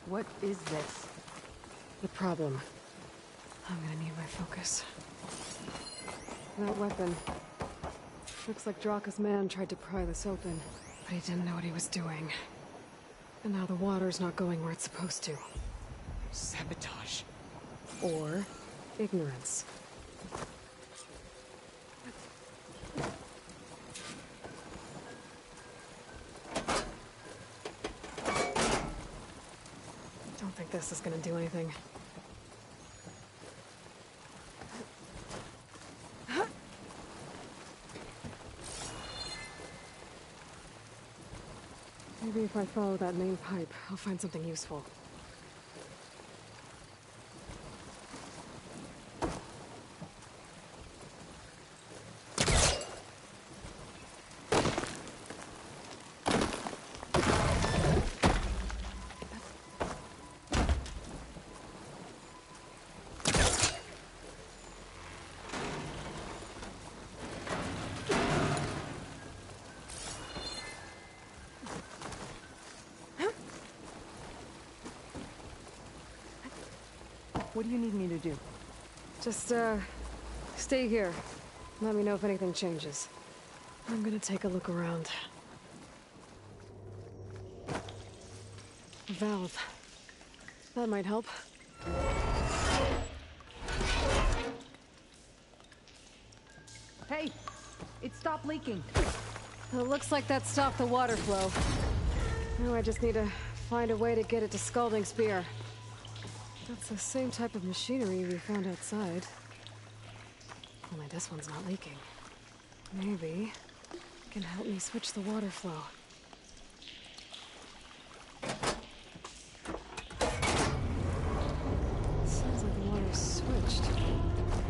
Speaker 14: What is this?
Speaker 1: The problem. I'm gonna need my focus. That weapon. Looks like Draka's man tried to pry this open, but he didn't know what he was doing. And now the water's not going where it's supposed to.
Speaker 13: Sabotage.
Speaker 1: Or ignorance. Don't think this is gonna do anything.
Speaker 11: If I follow that main pipe, I'll find something useful. What do you need me to do? Just, stay here. Let me know if anything changes. I'm gonna take a look around. Valve. That might help.
Speaker 14: Hey! It stopped leaking.
Speaker 11: It looks like that stopped the water flow. Now I just need to find a way to get it to Scalding Spear. That's the same type of machinery we found outside. Only this one's not leaking. Maybe it can help me switch the water flow. Sounds like the water's switched.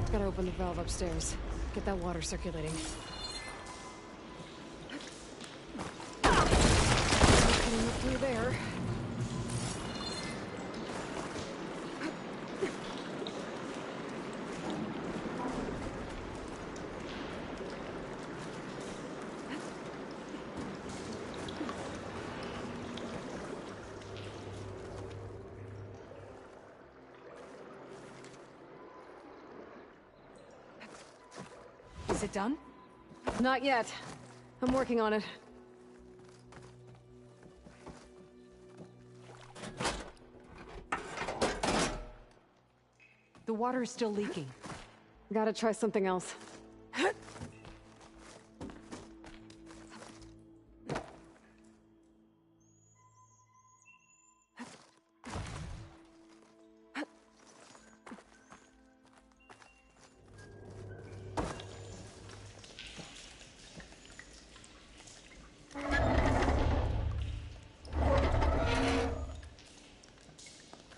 Speaker 11: Gotta open the valve upstairs. Get that water circulating. Getting up through there.
Speaker 14: Is it done?
Speaker 11: Not yet. I'm working on it.
Speaker 14: The water is still leaking.
Speaker 11: Gotta try something else.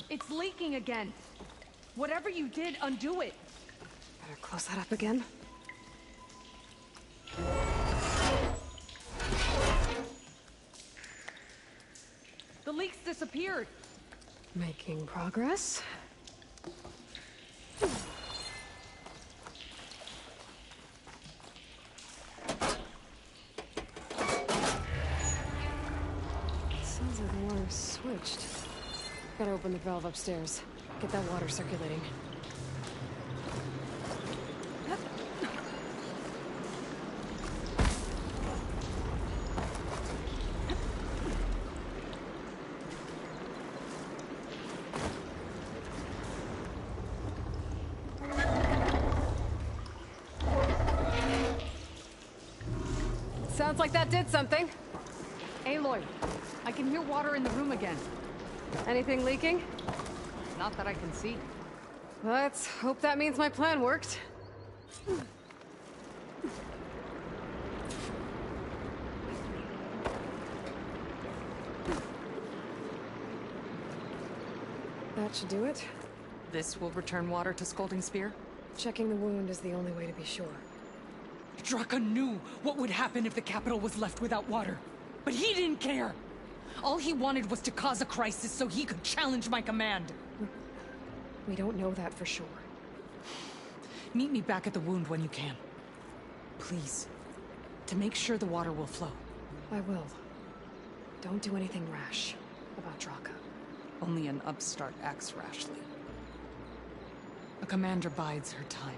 Speaker 14: It's leaking again. Whatever you did, undo it.
Speaker 11: Better close that up again.
Speaker 14: The leaks disappeared.
Speaker 11: Making progress. Sounds like the water's switched. Gotta open the valve upstairs. Get that water circulating. Sounds like that did something.
Speaker 14: Aloy, I can hear water in the room again.
Speaker 11: Anything leaking?
Speaker 14: Not that I can see.
Speaker 11: Let's hope that means my plan worked. That should do it.
Speaker 14: This will return water to Scalding Spear?
Speaker 11: Checking the wound is the only way to be sure.
Speaker 13: Draka knew what would happen if the capital was left without water. But he didn't care! All he wanted was to cause a crisis so he could challenge my command.
Speaker 11: We don't know that for sure.
Speaker 13: Meet me back at the wound when you can. Please. To make sure the water will flow.
Speaker 11: I will. Don't do anything rash about Draka.
Speaker 13: Only an upstart acts rashly. A commander bides her time.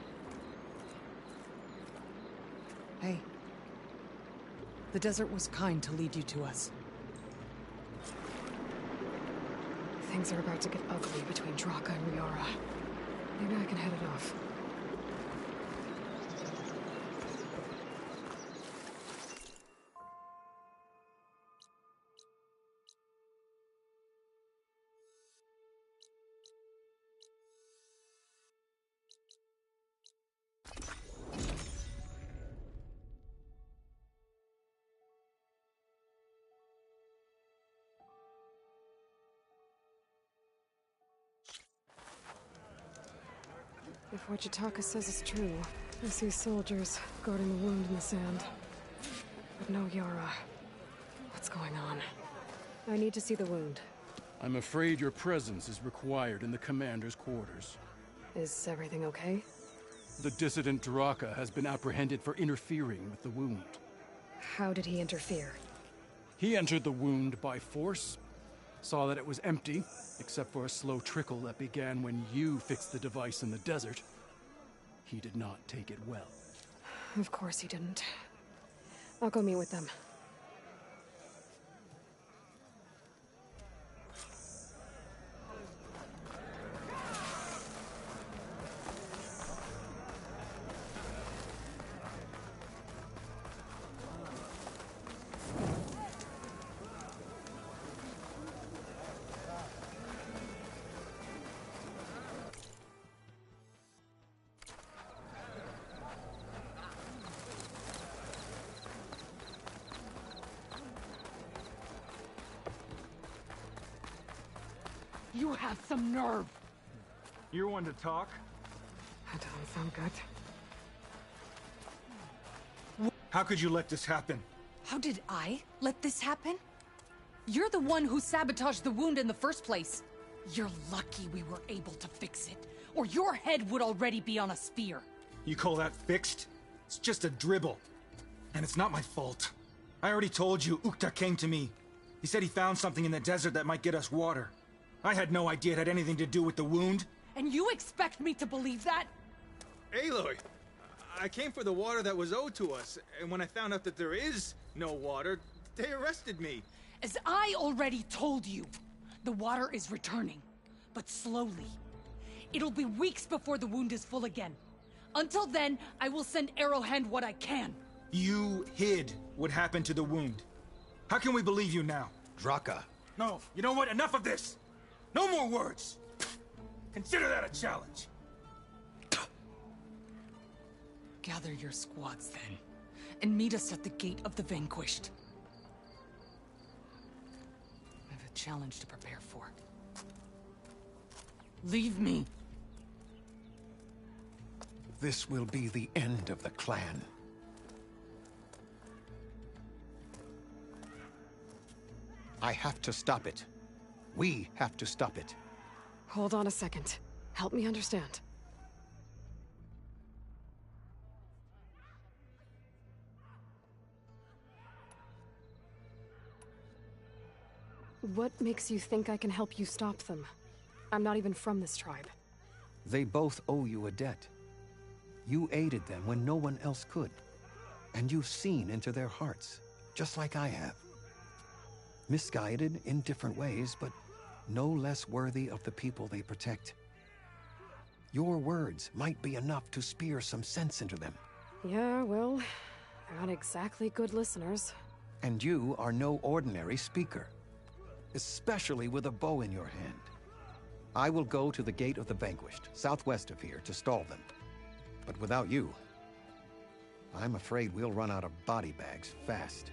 Speaker 13: Hey. The desert was kind to lead you to us.
Speaker 11: Things are about to get ugly between Draka and Riara. Maybe I can head it off. If what Yutaka says is true, I see soldiers guarding the wound in the sand. But no Yara. What's going on? I need to see the wound.
Speaker 4: I'm afraid your presence is required in the commander's quarters.
Speaker 11: Is everything okay?
Speaker 4: The dissident Draka has been apprehended for interfering with the wound.
Speaker 11: How did he interfere?
Speaker 4: He entered the wound by force, saw that it was empty, except for a slow trickle that began when you fixed the device in the desert. He did not take it well.
Speaker 11: Of course he didn't. I'll go meet with them.
Speaker 13: You have some nerve!
Speaker 8: You're one to talk?
Speaker 11: That doesn't sound good.
Speaker 8: How could you let this happen?
Speaker 13: How did I let this happen? You're the one who sabotaged the wound in the first place. You're lucky we were able to fix it, or your head would already be on a spear.
Speaker 19: You call that fixed? It's just a dribble. And it's not my fault. I already told you, Ukta came to me. He said he found something in the desert that might get us water. I had no idea it had anything to do with the wound.
Speaker 13: And you expect me to believe that?
Speaker 21: Aloy, I came for the water that was owed to us, and when I found out that there is no water, they arrested me.
Speaker 13: As I already told you, the water is returning, but slowly. It'll be weeks before the wound is full again. Until then, I will send Arrowhand what I can.
Speaker 19: You hid what happened to the wound. How can we believe you now?
Speaker 20: Draka.
Speaker 19: No, you know what? Enough of this! No more words! Consider that a challenge.
Speaker 13: Gather your squads then, and meet us at the Gate of the Vanquished. I have a challenge to prepare for. Leave me.
Speaker 20: This will be the end of the clan. I have to stop it. We have to stop it.
Speaker 11: Hold on a second. Help me understand. What makes you think I can help you stop them? I'm not even from this tribe.
Speaker 20: They both owe you a debt. You aided them when no one else could. And you've seen into their hearts, just like I have. Misguided in different ways, but no less worthy of the people they protect. Your words might be enough to spear some sense into them.
Speaker 11: Yeah, well, they're not exactly good listeners.
Speaker 20: And you are no ordinary speaker, especially with a bow in your hand. I will go to the Gate of the Vanquished, southwest of here, to stall them. But without you, I'm afraid we'll run out of body bags fast.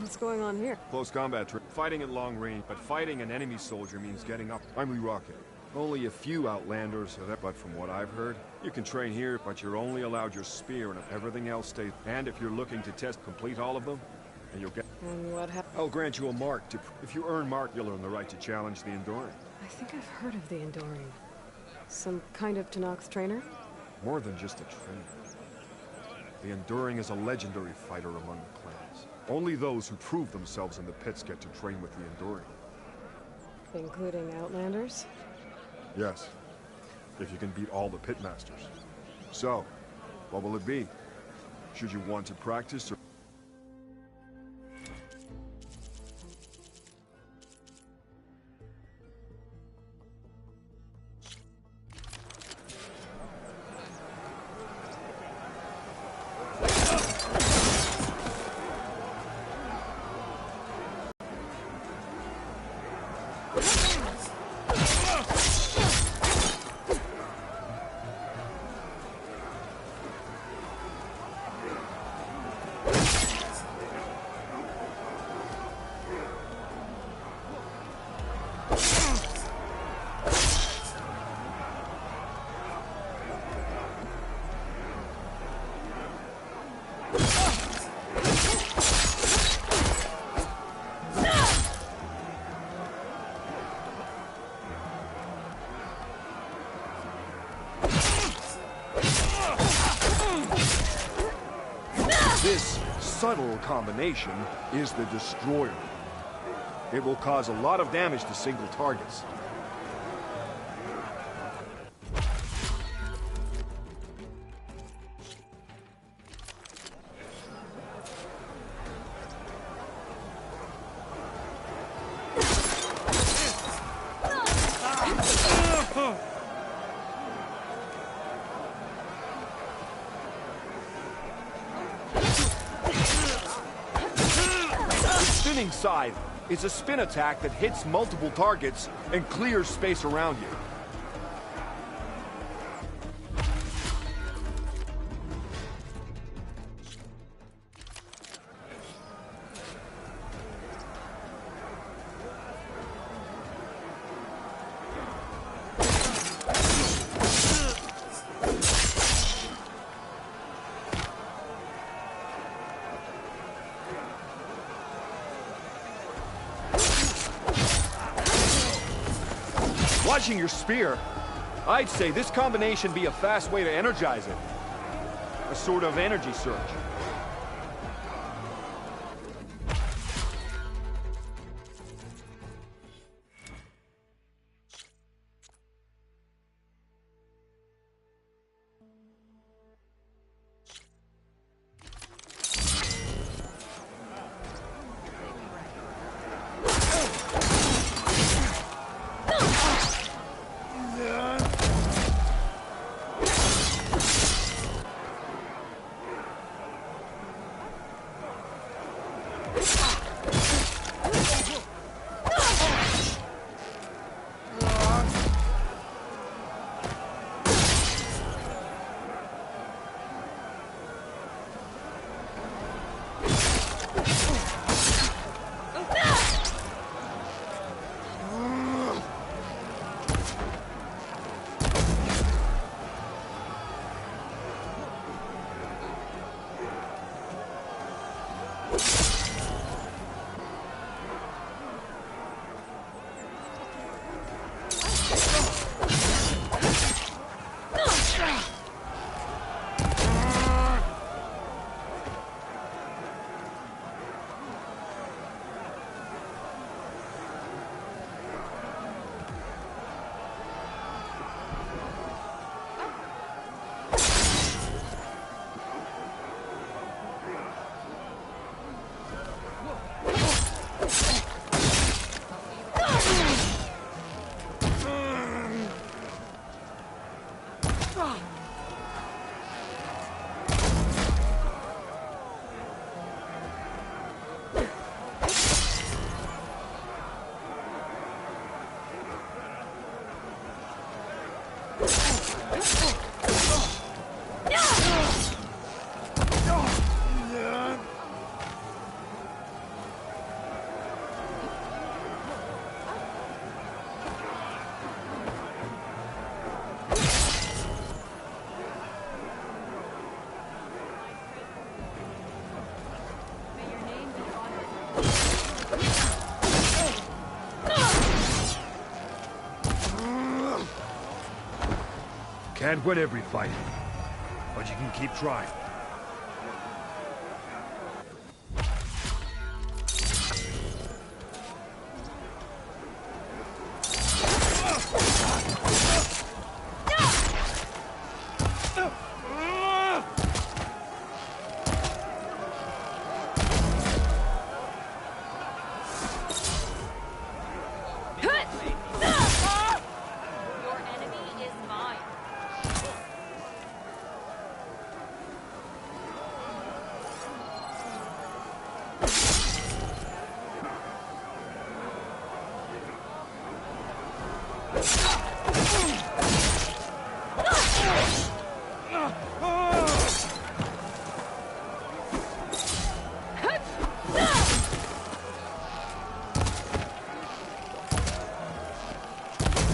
Speaker 11: What's going on here?
Speaker 3: Close combat trip. Fighting at long range, but fighting an enemy soldier means getting up. I'm Lee Rocket. Only a few Outlanders are there, but from what I've heard, you can train here, but you're only allowed your spear and everything else stays. And if you're looking to complete all of them, and you'll get...
Speaker 11: And what happened?
Speaker 3: I'll grant you a mark to... If you earn mark, you'll earn the right to challenge the Enduring.
Speaker 11: I think I've heard of the Enduring. Some kind of Tenakth trainer?
Speaker 3: More than just a trainer. The Enduring is a legendary fighter among the clans. Only those who prove themselves in the pits get to train with the Enduring.
Speaker 11: Including Outlanders?
Speaker 3: Yes, if you can beat all the pitmasters. So, what will it be? Should you want to practice or... This subtle combination is the Destroyer. It will cause a lot of damage to single targets. Spinning Scythe is a spin attack that hits multiple targets and clears space around you. Watching your spear, I'd say this combination be a fast way to energize it. A sort of energy surge. Can't win every fight, but you can keep trying.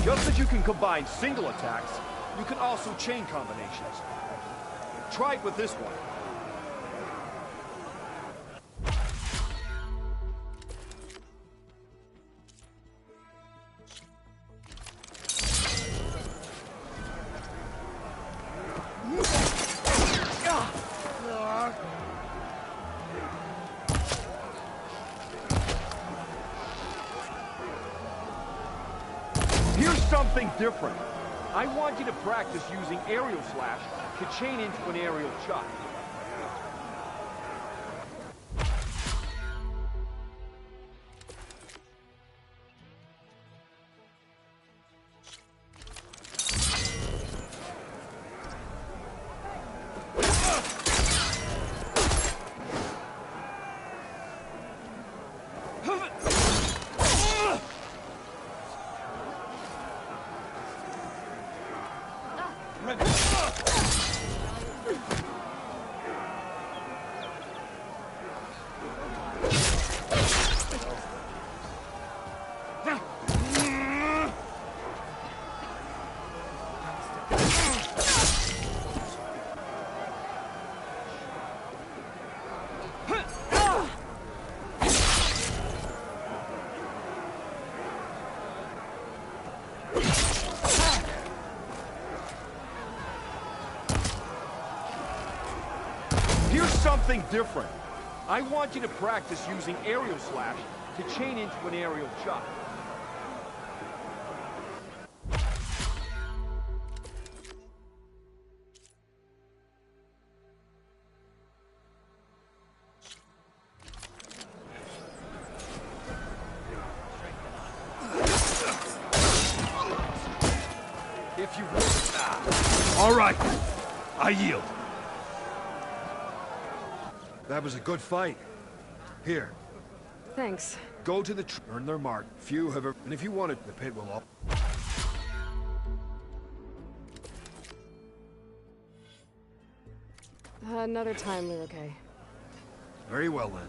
Speaker 3: Just as you can combine single attacks, you can also chain combinations. Try it with this one. Here's something different. I want you to practice using aerial slash to chain into an aerial chop. Here's something different. I want you to practice using aerial slash to chain into an aerial chop. If you want. All right, I yield. That was a good fight. Here.
Speaker 11: Thanks.
Speaker 3: Go to the earn their mark. Few have ever, and if you want it, the pit will up.
Speaker 11: Another time, we're okay.
Speaker 3: Very well then.